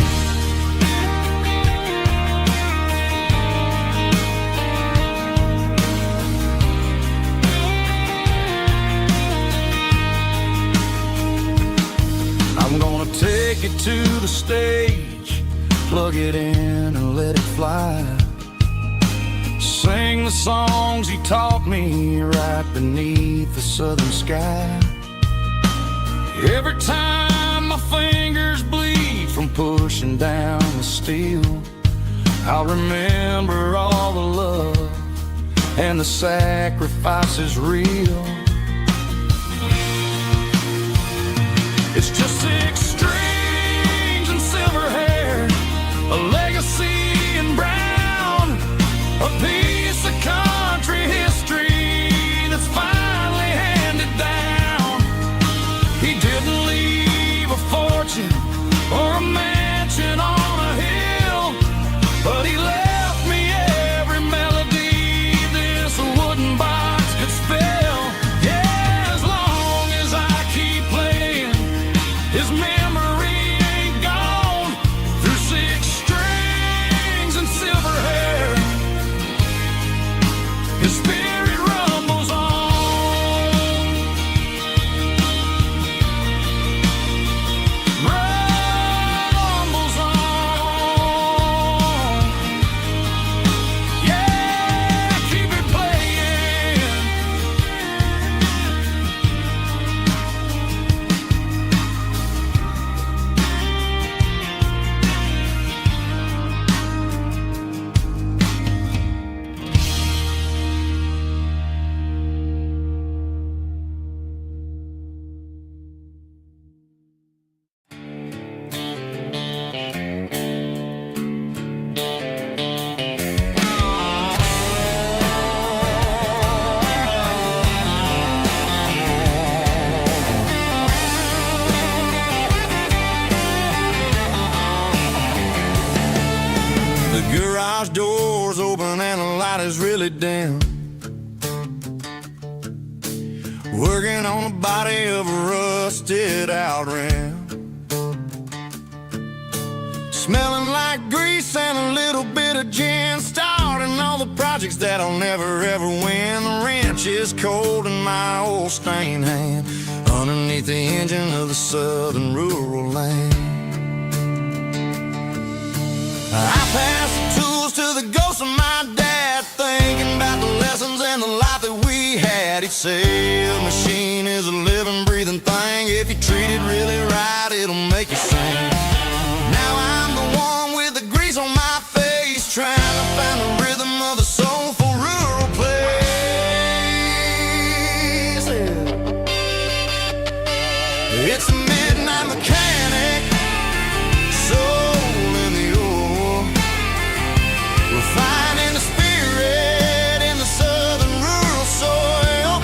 [SPEAKER 2] I'm gonna take it to the stage, plug it in and let it fly. Sing the songs he taught me right beneath the southern sky. Every time my fingers bleed from pushing down the steel, I'll remember all the love and the sacrifices real. It's just 6 strings and silver hair, a legacy in brown, a piece of country history that's finally handed down. He didn't leave a fortune or a mansion on a hill, but he left me every melody this wooden box could spell. Yeah, as long as I keep playing, his memory ain't gone. Through 6 strings and silver hair, his spirit rumbles on. Rumbles on. Yeah, keep it playing. The garage door's open and the light is really dim. Working on the body of a rusted out rim. Smelling like grease and a little bit of gin, starting
[SPEAKER 1] all the projects that I'll never ever win. The wrench is cold in my old stained hand, underneath the engine of the southern rural land. I pass the tools to the ghost of my dad, thinking about the lessons and the life that we had. He'd say a machine is a living, breathing thing. If you treat it really right, it'll make you sing. Now I'm the one with the grease on my face, trying to find the rhythm of a soulful rural place. It's a midnight mechanic, soul in the ore, refining the spirit in the southern rural soil.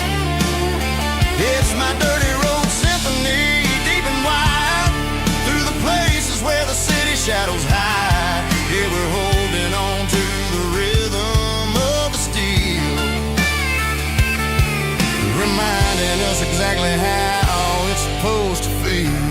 [SPEAKER 1] It's my dirty road symphony, deep and wide, through the places where the city shadows hide. Yeah, we're holding on to the rhythm of the steel, reminding us exactly how it's supposed to feel.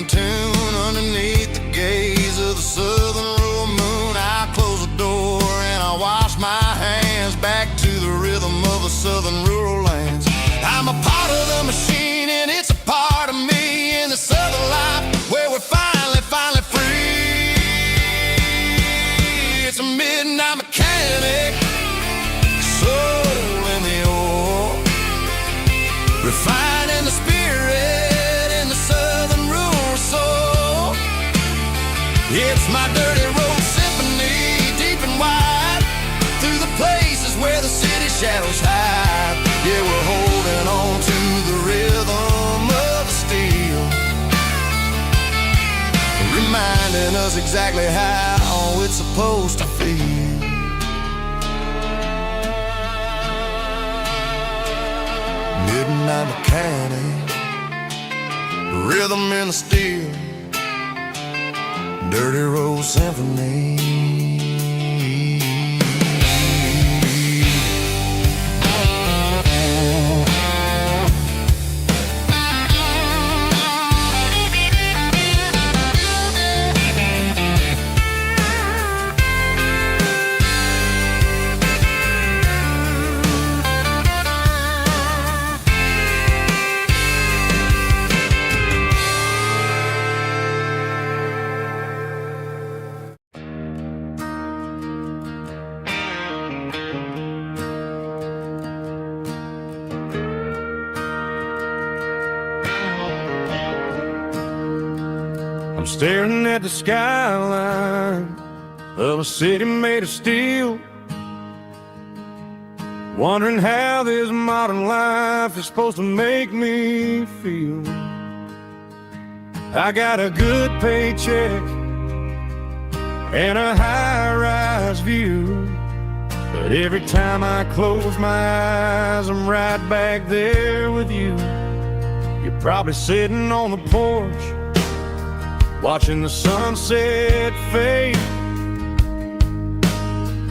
[SPEAKER 1] Tune underneath the gaze of the southern rural moon. I close the door and I wash my hands, back to the rhythm of the southern rural lands. I'm a part of the machine and it's a part of me, in the southern life where we're finally free. It's a midnight mechanic, soul in the ore, refining the spirit in the southern rural soul. It's my dirty road symphony, deep and wide, through the places where the city shadows hide. Yeah, we're holding on to the rhythm of the steel, reminding us exactly how it's supposed to feel. Midnight mechanic, rhythm in the steel, dirty road symphony. Staring at the skyline of a city made of steel, wondering how this modern life is supposed to make me feel. I got a good paycheck and a high-rise view, but every time I close my eyes, I'm right back there with you. You're probably sitting on the porch, watching the sunset fade,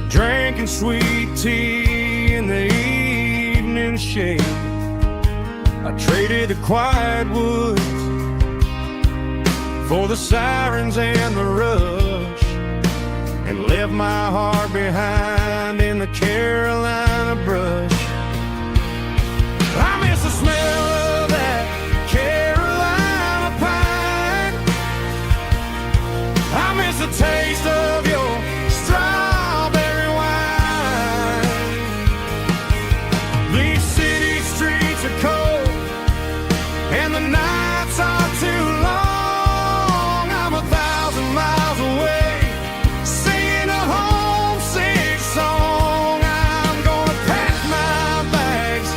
[SPEAKER 1] drinking sweet tea in the evening shade. I traded the quiet woods for the sirens and the rush, and left my heart behind in the Carolina brush. I miss the smell of that Carolina pine. I miss the taste of your strawberry wine. These city streets are cold and the nights are too long. I'm 1,000 miles away, singing a homesick song. I'm gonna pack my bags,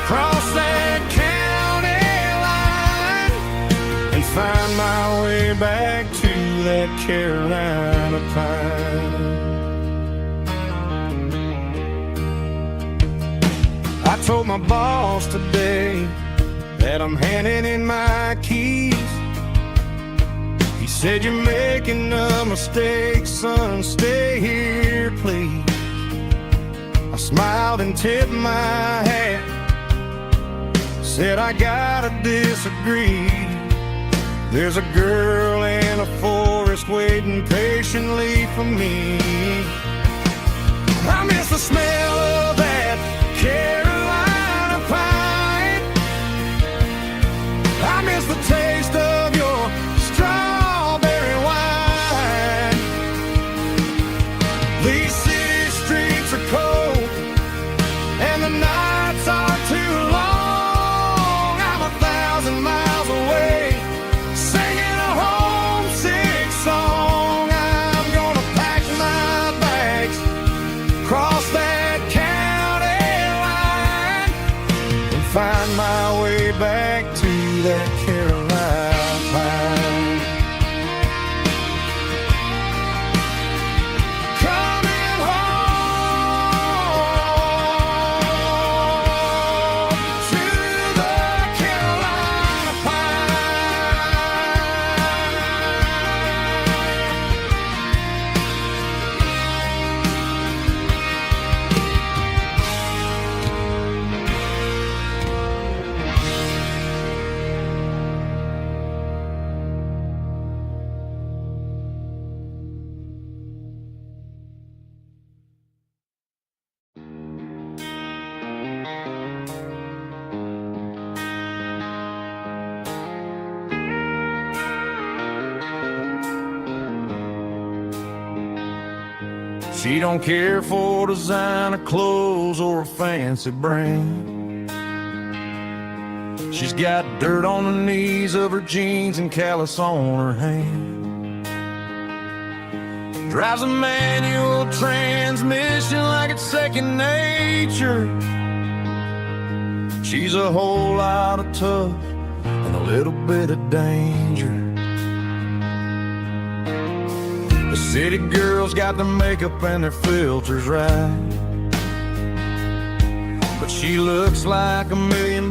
[SPEAKER 1] cross that county line, and find my way back to that Carolina pine. I told my boss today that I'm handing in my keys. He said, "You're making a mistake, son, stay here, please." I smiled and tipped my hat, said I gotta disagree. There's a girl in a forest waiting patiently for me. I miss the smell of that Carolina pine. I miss the taste of your strawberry wine. These city streets are cold and the nights are too long. I'm 1,000 miles away singing a homesick song. I'm gonna pack my bags, cross that county line, and find my way back to that Carolina pine. Coming home to the Carolina She don't care for designer clothes or a fancy brand. She's got dirt on the knees of her jeans and callus on her hand. Drives a manual transmission like it's second nature. She's a whole lot of tough and a little bit of danger. The city girls got their makeup and their filters right, but she looks like $1 million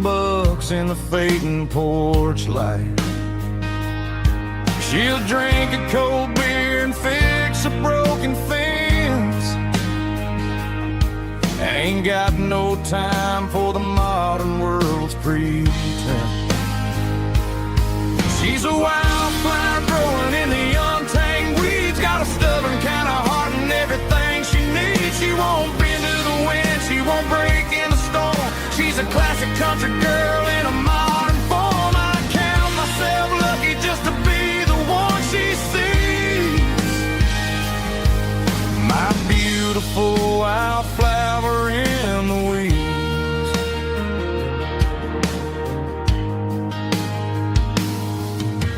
[SPEAKER 1] in the fading porch light. She'll drink a cold beer and fix a broken fence. Ain't got no time for the modern world's pretense. She's a wildflower growing in the untamed weeds, got a stubborn kind of heart and everything she needs. She won't bend to the wind, she won't break in the storm. She's a classic country girl in a modern form. I count myself lucky just to be the one she sees. My beautiful wildflower in the weeds.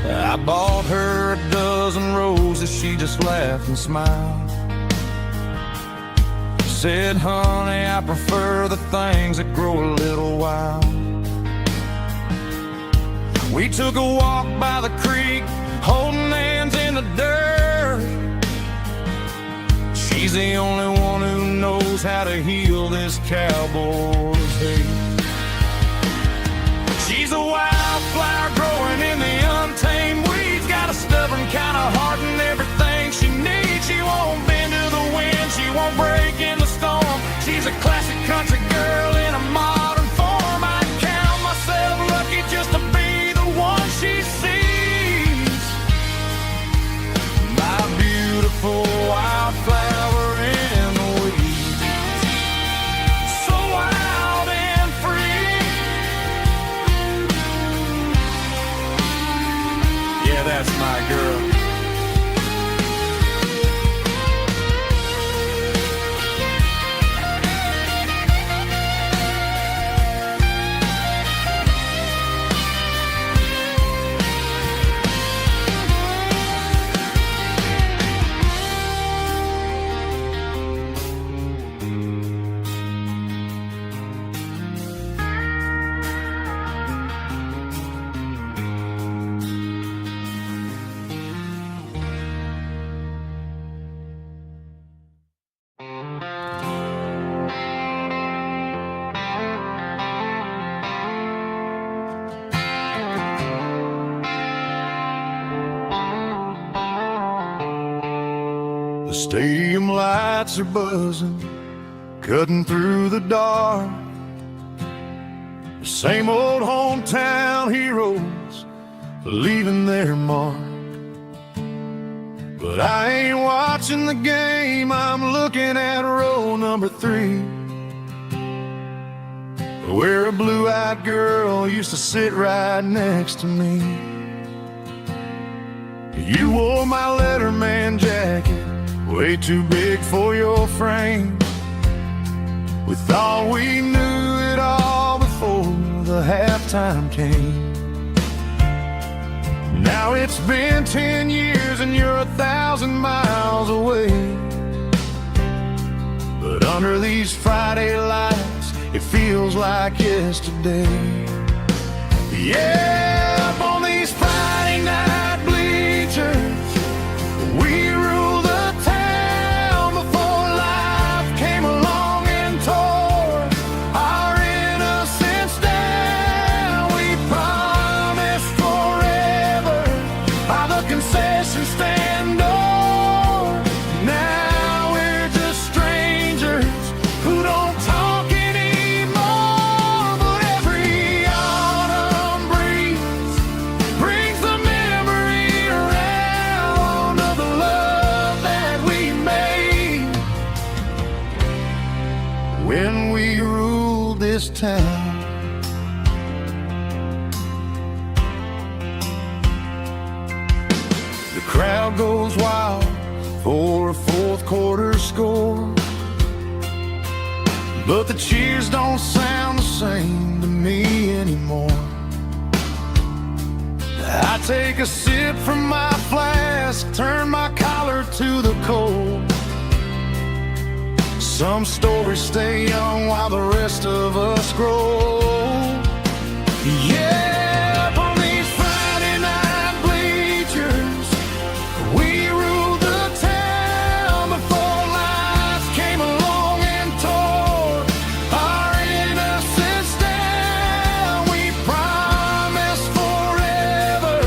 [SPEAKER 1] I bought her a dozen roses, she just laughed and smiled. Said, honey, I prefer the things that grow a little wild. We took a walk by the creek, holding hands in the dirt. She's the only one who knows how to heal this cowboy's hate. She's a wildflower growing in the untamed weeds, got a stubborn kind of heart and everything she needs. She won't bend to the wind, she won't break in the storm. She's a classic country girl in a modern form. I count myself lucky just to be the one she sees. My beautiful wildflower in the weeds, so wild and free. Yeah, that's my girl. The stadium lights are buzzing, cutting through the dark. The same old hometown heroes leaving their mark. But I ain't watching the game, I'm looking at row number 3, where a blue-eyed girl used to sit right next to me. You wore my Letterman jacket, way too big for your frame. We thought we knew it all before the halftime came. Now it's been 10 years and you're 1,000 miles away. But under these Friday lights, it feels like yesterday. Yeah, up on these Friday night bleachers, we rule the town before life came along and tore our innocence down. We promised forever by the concession stand door. Now we're just strangers who don't talk anymore. But every autumn breeze brings the memory around of the love that we made when we ruled this town. The crowd goes wild for a fourth quarter score, but the cheers don't sound the same to me anymore. I take a sip from my flask, turn my collar to the cold. Some stories stay young while the rest of us grow. Yeah, up on these Friday night bleachers, we ruled the town before life came along and tore our innocence down. We promised forever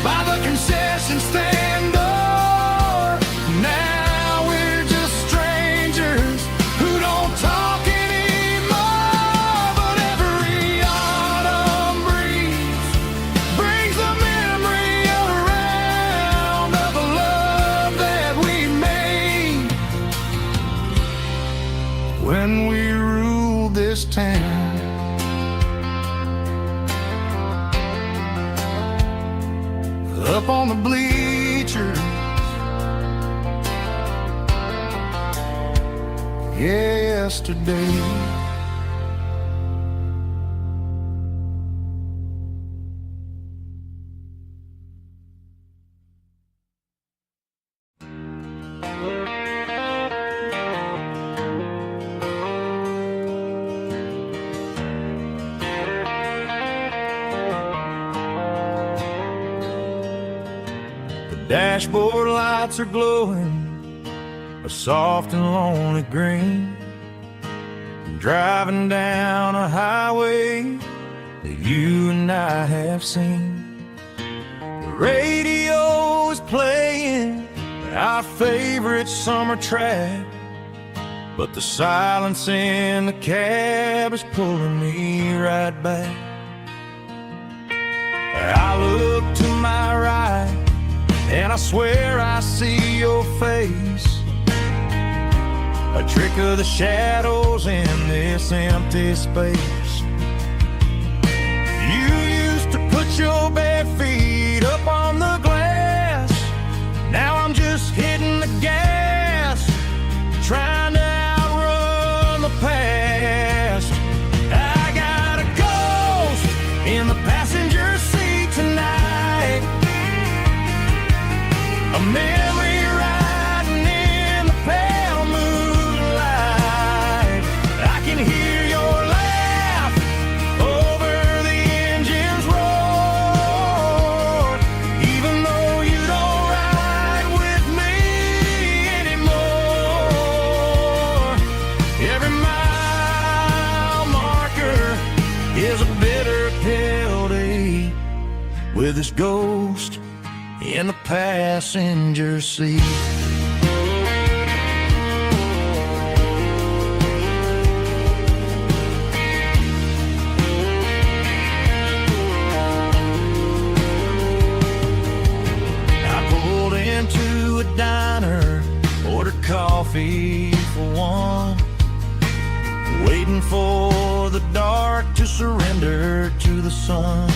[SPEAKER 1] by the concession stand door. Now we're just strangers who don't talk anymore. But every autumn breeze brings the memory around of the love that we made when we ruled this town. Up on the bleachers, yesterday. The dashboard lights are glowing a soft and lonely green. I'm driving down a highway that you and I have seen. The radio is playing our favorite summer track, but the silence in the cab is pulling me right back. I look to my right and I swear I see your face, a trick of the shadows in this empty space. You used to put your bare feet up on the glass. Now I'm just hitting the gas, trying to outrun the past. I got a ghost in the passenger seat tonight, a memory riding in the pale moonlight. I can hear your laugh over the engine's roar, even though you don't ride with me anymore. Every mile marker is a bitter pill to eat with this ghost in the passenger seat.
[SPEAKER 2] faithful one, waiting for the dark to surrender to the sun.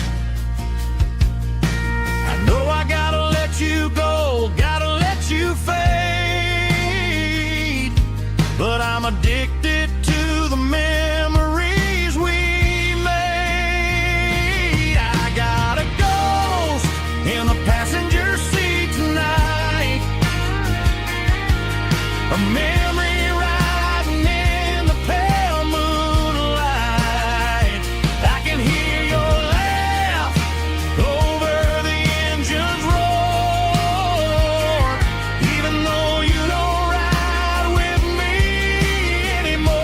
[SPEAKER 2] I know I gotta let you go, gotta let you fade, but I'm addicted to the memories we made. I got a ghost in the passenger seat tonight, a memory riding in the pale moonlight. I can hear your laugh over the engine's roar, even though you don't ride with me anymore.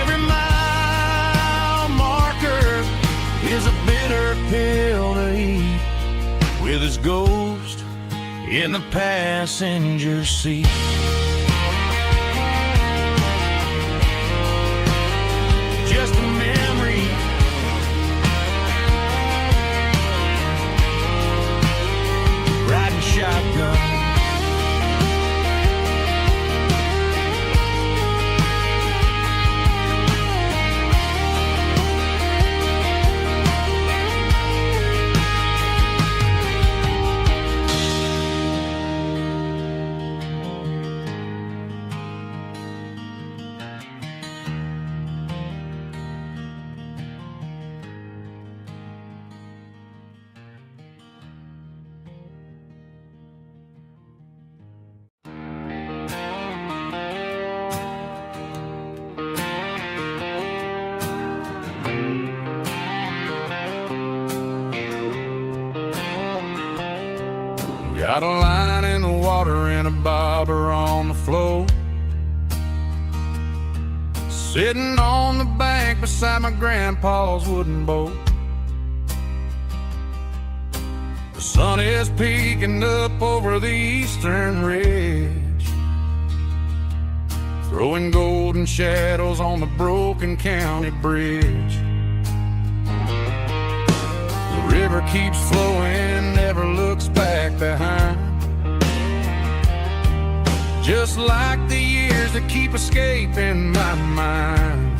[SPEAKER 2] Every mile marker is a bitter pill to eat, with his ghost in the passenger seat. Just a memory, riding shotgun. Got a line in the water and a bobber on the floor, sitting on the bank beside my grandpa's wooden boat. The sun is peeking up over the eastern ridge, throwing golden shadows on the broken county bridge. The river keeps flowing, never looks back behind, just like the years that keep escaping my mind.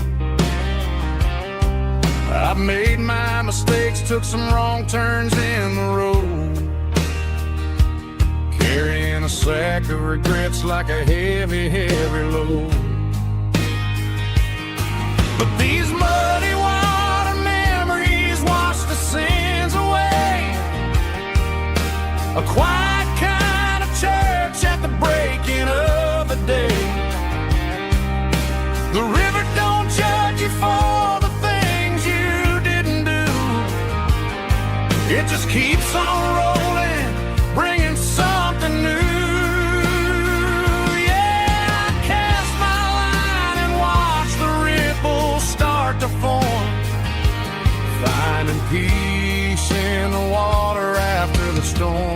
[SPEAKER 2] I've made my mistakes, took some wrong turns in the road, carrying a sack of regrets like a heavy, heavy load. But these muddy water memories wash the sins away, a quiet kind of church at the breaking of the day. The river don't judge you for the things you didn't do, it just keeps on rolling, bringing something new. Yeah, I cast my line and watch the ripples start to form, finding peace in the water after the storm.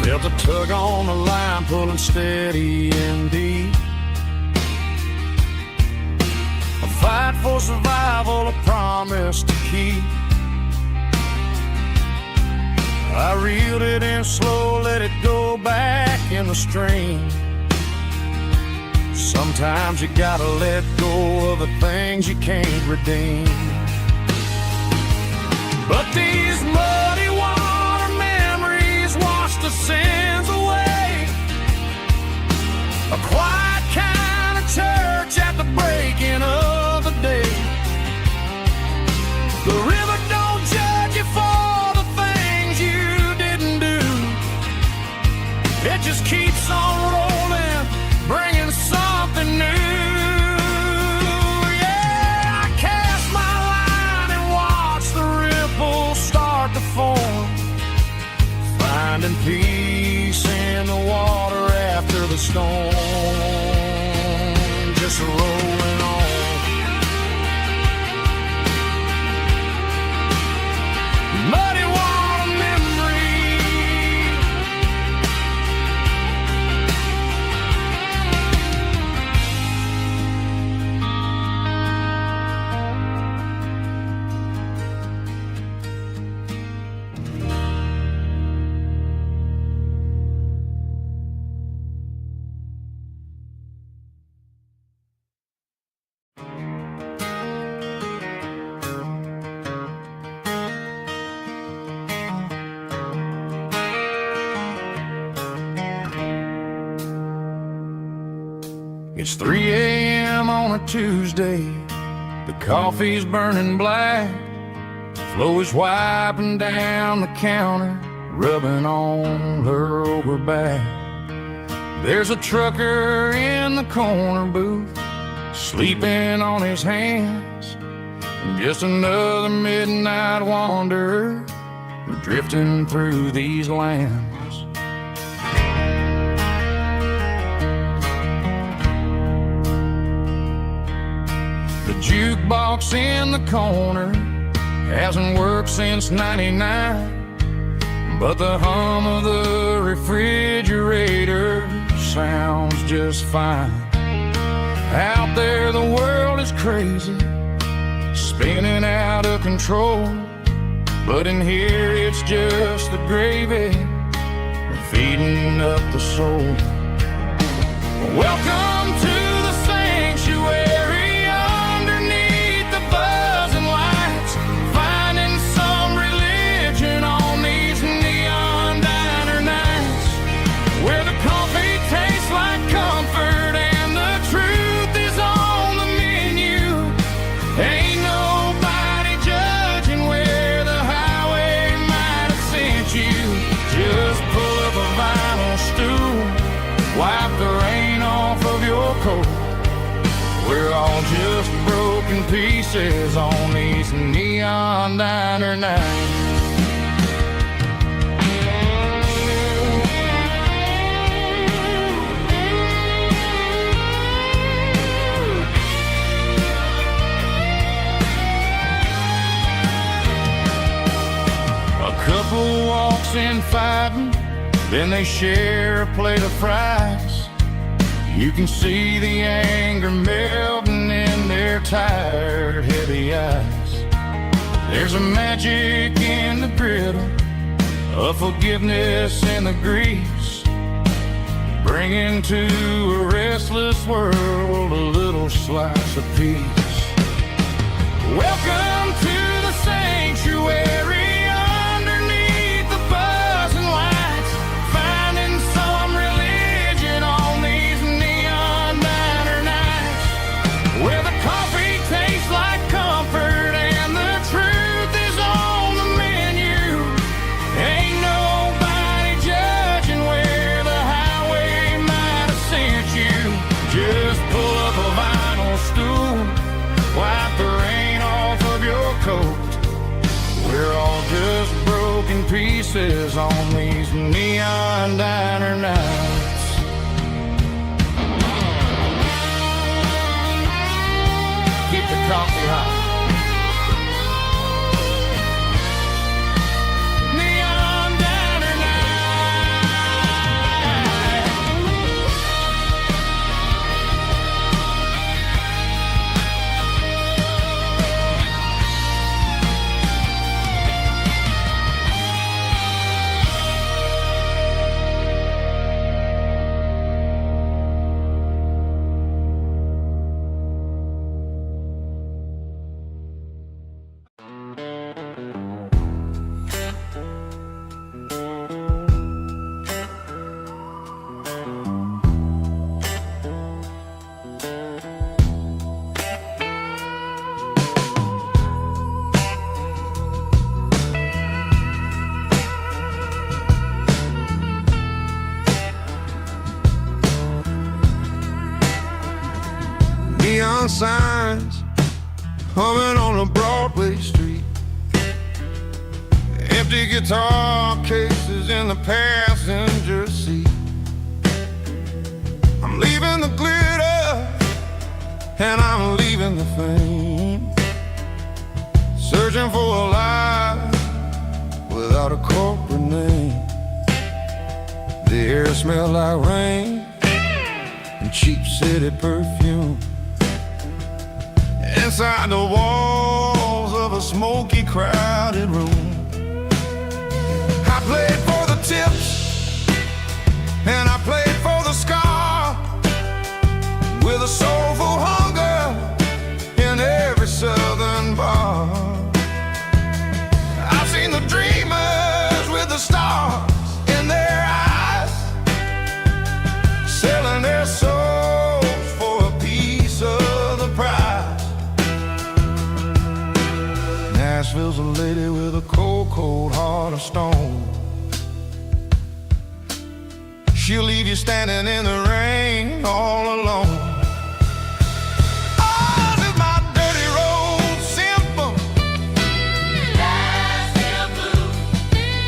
[SPEAKER 2] Felt a tug on the line, pulling steady and deep, a fight for survival, a promise to keep. I reeled it in slow, let it go back in the stream. Sometimes you gotta let go of the things you can't redeem. But these muddy water memories wash the sins away, a quiet kind of church at the breaking of the day. The river don't judge you for the things you didn't do, it just keeps on rolling, bringing something new. Yeah, I cast my line and watch the ripples start to form, finding peace in the water after the storm, just rolling on. Muddy water memory, It's 3 a.m. on a Tuesday. The coffee's burning black. Flo is wiping down the counter, rubbing on her over back. There's a trucker in the corner booth, sleeping on his hands. Just another midnight wanderer, drifting through these lands. The jukebox in the corner hasn't worked since '99, but the hum of the refrigerator sounds just fine. Out there the world is crazy, spinning out of control, but in here it's just the gravy feeding up the soul. Welcome to the sanctuary underneath the buzzing lights, finding some religion on these neon diner nights, where the coffee tastes like comfort and the truth is on the menu. Ain't nobody judging where the highway might have sent you. Just pull up a vinyl stool, wipe the rain off of your coat. We're all just broken pieces on these neon diner nights. A couple walks in fighting, then they share a plate of fries. You can see the anger melting in their tired, heavy eyes. There's a magic in the griddle, a forgiveness in the grease, bringing to a restless world a little slice of peace. Welcome to the sanctuary. Pieces on these neon diner nights. Keep the coffee hot. Neon diner neon signs humming on a Broadway street, empty guitar cases in the passenger seat. I'm leaving the glitter and I'm leaving the fame, searching for a life without a corporate name. The air smelled like rain and cheap city perfume. Inside the walls of a smoky, crowded room, I played for the tips and I played for the scar, with a soulful hunger in every southern bar. I've seen the dreamers with the stars in their eyes, selling their souls for
[SPEAKER 1] Nashville's a lady with a cold, cold heart of stone. She'll leave you standing in the rain all alone. Oh, this is my dirty road symphony. Nashville blues.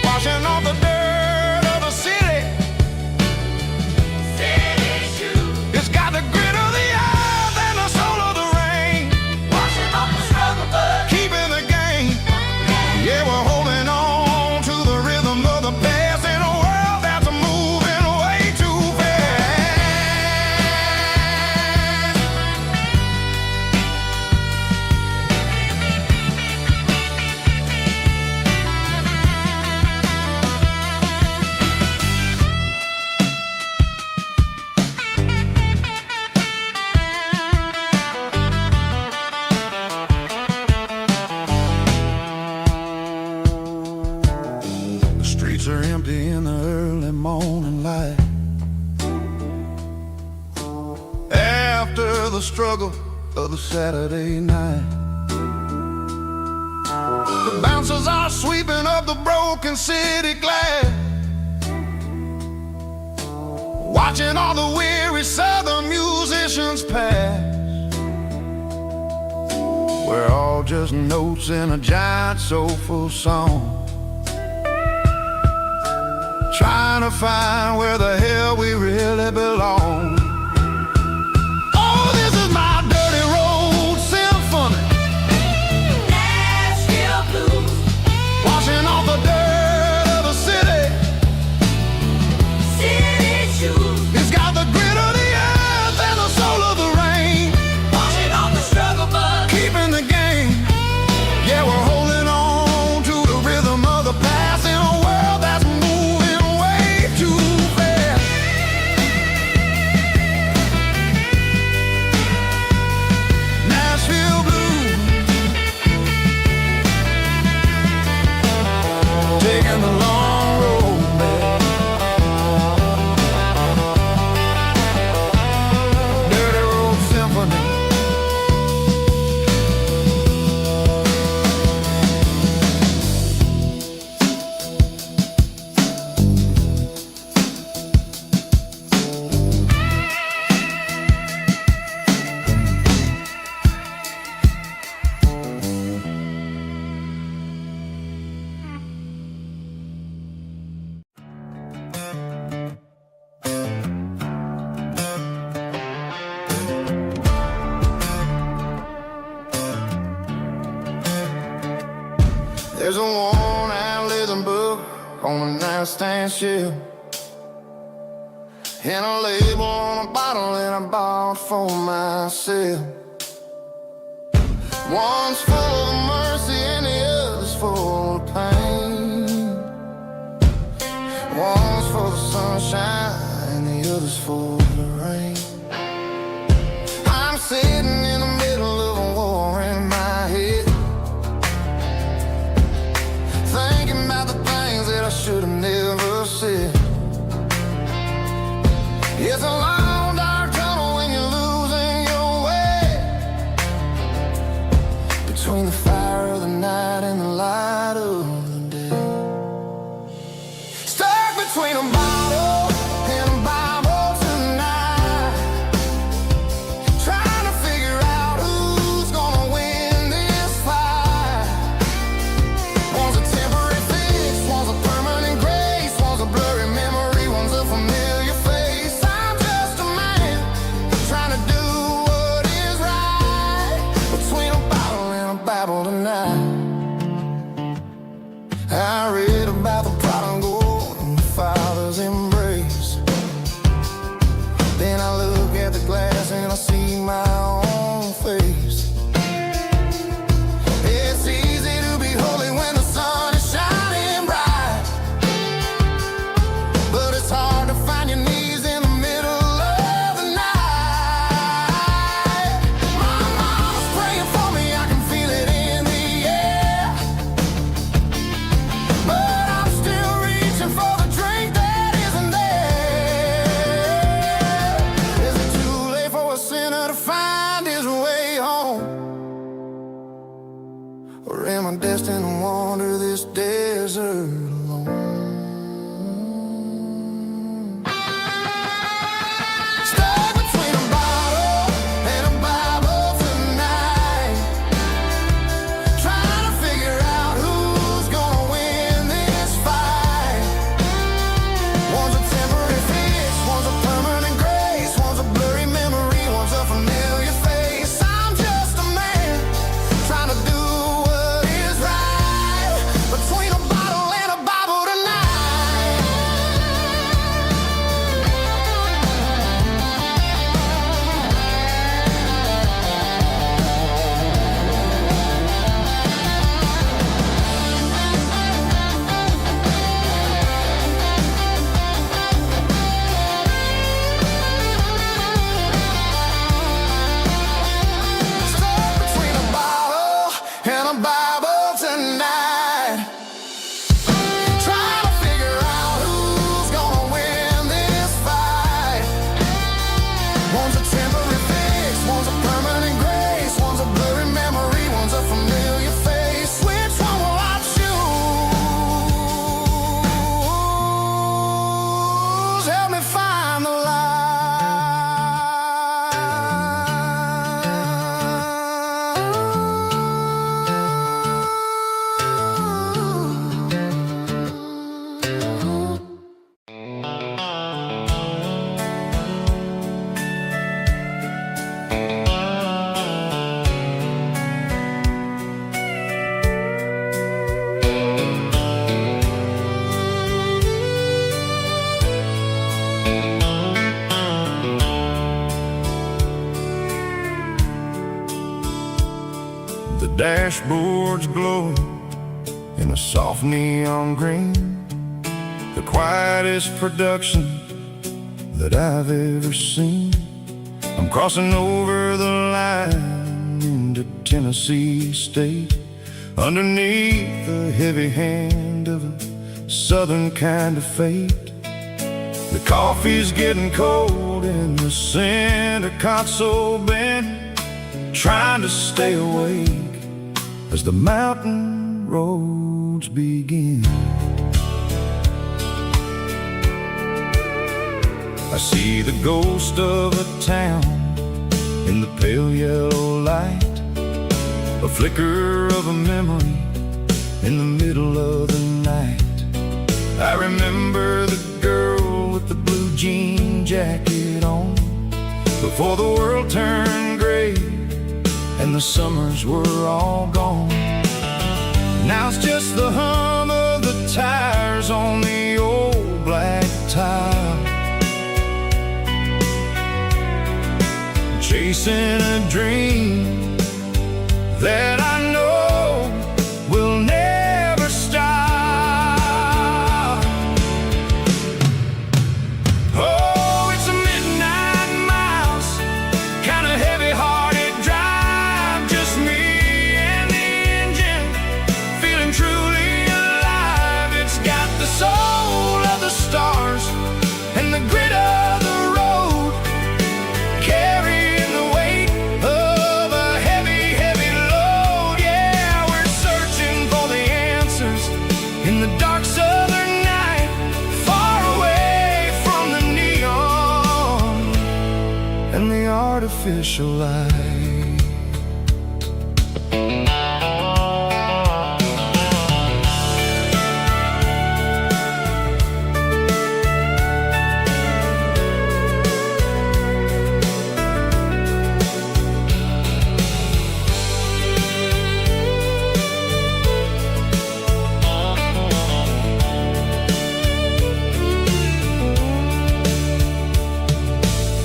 [SPEAKER 1] Washing off the dirt of the city. City shoes. It's got the grit of the earth and the soul of the rain. Washing off the struggle, but keeping the game. Yeah, we're holding on to the rhythm of the past in a world that's moving way too fast. The streets are empty in the early morning light. After the struggle of the Saturday night, the bouncers are sweeping up the broken city glass, watching all the weary southern musicians pass. We're all just notes in a giant soulful song, trying to find where the hell we really belong. Oh, this is my dirty road symphony. Nashville blues. Washing off the dirt of the city. City shoes. It's got the grit of the earth and the soul of the rain. Washing off the struggle, but keeping the game. Yeah, we're holding on to the rhythm of the past in a world that's moving way too fast. Nashville blues, taking the long road back. Dirty road symphony. There's a worn-out living book on the nightstand shelf, and a label on a bottle that I bought for myself. One's full of mercy and the other's full of pain. One's for the sunshine and the other's for the rain. I'm sitting in the middle of a war in my head, thinking about the things that I should have never said. It's a long dark tunnel when you're losing your way, between the fire of the night and the light of the day. Stuck between a bottle and a Bible tonight, trying to figure out who's gonna win this fight. One's a temporary fix, one's a permanent grace, one's a blurry memory, one's a familiar face. I'm just a man trying to do what is right, between a bottle and a Bible tonight. I read about the prodigal and the father's embrace. Then I look at the glass and I see my own face. It's easy to be holy when the sun is shining bright, but it's hard to find your knees in the middle of the night. My mama's praying for me, I can feel it in the air, but I'm still reaching for the drink that isn't find the light. The dashboard's glowing in a soft neon green, the quietest production that I've ever seen. I'm crossing over the line into Tennessee State, underneath the heavy hand of a southern kind of fate. The coffee's getting cold in the center console bin, trying to stay awake as the mountain roads begin. I see the ghost of a town in the pale yellow light, a flicker of a memory in the middle of the night. I remember the girl with the blue jean jacket on, before the world turned gray and the summers were all gone. Now it's just the hum of the tires on the old black tile, chasing a dream that I know will never stop. Oh, it's a midnight miles, kind of heavy-hearted drive, just me and the engine, feeling truly alive. It's got the soul of the stars and the grit of the road, carrying the weight of a heavy, heavy load. Yeah, we're searching for the answers in the dark southern night, far away from the neon and the artificial light.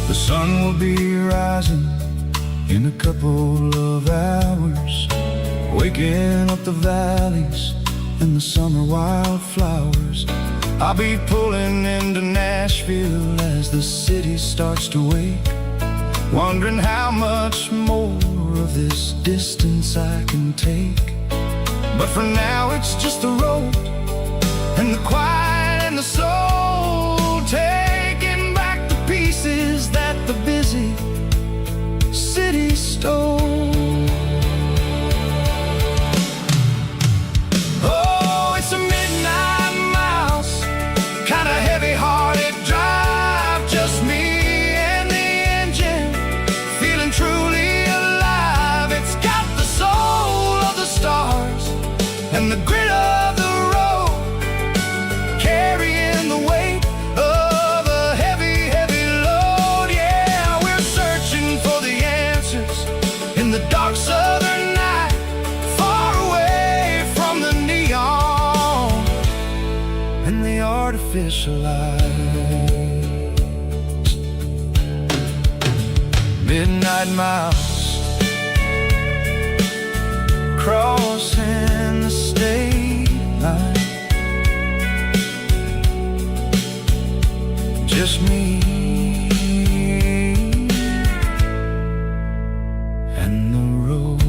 [SPEAKER 1] The sun will be rising in a couple of hours, waking up the valleys and the summer wildflowers. I'll be pulling into Nashville as the city starts to wake, wondering how much more of this distance I can take. But for now it's just the road and the quiet and the soul, taking back the pieces that the busy city stole. Oh, it's a midnight miles, kind of heavy-hearted drive, just me and the engine, feeling truly alive. It's got the soul of the stars and the grit of the road, carrying the weight of a heavy, heavy load. Yeah, we're searching for the answers in the dark southern night, far away from the neon and the artificial light. Midnight miles, crossing the state line, just me and the road.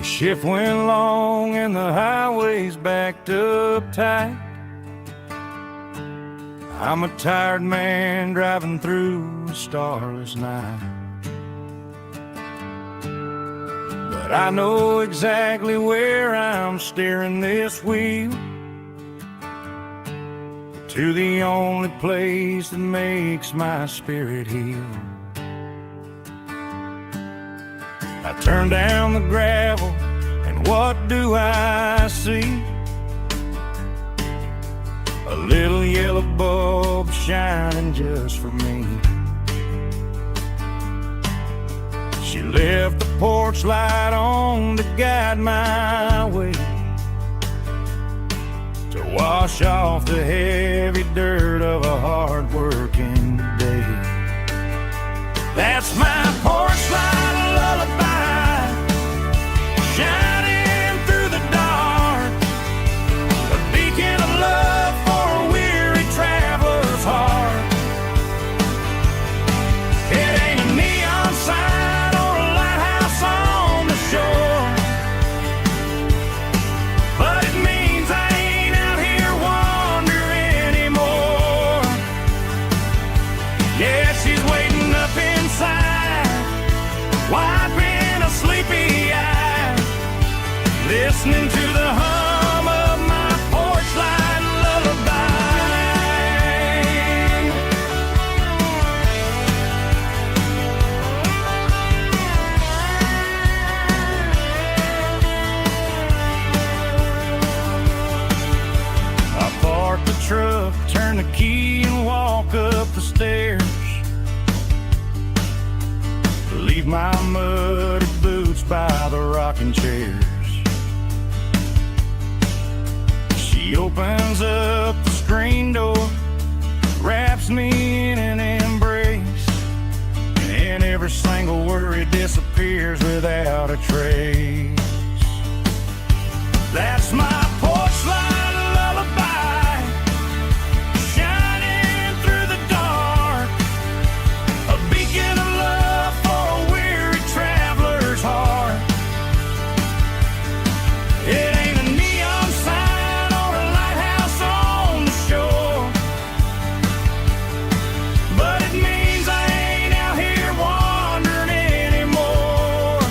[SPEAKER 2] Shift went long and the highway's backed up tight. I'm a tired man driving through a starless night. But I know exactly where I'm steering this wheel, to the only place that makes my spirit heal. I turn down the gravel, and what do I see? A little yellow bulb shining just for me. She left the porch light on to guide my way, to wash off the heavy dirt of a hard-working day. That's my porch light lullaby, shining through the dark, a beacon of love for a weary traveler's heart. It ain't a neon sign or a lighthouse on the shore, but it means I ain't out here wandering anymore. Yeah, she's waiting up inside, wiping a sleepy eye, listening to the hum of my porch light lullaby. I park the truck, turn the key and walk up the stairs, leave my muddy boots by the rocking chairs. She opens up the screen door, wraps me in an embrace, and every single worry disappears without a trace. That's my porch light lullaby, shining through the dark, a beacon of love for a weary traveler's heart. It ain't a neon sign or a lighthouse on the shore, but it means I ain't out here wandering anymore.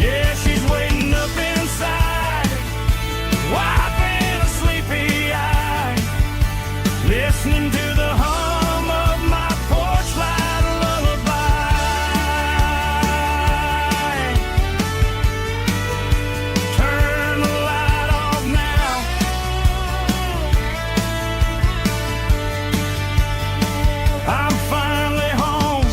[SPEAKER 2] Yeah, she's waiting up inside, wiping a sleepy eye, listening to the hum of my porch light lullaby. Turn the light off now, I'm finally home.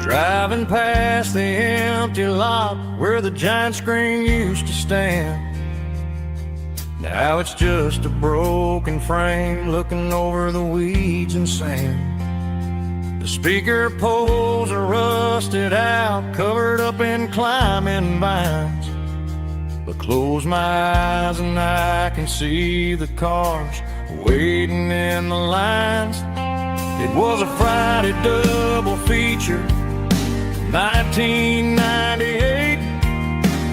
[SPEAKER 2] Driving past the empty lot where the giant screen used to stand. Now it's just a broken frame looking over the weeds and sand. The speaker poles are rusted out, covered up in climbing vines. But close my eyes and I can see the cars waiting in the lines. It was a Friday double feature, 1998.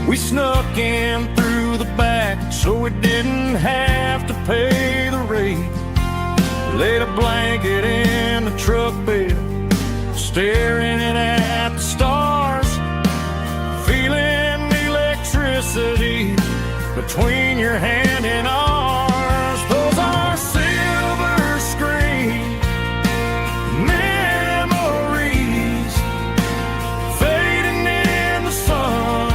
[SPEAKER 2] We snuck in through the back so we didn't have to pay the rate. Laid a blanket in the truck bed, staring at the stars, feeling the electricity between your hand and ours. Those are silver screen memories, fading in the sun.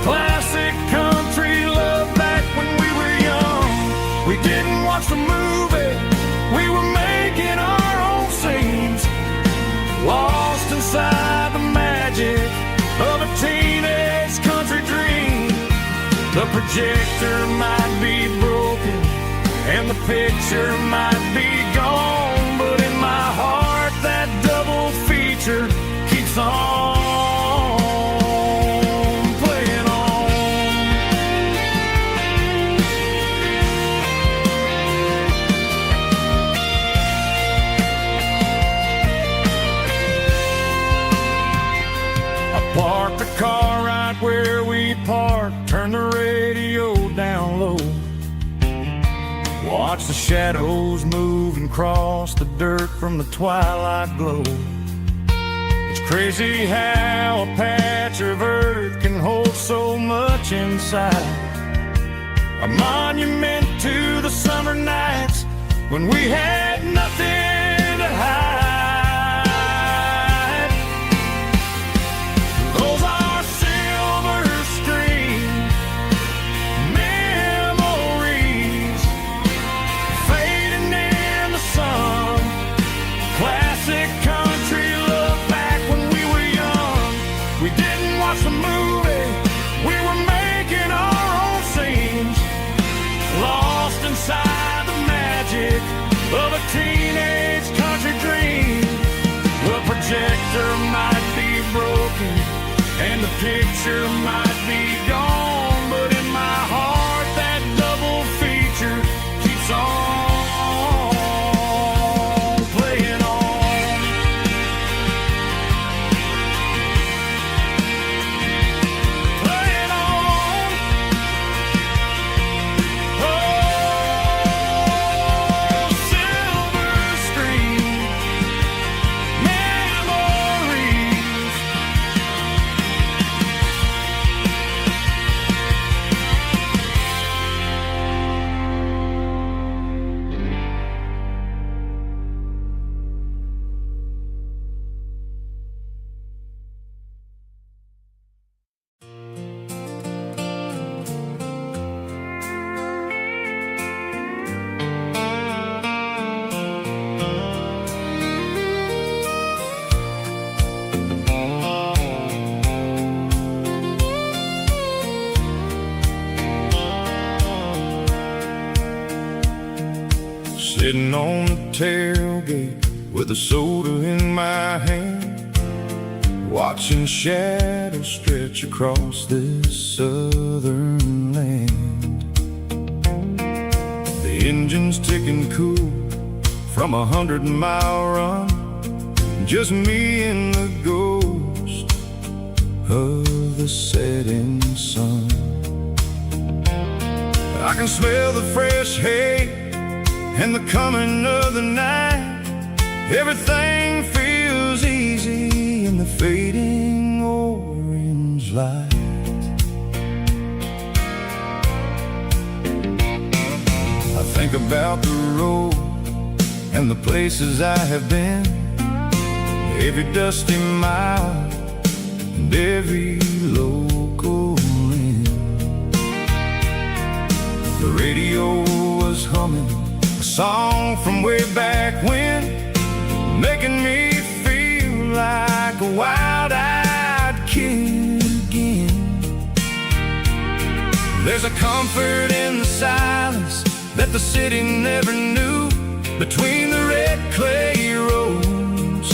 [SPEAKER 2] Classic country love back when we were young. We didn't watch the movie, we were making our own scenes, lost inside the magic The projector might be broken and the picture might be gone, but in my heart that double feature keeps on playing on. I parked the car right where we parked, turned the radio down low, watch the shadows move and cross the dirt from the twilight glow. It's crazy how a patch of earth can hold so much inside, a monument to the summer nights when we had nothing to hide. Those are silver screen memories fading in the sun. Classic country look back when we were young. We didn't watch the movie, we were making our own scenes, lost inside the magic of a teenage country dream. The projector might be broken and the picture might be gone, but in my heart that double feature keeps on playing on. Playing on. Oh, silver screen memories. Sitting on the tailgate with a soda in my hand, watching shadows stretch across this southern land. The engine's ticking cool from 100-mile run, just me and the ghost of the setting sun. I can smell the fresh hay and the coming of the night. Everything feels easy in the fading orange light. I think about the road and the places I have been, every dusty mile and every local inn. The radio was humming a song from way back when, making me feel like a wild-eyed kid again. There's a comfort in the silence that the city never knew, between the red clay roads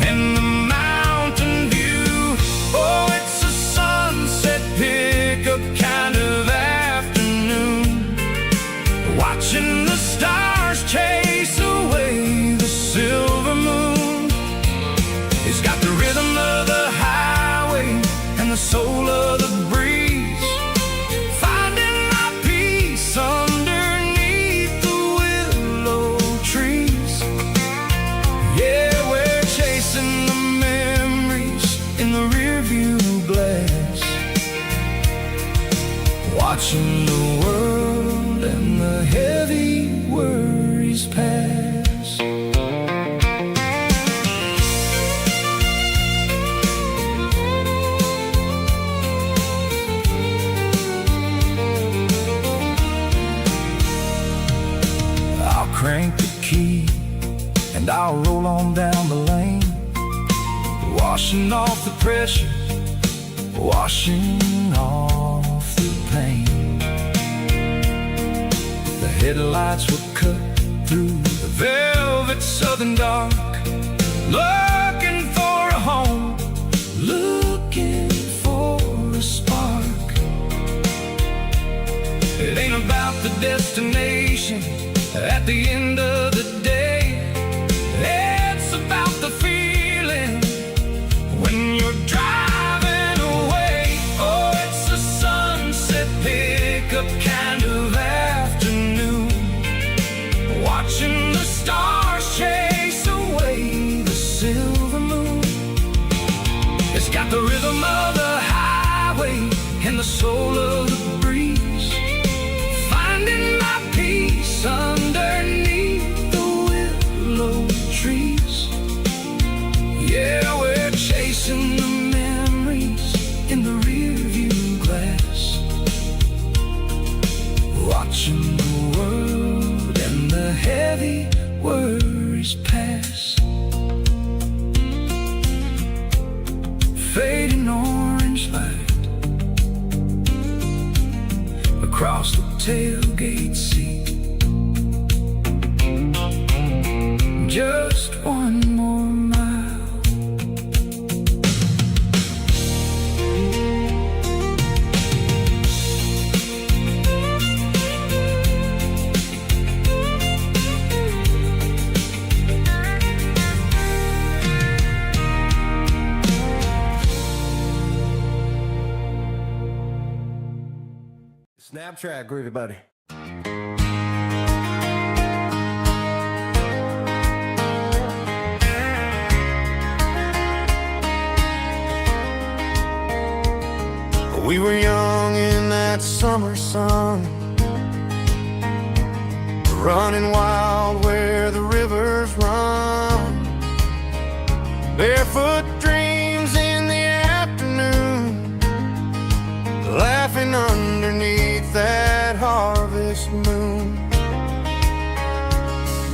[SPEAKER 2] and the mountain view. Oh, it's a sunset pickup kind of afternoon, watching the stars chase away the silver moon. It's got the rhythm of the highway and the soul of the breeze, finding my peace underneath the willow trees. Yeah, we're chasing the memories in the rearview glass, watching the world and the heavy worries pass. I'll crank the key and I'll roll on down the lane, washing off the pressure, washing off the pain.
[SPEAKER 3] Headlights were cut through the velvet southern dark, looking for a home, looking for a spark. It ain't about the destination at the end of the day. It's about the feeling when you're driving away. Oh, it's a sunset pickup kind of afternoon, watching the stars chase away the silver moon. It's got the rhythm of the highway and the soul of the breeze, finding my peace underneath the willow trees. Yeah, we're chasing the memories in the rearview glass, watching the world and the heavy worries pass. Fading orange light across the tailgate seat. Just one more mile.
[SPEAKER 4] Snap track, groovy buddy.
[SPEAKER 1] We were young in that summer sun, running wild where the rivers run, barefoot dreams in the afternoon, laughing underneath that harvest moon.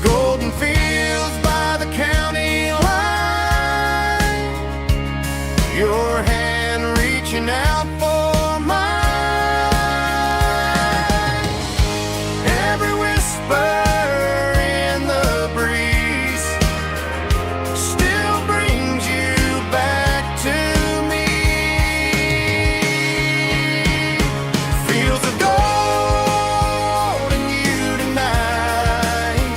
[SPEAKER 1] Golden fields by the county line, your hand reaching out for mine. Every whisper in the breeze still brings you back to me. Fields of gold and you tonight,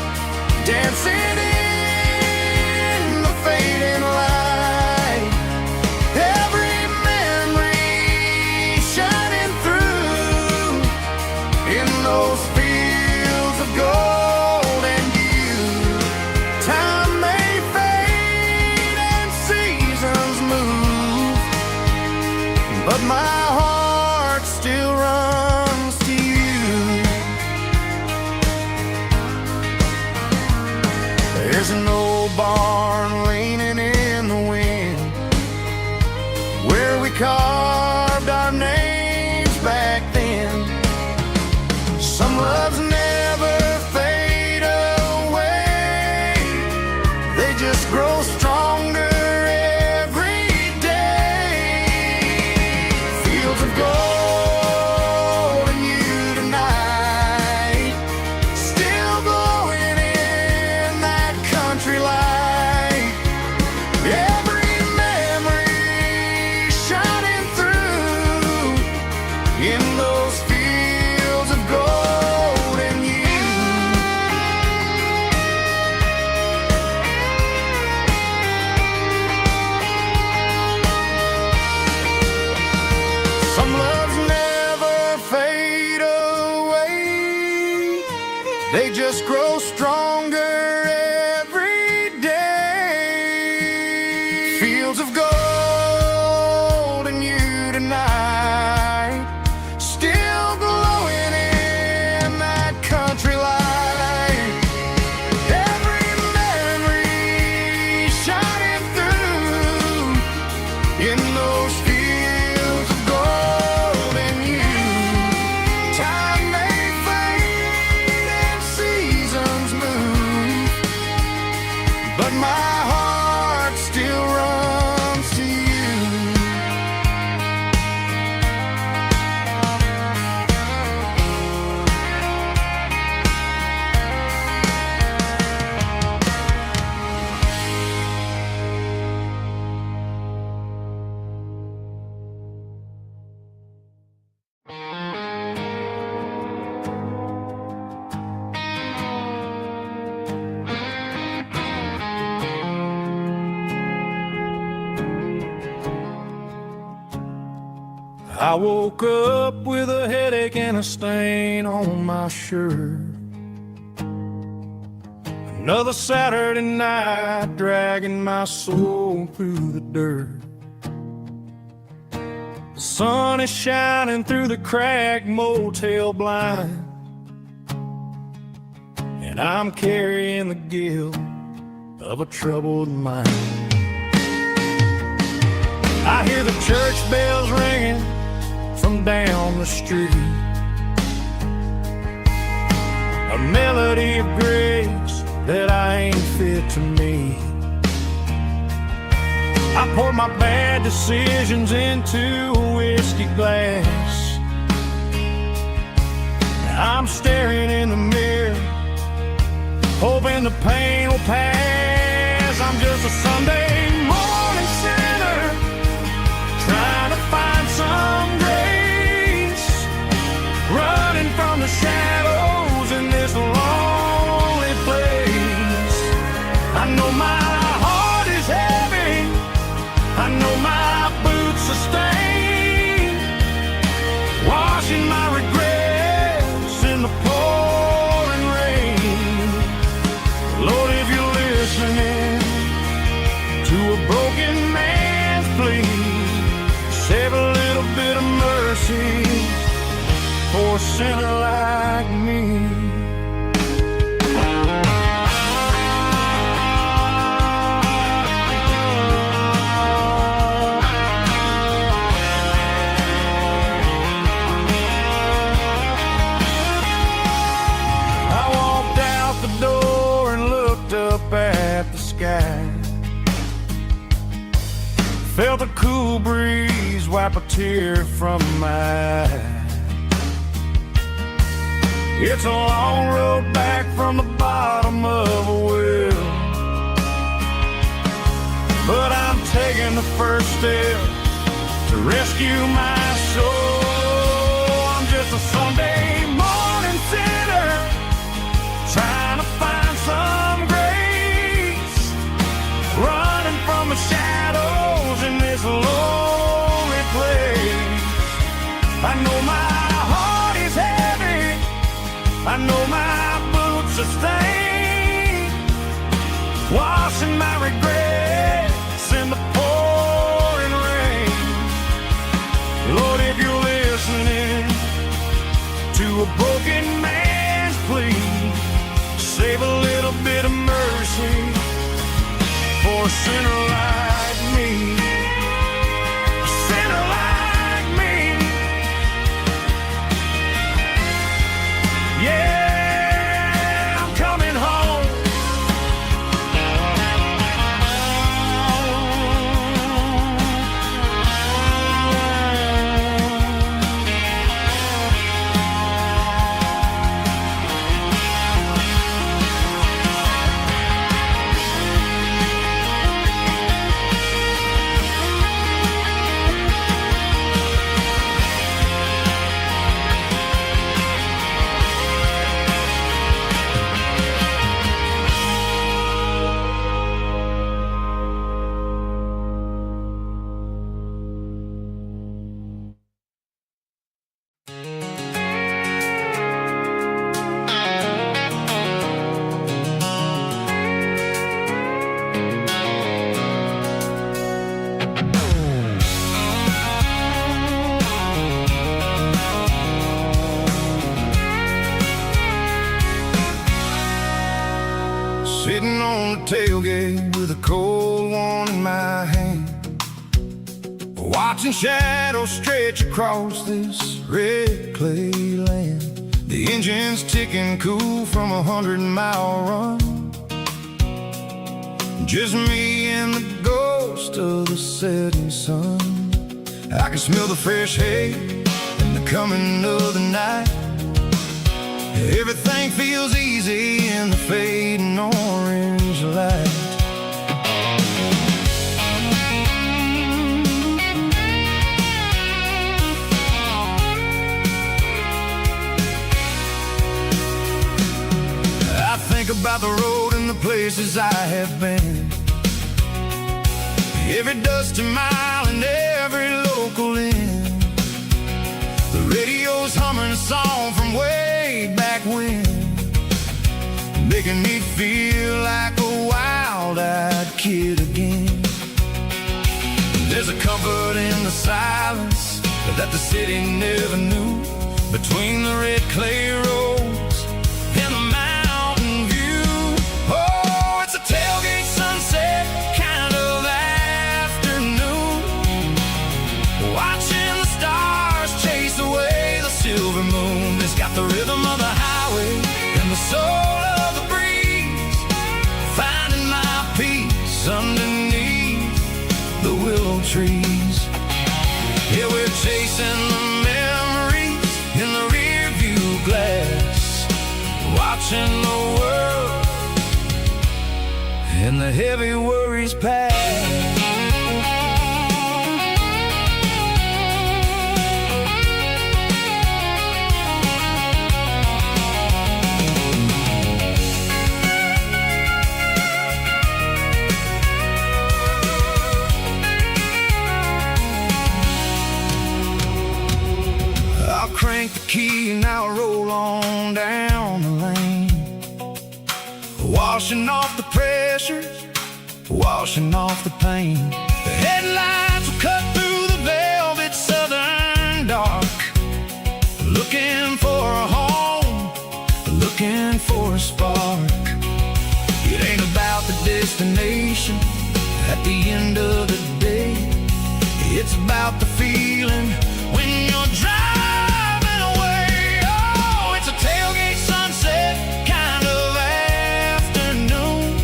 [SPEAKER 1] dancing in the fading light. Every memory shining through in those fields of gold and you. Time may fade and seasons move, but my heart still runs to you. There's an old barn leaning in the wind where we carved our names back then. Some loves never fade away, they just grow stronger every day. Fields of gold and you tonight, still glowing in that country light. Every memory shining through in those fields of gold and you. Some loves never fade away, they just grow stronger every day. Fields of gold and you tonight, still glowing in that country light. Every memory shining through in those fields of gold and you. Time may fade and seasons move,
[SPEAKER 2] I woke up with a headache and a stain on my shirt. Another Saturday night dragging my soul through the dirt. The sun is shining through the cracked motel blind, and I'm carrying the guilt of a troubled mind. I hear the church bells ringing from down the street, a melody of grace that I ain't fit to meet. I poured my bad decisions into a whiskey glass. I'm staring in the mirror, hoping the pain will pass. I'm just a Sunday morning sinner, trying to find some grace, running from the shadows in this lonely place. I know my heart is heavy, I know my boots are stained, washing my regrets in the pouring rain. Lord, if you're listening to a broken man's plea, save a little bit of mercy for a sinner like me. I walked out the door and looked up at the sky, felt a cool breeze wipe a tear from my eye. It's a long road back from the bottom of a well, but I'm taking the first step to rescue my soul. I'm just a Sunday morning sinner, trying to find some grace, running from the shadows in this lonely place. I know my heart is heavy, I know my boots are stained, washing my regrets in the pouring rain. Lord, if you're listening to a broken man's plea, save a little bit of mercy for a sinner like me. A sinner like me. Yeah, I'm coming home. Sitting on the tailgate with a cold one in my hand, watching shadows stretch across this red clay land. The engine's ticking cool from 100-mile run, just me and the ghost of the setting sun. I can smell the fresh hay and the coming of the night. Everything feels easy in the fading orange light. I think about the road and the places I have been, every dusty mile and every local inn.
[SPEAKER 1] was humming a song from way back when, making me feel like a wild-eyed kid again. There's a comfort in the silence that the city never knew, between the red clay roads and the mountain view. Oh, it's a tailgate sunset kind of afternoon, watching the stars chase away the silver moon. It's got the rhythm of the highway and the soul of the breeze, finding my peace underneath the willow trees. Yeah, we're chasing the memories in the rear view glass, watching the world and the heavy worries pass. Crank the key and I'll roll on down the lane, washing off the pressure, washing off the pain. The headlights will cut through the velvet southern dark, looking for a home, looking for a spark. It ain't about the destination at the end of the day, it's about the feeling when you're driving. Tailgate sunset kind of afternoon,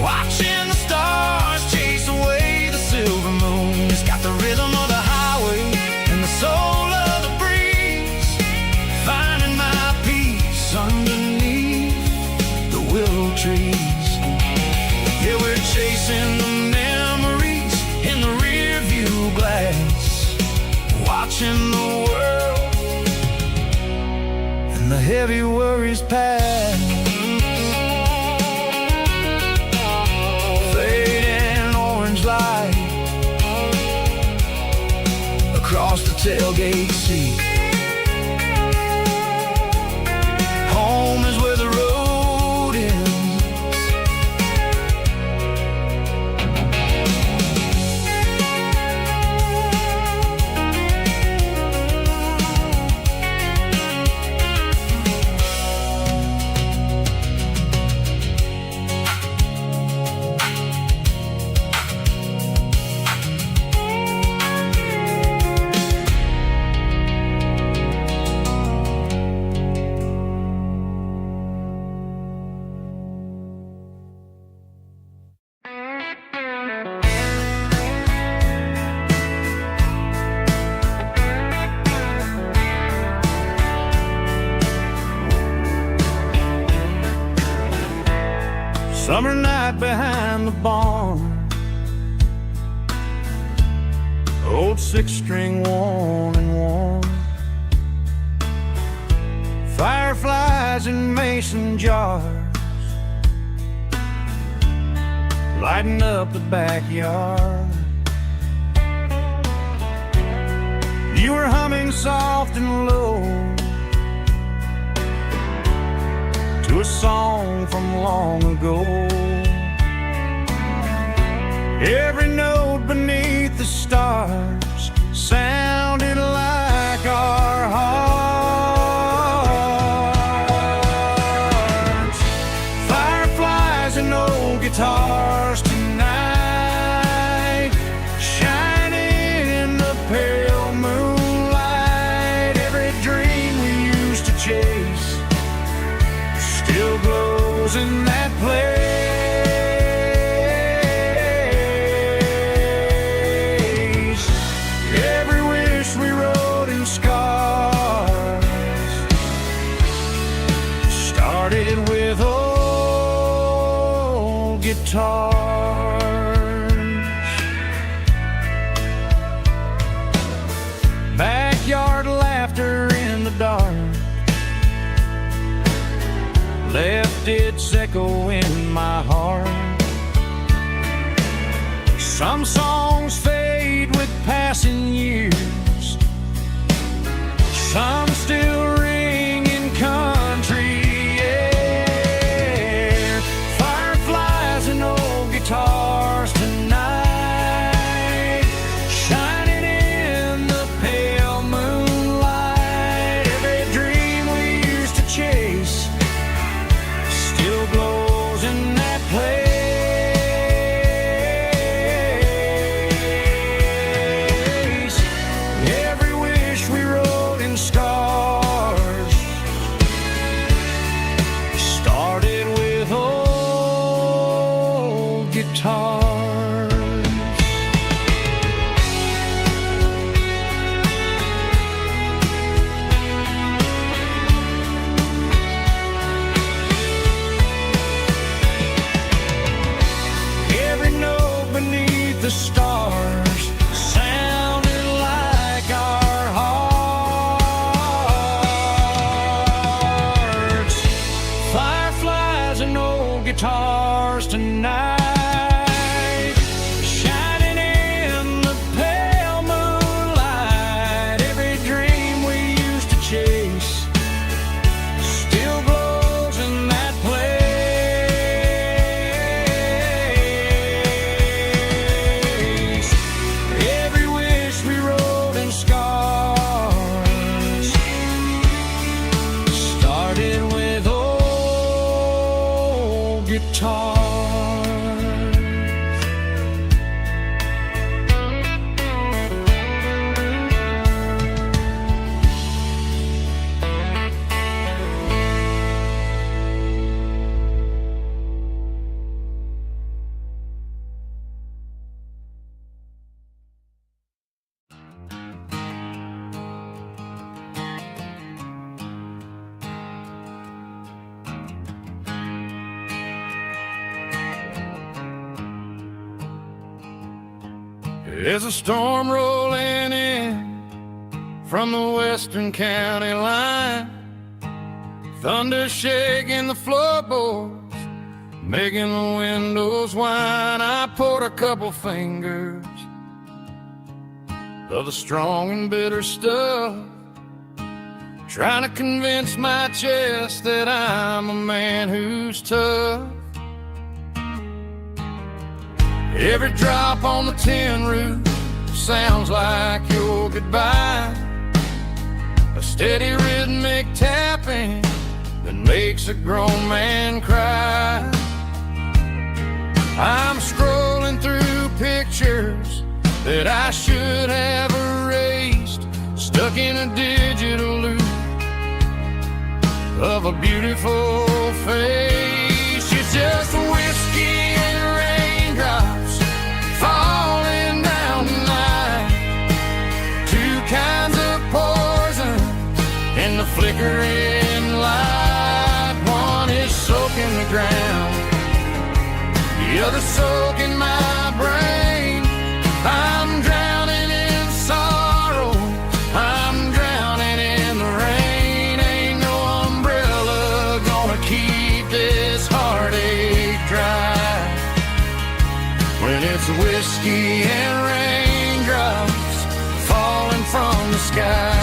[SPEAKER 1] watching the stars chase away the silver moon. It's got the rhythm of the highway and the soul of the breeze, finding my peace underneath the willow trees. Yeah, we're chasing the memories in the rear view glass, watching the world, the heavy worries pass. Fading orange light across the tailgate seat. Home is where the road ends. Summer night behind the barn, old 6-string worn and worn, fireflies in mason jars, lighting up the backyard. You were humming soft and low to a song from long ago. Every note beneath the stars sounded like our hearts. Fireflies and old guitars tonight, shining in the pale moonlight. Every dream we used to chase still glows in that place. Every wish we wrote in scars started with old guitars. Backyard laughter in the dark left its echo in my heart. Some songs fade with passing years,
[SPEAKER 2] Some still ring in country air. Fireflies and old guitars tonight, shining in the pale moonlight. Every dream we used to chase still glows in that place. Every wish we wrote in scars started with old guitars. Every note beneath the stars sounded like our hearts. Fireflies and old guitars tonight, shining in the pale moonlight. Every dream we used to chase still glows in that place. Every wish we wrote in scars started with old guitars.
[SPEAKER 1] There's a storm rolling in from the western county line. Thunder shaking the floorboards, making the windows whine. I poured a couple fingers of the strong and bitter stuff, trying to convince my chest that I'm a man who's tough. Every drop on the tin roof sounds like your goodbye, a steady rhythmic tapping that makes a grown man cry. I'm scrolling through pictures that I should have erased, stuck in a digital loop of a beautiful face. It's just whiskey and raindrops falling down tonight, two kinds of poison in the flickering light. One is soaking the ground, the other soaking my brain. I'm drowning in sorrow, I'm drowning in the rain. Ain't no umbrella gonna keep this heartache dry when it's whiskey and raindrops falling from the sky.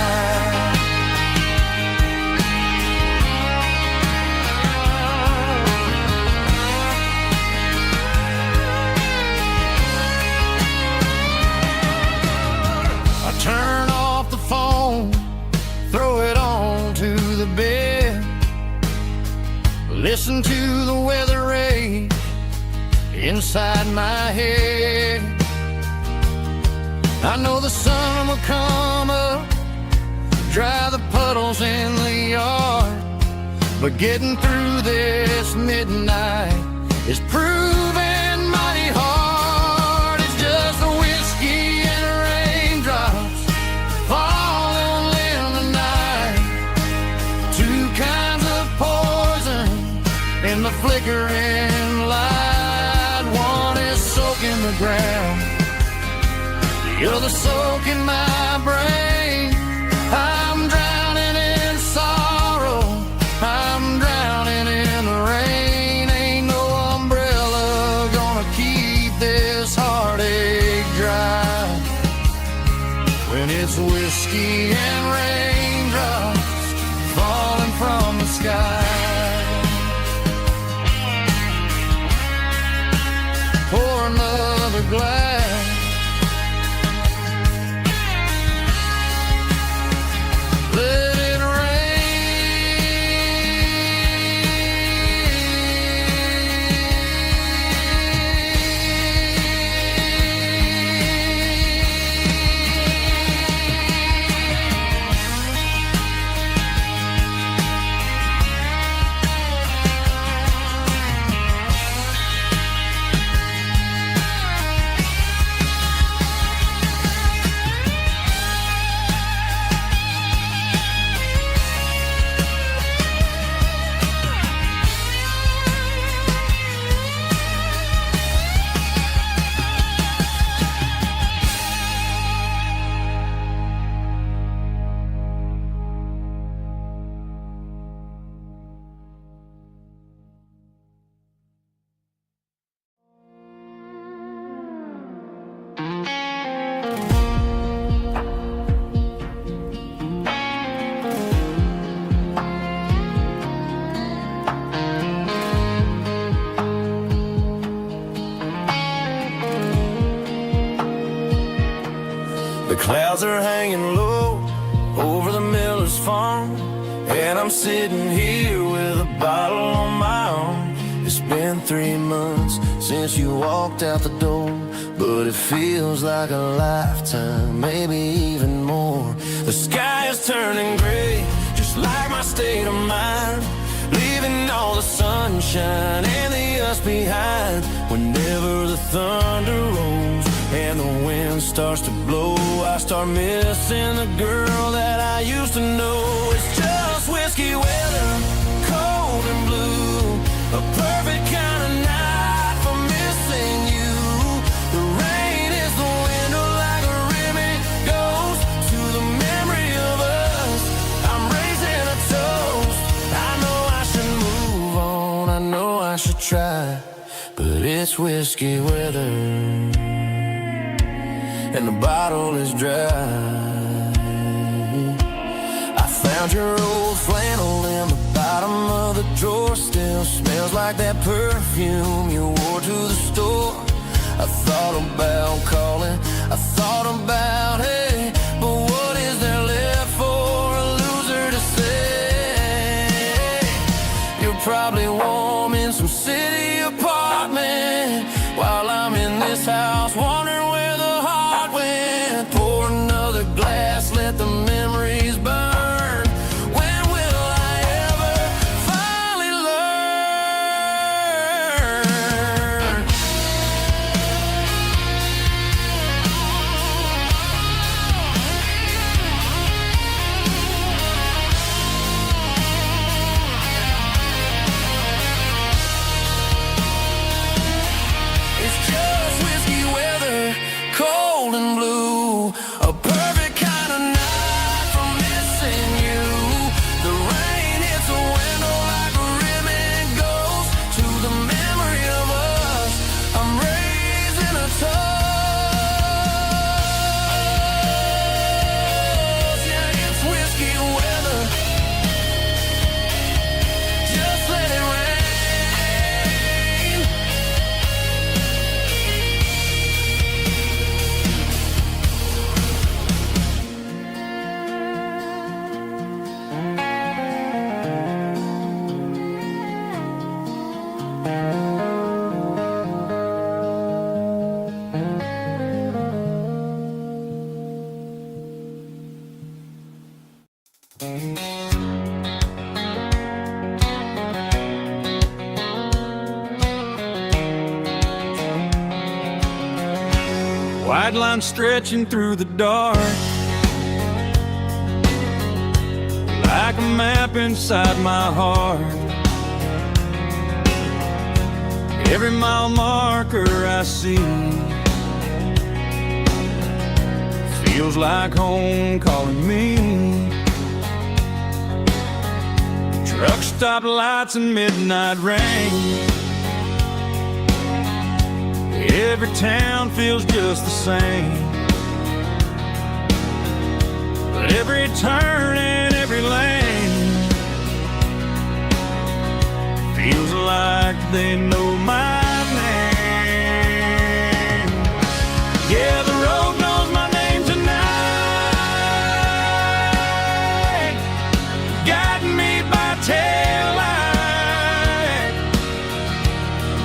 [SPEAKER 1] Turn off the phone, throw it on to the bed, listen to the weather rage inside my head. I know the sun will come up, dry the puddles in the yard, but getting through this midnight is proving mighty hard. It's just a whiskey and raindrops falling in the night, two kinds of poison in the flickering light. One is soaking the ground, the other soaking my brain. I'm drowning in sorrow, I'm drowning in the rain. Ain't no umbrella gonna keep this heartache dry when it's whiskey and raindrops
[SPEAKER 3] The clouds are hanging low over the miller's farm, and I'm sitting here with a bottle on my arm. It's been 3 months since you walked out the door, but it feels like a lifetime, maybe even more. The sky is turning gray, just like my state of mind, leaving all the sunshine and the us behind. Whenever the thunder rolls and the wind starts to blow, I start missing the girl that I used to know. It's just whiskey weather, cold and blue, a perfect kind of night for missing you. The rain is the window like a ribbon goes to the memory of us. I'm raising a toast. I know I should move on, I know I should try, but it's whiskey weather and the bottle is dry. I found your old flannel in the bottom of the drawer, still smells like that perfume you wore to the store. I thought about calling, I thought about, hey, but what is there left for a loser to say? You're probably warm in some city apartment while I'm in this house wondering where the heart went. Pour another glass, let the memories burn. When will I ever finally learn? It's just whiskey weather, cold and blue, a perfect kind of night for missing you. The rain hits a window like a ribbon goes to the memory of us. I'm raising a toast. Yeah, it's whiskey weather. Just let it rain.
[SPEAKER 2] White line stretching through the dark, like a map inside my heart. Every mile marker I see feels like home calling me. Truck stop lights and midnight rain. Every town feels just the same, but every turn and every lane feels like they know my name. Yeah, the road knows my name tonight, guiding me by taillight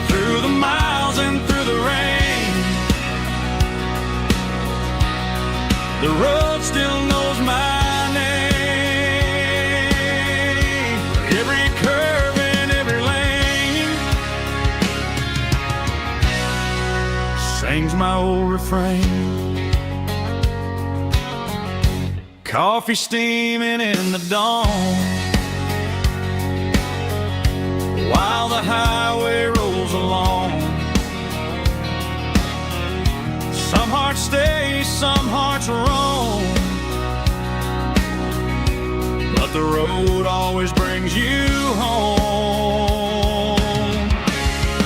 [SPEAKER 2] through the miles and through the rain. The road still knows my name. Every curve and every lane sings my old refrain. Coffee steaming in the dawn, while the highway rolls along. Some hearts stay, some hearts roam, but the road always brings you home.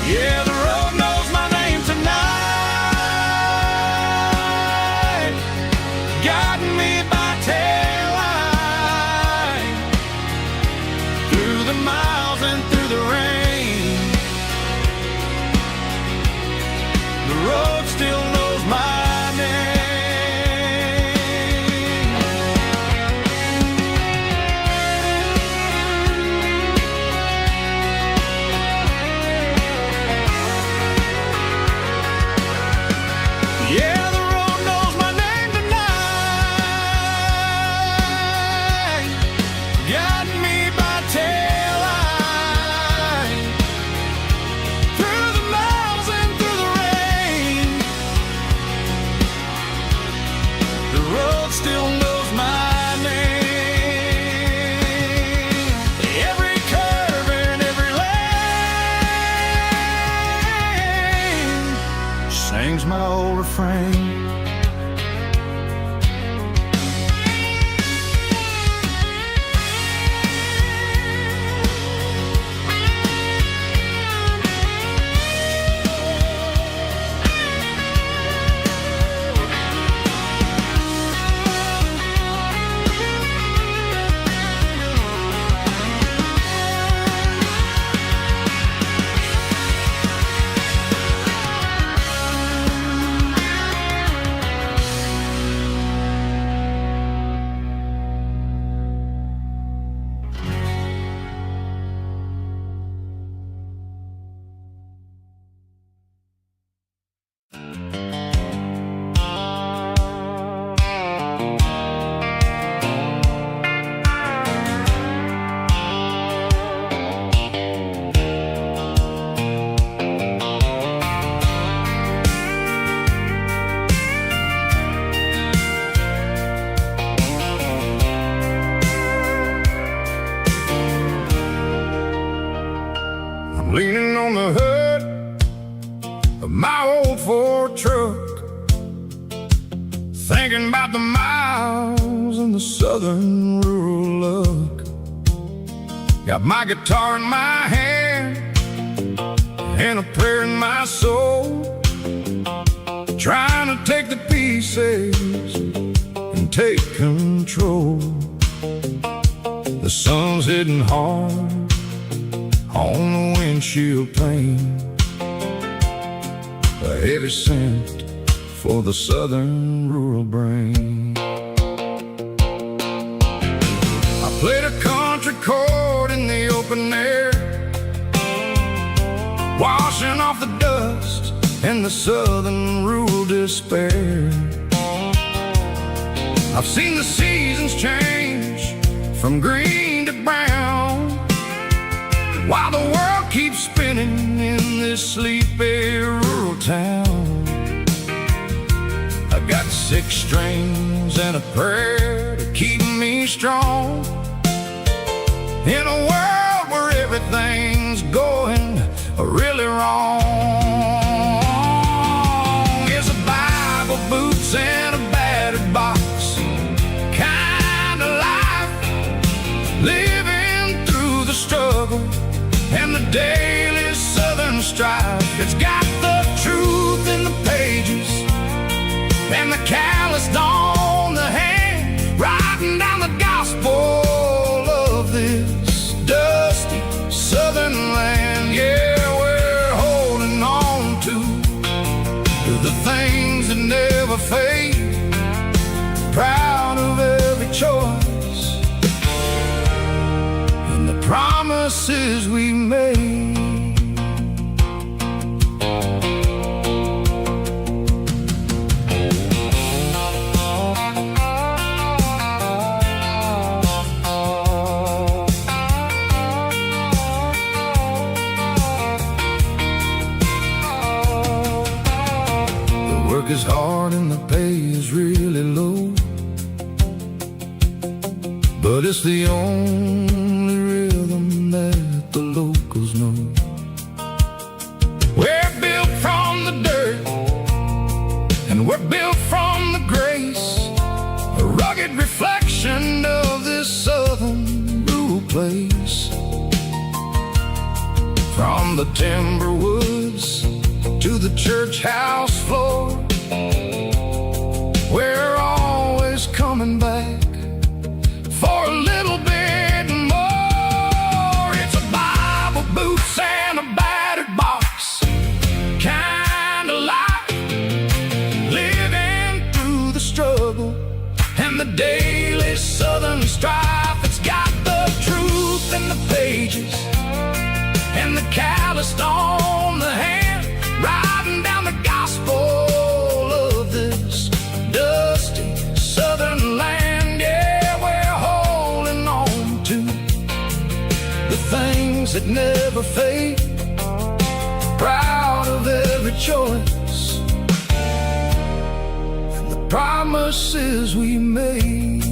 [SPEAKER 2] Yeah, the road knows my name tonight, guiding me by taillight through the miles and through the rain. The road still knows my name.
[SPEAKER 1] I'm leaning on the hood of my old Ford truck, thinking about the miles and the southern rural look. Got my guitar in my hand and a prayer in my soul, trying to take the pieces and take control. The sun's hitting hard on the windshield pane, a heavy scent for the southern rural brain. I played a country chord in the open air, washing off the dust and the southern rural despair. I've seen the seasons change from green to brown, while the world keeps spinning in this sleepy rural town. I got 6 strings and a prayer to keep me strong, in a world where everything's going really wrong. Is a Bible, boots, and a battered box kind of life, living through the struggle and the daily southern strife. It's got the truth in the pages and the calloused on the hand, writing down the gospel of this dusty southern land. Yeah, we're holding on to the things that never fade, proud of every choice and the promises we made. Work is hard and the pay is really low, but it's the only rhythm that the locals know. We're built from the dirt and we're built from the grace, a rugged reflection of this southern rural place. From the timber woods to the church house floor, we're always coming back for a little bit more. It's a Bible, boots, and a battered box kind of life, living through the struggle and the daily southern strife. It's got the truth in the pages and the calloused on the hand, writing down the gospel of this dusty southern land. Yeah, we're holding on to the things that never fade, proud of every choice and the promises we made.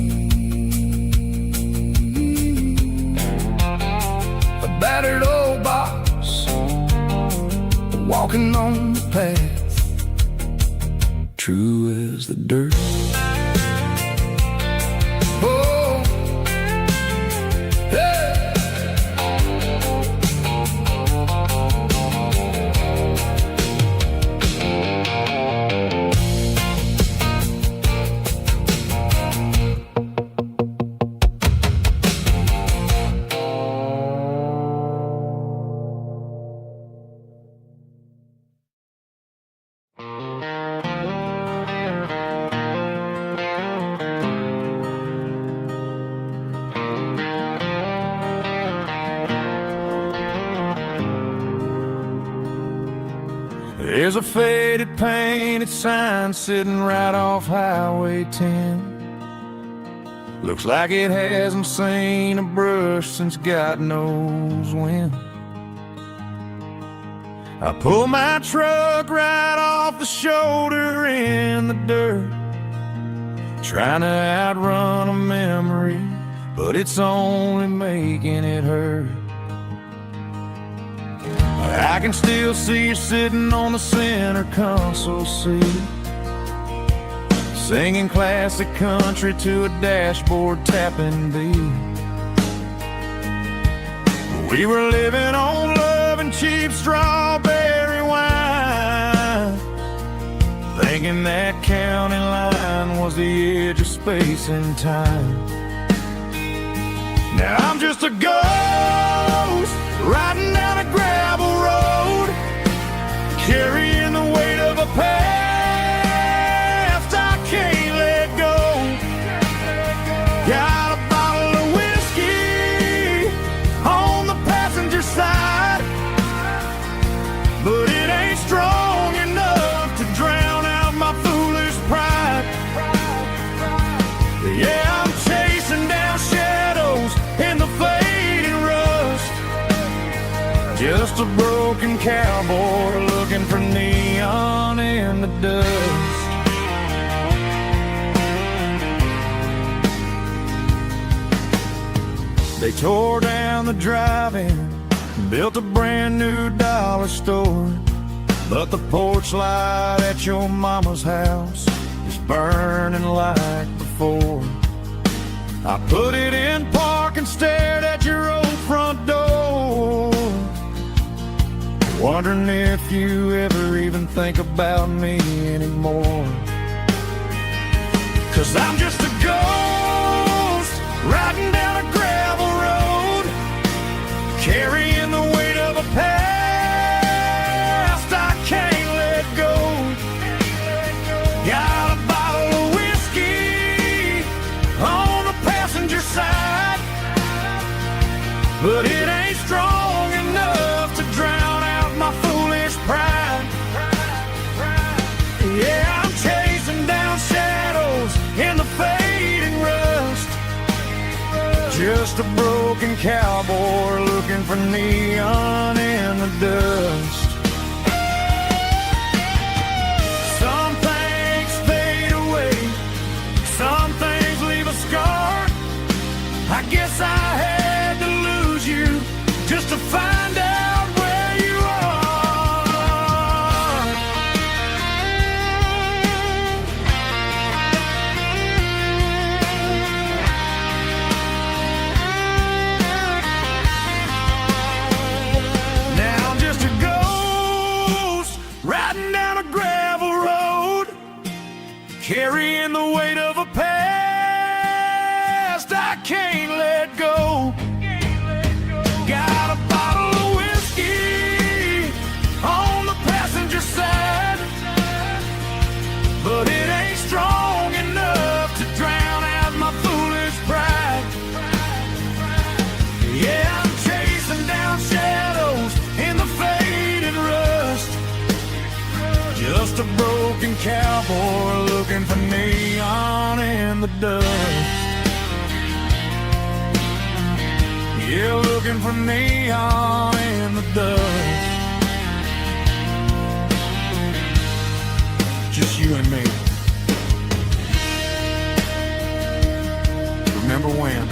[SPEAKER 1] A battered old box, walking on the path, true as the dirt. Oh, hey. There's a faded painted sign sitting right off Highway 10. Looks like it hasn't seen a brush since God knows when. I pull my truck right off the shoulder in the dirt, trying to outrun a memory, but it's only making it hurt.
[SPEAKER 2] I can still see you sitting on the center console seat, singing classic country to a dashboard tapping beat. We were living on love and cheap strawberry wine, thinking that county line was the edge of space and time. Now I'm just a ghost riding down a gravel road, carrying the weight of a past I can't let go. Got a bottle of whiskey on the passenger side, but it ain't strong enough to drown out my foolish pride. Yeah, I'm chasing down shadows in the fading rust, just a broken cowboy looking for neon in the dust. They tore down the drive-in, built a brand new dollar store, but the porch light at your mama's house is burning like before. I put it in park and stared at your old front door, wondering if you ever even think about me anymore. 'Cause I'm just a ghost riding down a gravel road, carrying the weight of a past I can't let go. Got a bottle of whiskey on the passenger side, but it ain't strong enough to drown out my foolish pride. Yeah, I'm chasing down shadows in the fading rust, just a broken cowboy looking for neon in the dust. Some things fade away, some things leave a scar. I guess I had to lose you just to find out where you are. Now I'm just a ghost riding down a gravel road, carrying the weight of a past I can't let go. Got a bottle of whiskey on the passenger side, but it ain't strong enough to drown out my foolish pride. Yeah, I'm chasing down shadows in the faded rust, just a broken cowboy looking for neon in the dust. Yeah, looking for neon in the dust. Just you and me. Remember when?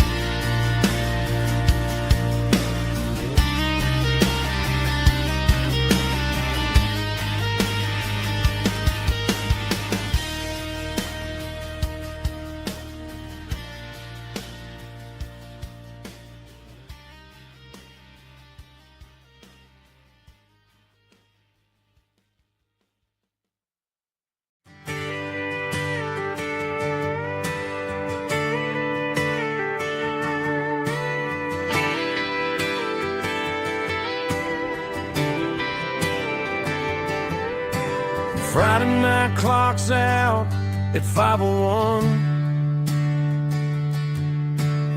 [SPEAKER 2] Friday night clock's out at 5:01.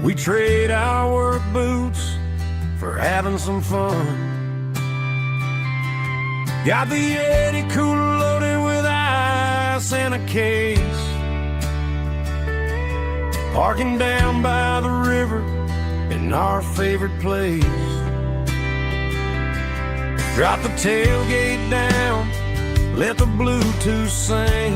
[SPEAKER 2] We trade our work boots for having some fun. Got the Yeti cooler loaded with ice and a case, parking down by the river in our favorite place. Drop the tailgate down, let the Bluetooth sing.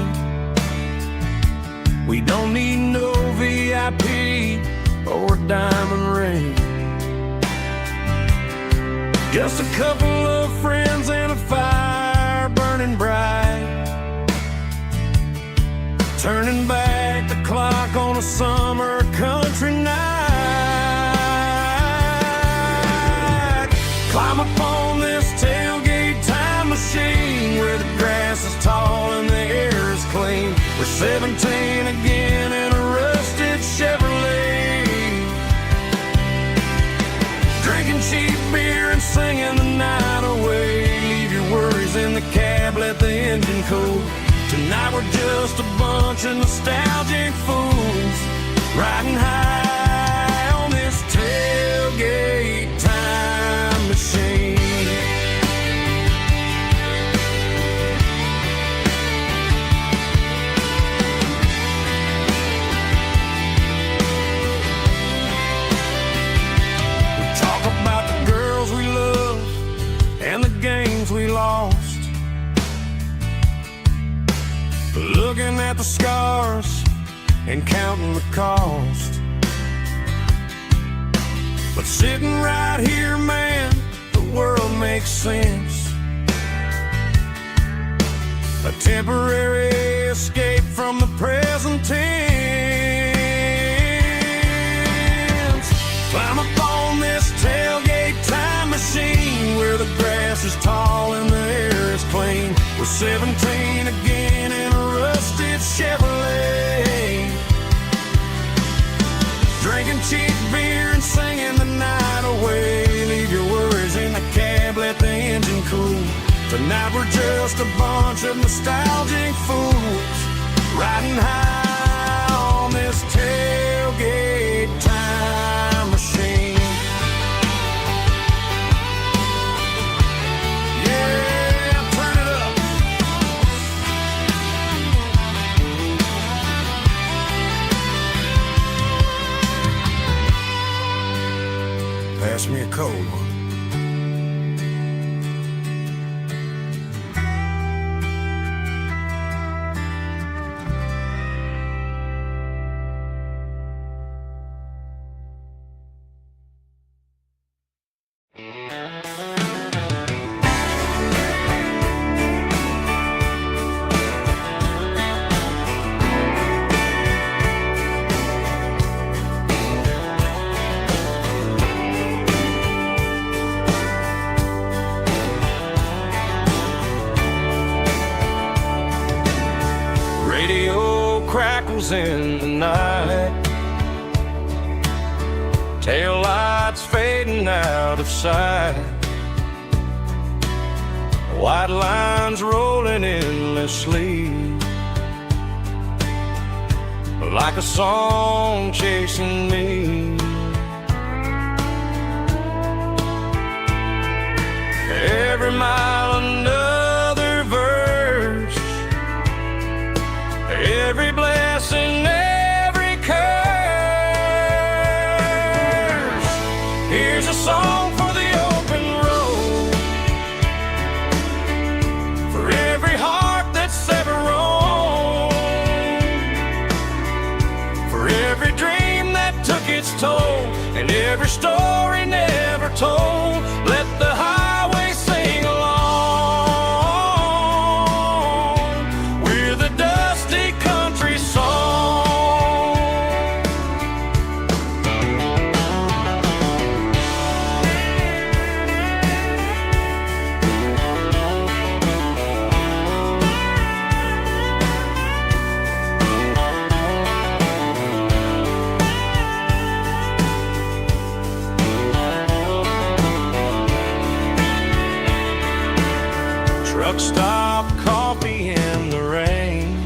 [SPEAKER 2] We don't need no VIP or a diamond ring, just a couple of
[SPEAKER 3] of friends and a fire burning bright, turning back the clock on a summer country night. Climb upon this tailgate time machine where the grass is tall and the air is clean. We're 17 again in a rusted Chevrolet, drinking cheap beer and singing the night away. Leave your worries in the cab, let the engine cool. Tonight we're just a bunch of nostalgic fools riding high on this tailgate time machine. We talk about the girls we love and the games we lost, looking at the scars and counting the cost. But sitting right here, man, the world makes sense. A temporary escape from the present tense. Climb up on this tailgate time machine where the grass is tall and the air is clean. We're 17 again in a rusted Chevrolet, drinking cheap beer and singing the night away. Leave your worries in the cab, let the engine cool. Tonight we're just a bunch of nostalgic fools riding high on this tailgate time machine. Yeah, turn it up. Pass me a cold one. Radio crackles in the night, tail lights fading out of sight, white lines rolling endlessly, like a song chasing me. Every mile another verse, every blessing, every curse. Here's a song for the open road, for every heart that's ever roamed, for every dream that took its toll, and every story never told. Let the highway sing along with a dusty country song. Truck stop, coffee in the rain,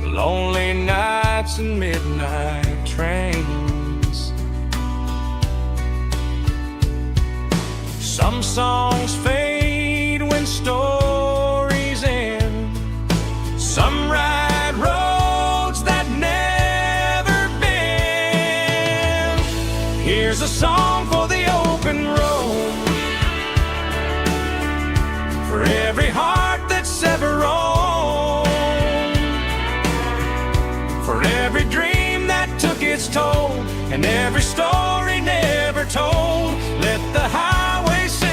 [SPEAKER 3] lonely nights and midnight trains. Some songs fade when stories end, some ride roads that never bend. Here's a song for the open road, for every heart that's ever roamed, for every dream that took its toll, and every story never told. Let the highway sing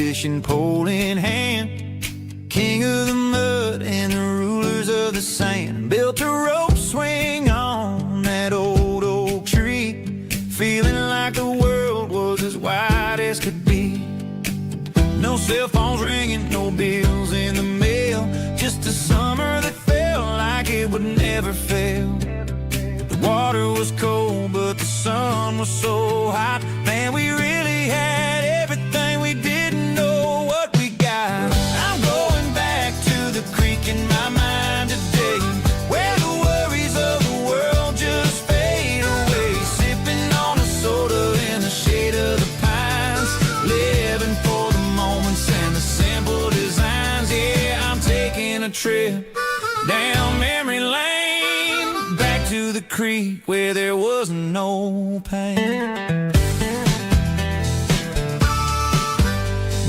[SPEAKER 4] fishing pole in hand, king of the mud and the rulers of the sand. Built a rope swing on that old oak tree, feeling like the world was as wide as could be. No cell phones ringing, no bills in the mail, just a summer that felt like it would never fail. The water was cold, but the sun was so hot. Man, we really had everything, we didn't know what we got. I'm going back to the creek in my mind today, where the worries of the world just fade away. Sipping on a soda in the shade of the pines, living for the moments and the simple designs. Yeah, I'm taking a trip down memory lane, back to the creek where there was no pain.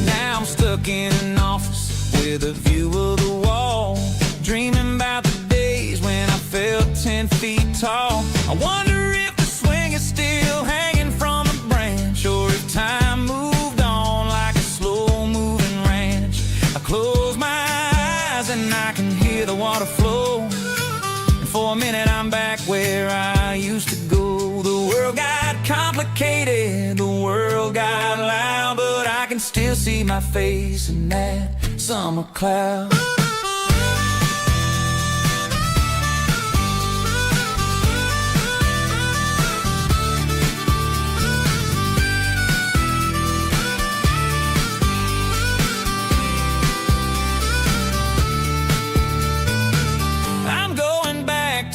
[SPEAKER 4] Now I'm stuck in an office with a view of the wall, dreaming about the days when I felt 10 feet tall. I wonder if the swing is still hanging from a branch, or if time moved on like a slow-moving ranch. I close my eyes and I can hear the water flow, and for a minute I'm back where I used to go. The world got complicated, the world got loud, but I can still see my face in that summer cloud.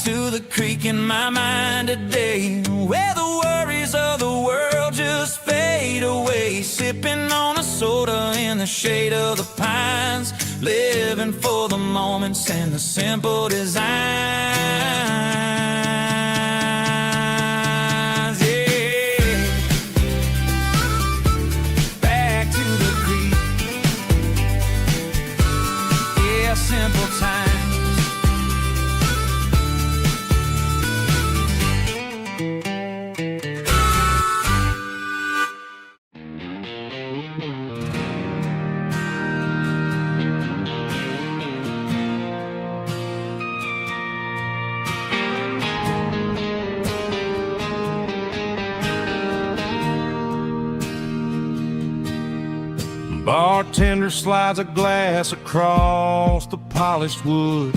[SPEAKER 4] To the creek in my mind today, where the worries of the world just fade away. Sipping on a soda in the shade of the pines, living for the moments and the simple designs. Yeah, back to the creek. Yeah, simple times.
[SPEAKER 3] Bartender slides a glass across the polished wood,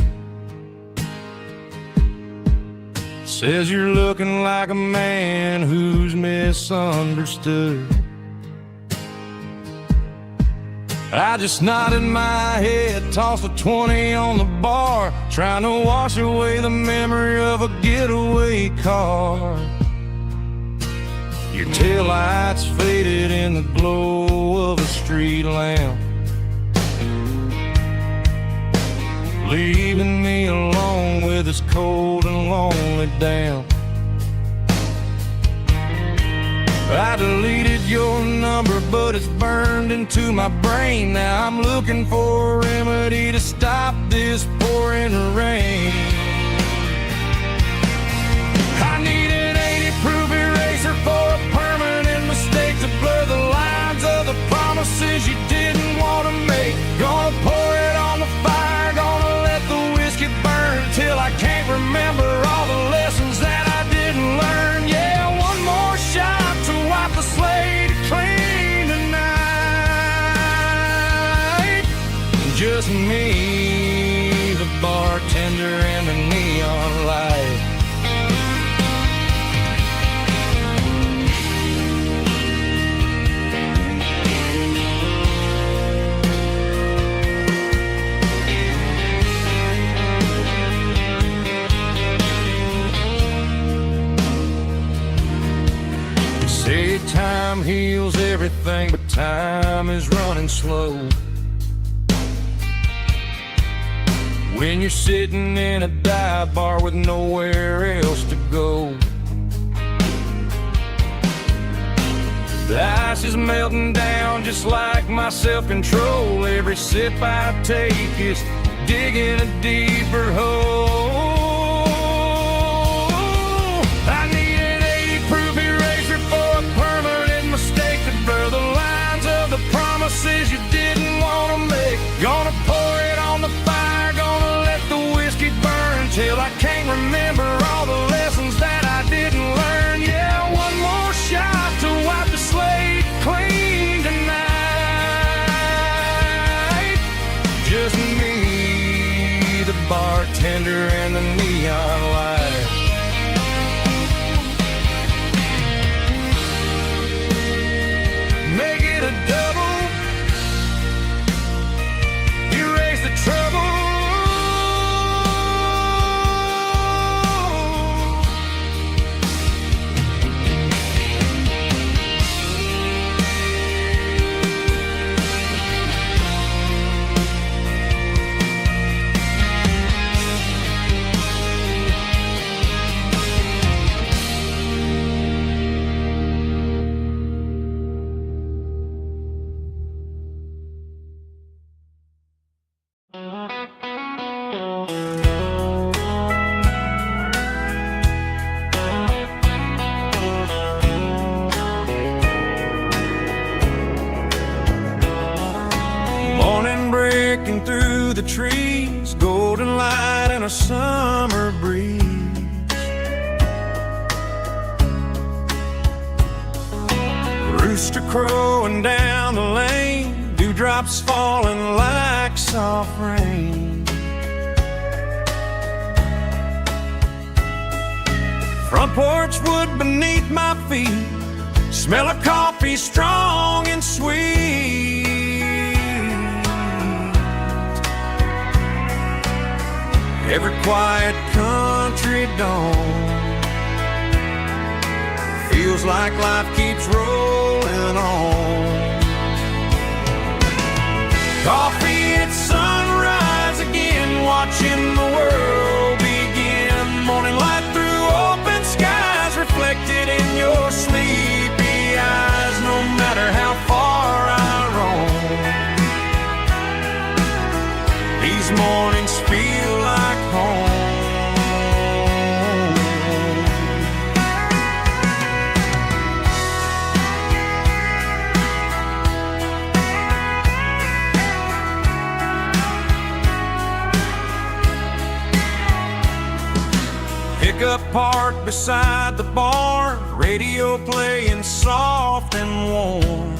[SPEAKER 3] says you're looking like a man who's misunderstood. I just nodded my head, tossed a 20 on the bar, trying to wash away the memory of a getaway car. Your taillights faded in the glow of a street lamp, leaving me alone with this cold and lonely damp. I deleted your number, but it's burned into my brain. Now I'm looking for a remedy to stop this pouring rain. I need an 80-proof eraser for a permanent mistake, to blur the lines of the promises you didn't want to make. Gonna pour it on the fire, gonna let the whiskey burn till I can't remember all the lessons that I didn't learn. Yeah, one more shot to wipe the slate clean tonight. Just me, the bartender, and the neon light. Say time heals everything, but time is running slow. When you're sitting in a dive bar with nowhere else to go, the ice is melting down just like my self-control. Every sip I take is digging a deeper hole. I need an 80-proof eraser for a permanent mistake, to blur the lines of the promises you
[SPEAKER 2] till I can't remember all the lessons that I didn't learn. Yeah, one more shot to wipe the slate clean tonight. Just me, the bartender, and the neon light. Make it a double, erase the trouble. Through the trees, golden light and a summer breeze. Rooster crowing down the lane, dewdrops falling like soft rain. Front porch wood beneath my feet, smell of coffee strong and sweet. Every quiet country dawn feels like life keeps rolling on. Coffee at sunrise again, watching the world begin. Morning light through open skies, reflected in your sleepy eyes. No matter how far I roam, these mornings feel like home. Pickup parked beside the barn, radio playing soft and warm.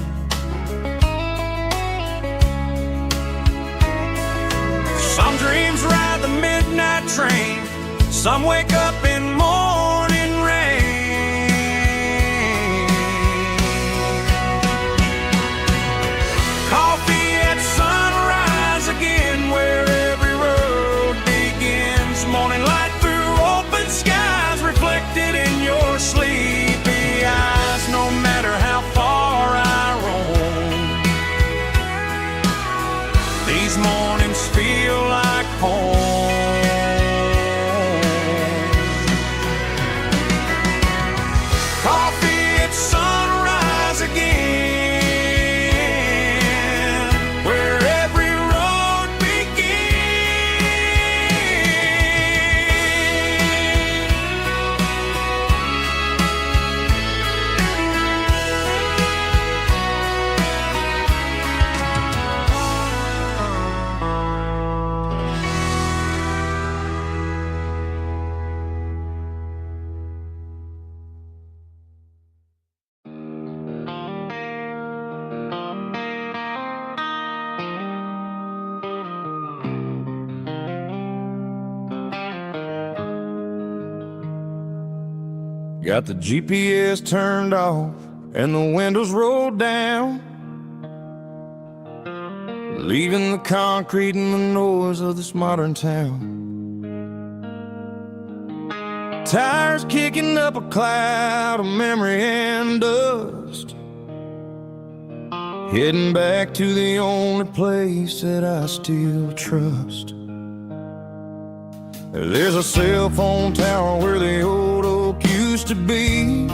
[SPEAKER 2] Some dreams ride the midnight train, some wake up in morning rain. Coffee at sunrise again, where every road begins. Morning light through open skies, reflected in your sleepy eyes. No matter how far I roam, these mornings feel like home. Coffee at sunrise again, where every road Got the GPS turned off and the windows rolled down, leaving the concrete and the noise of this modern town. Tires kicking up a cloud of memory and dust, heading back to the only place that I still trust. There's a cell phone tower where the old oak used to be,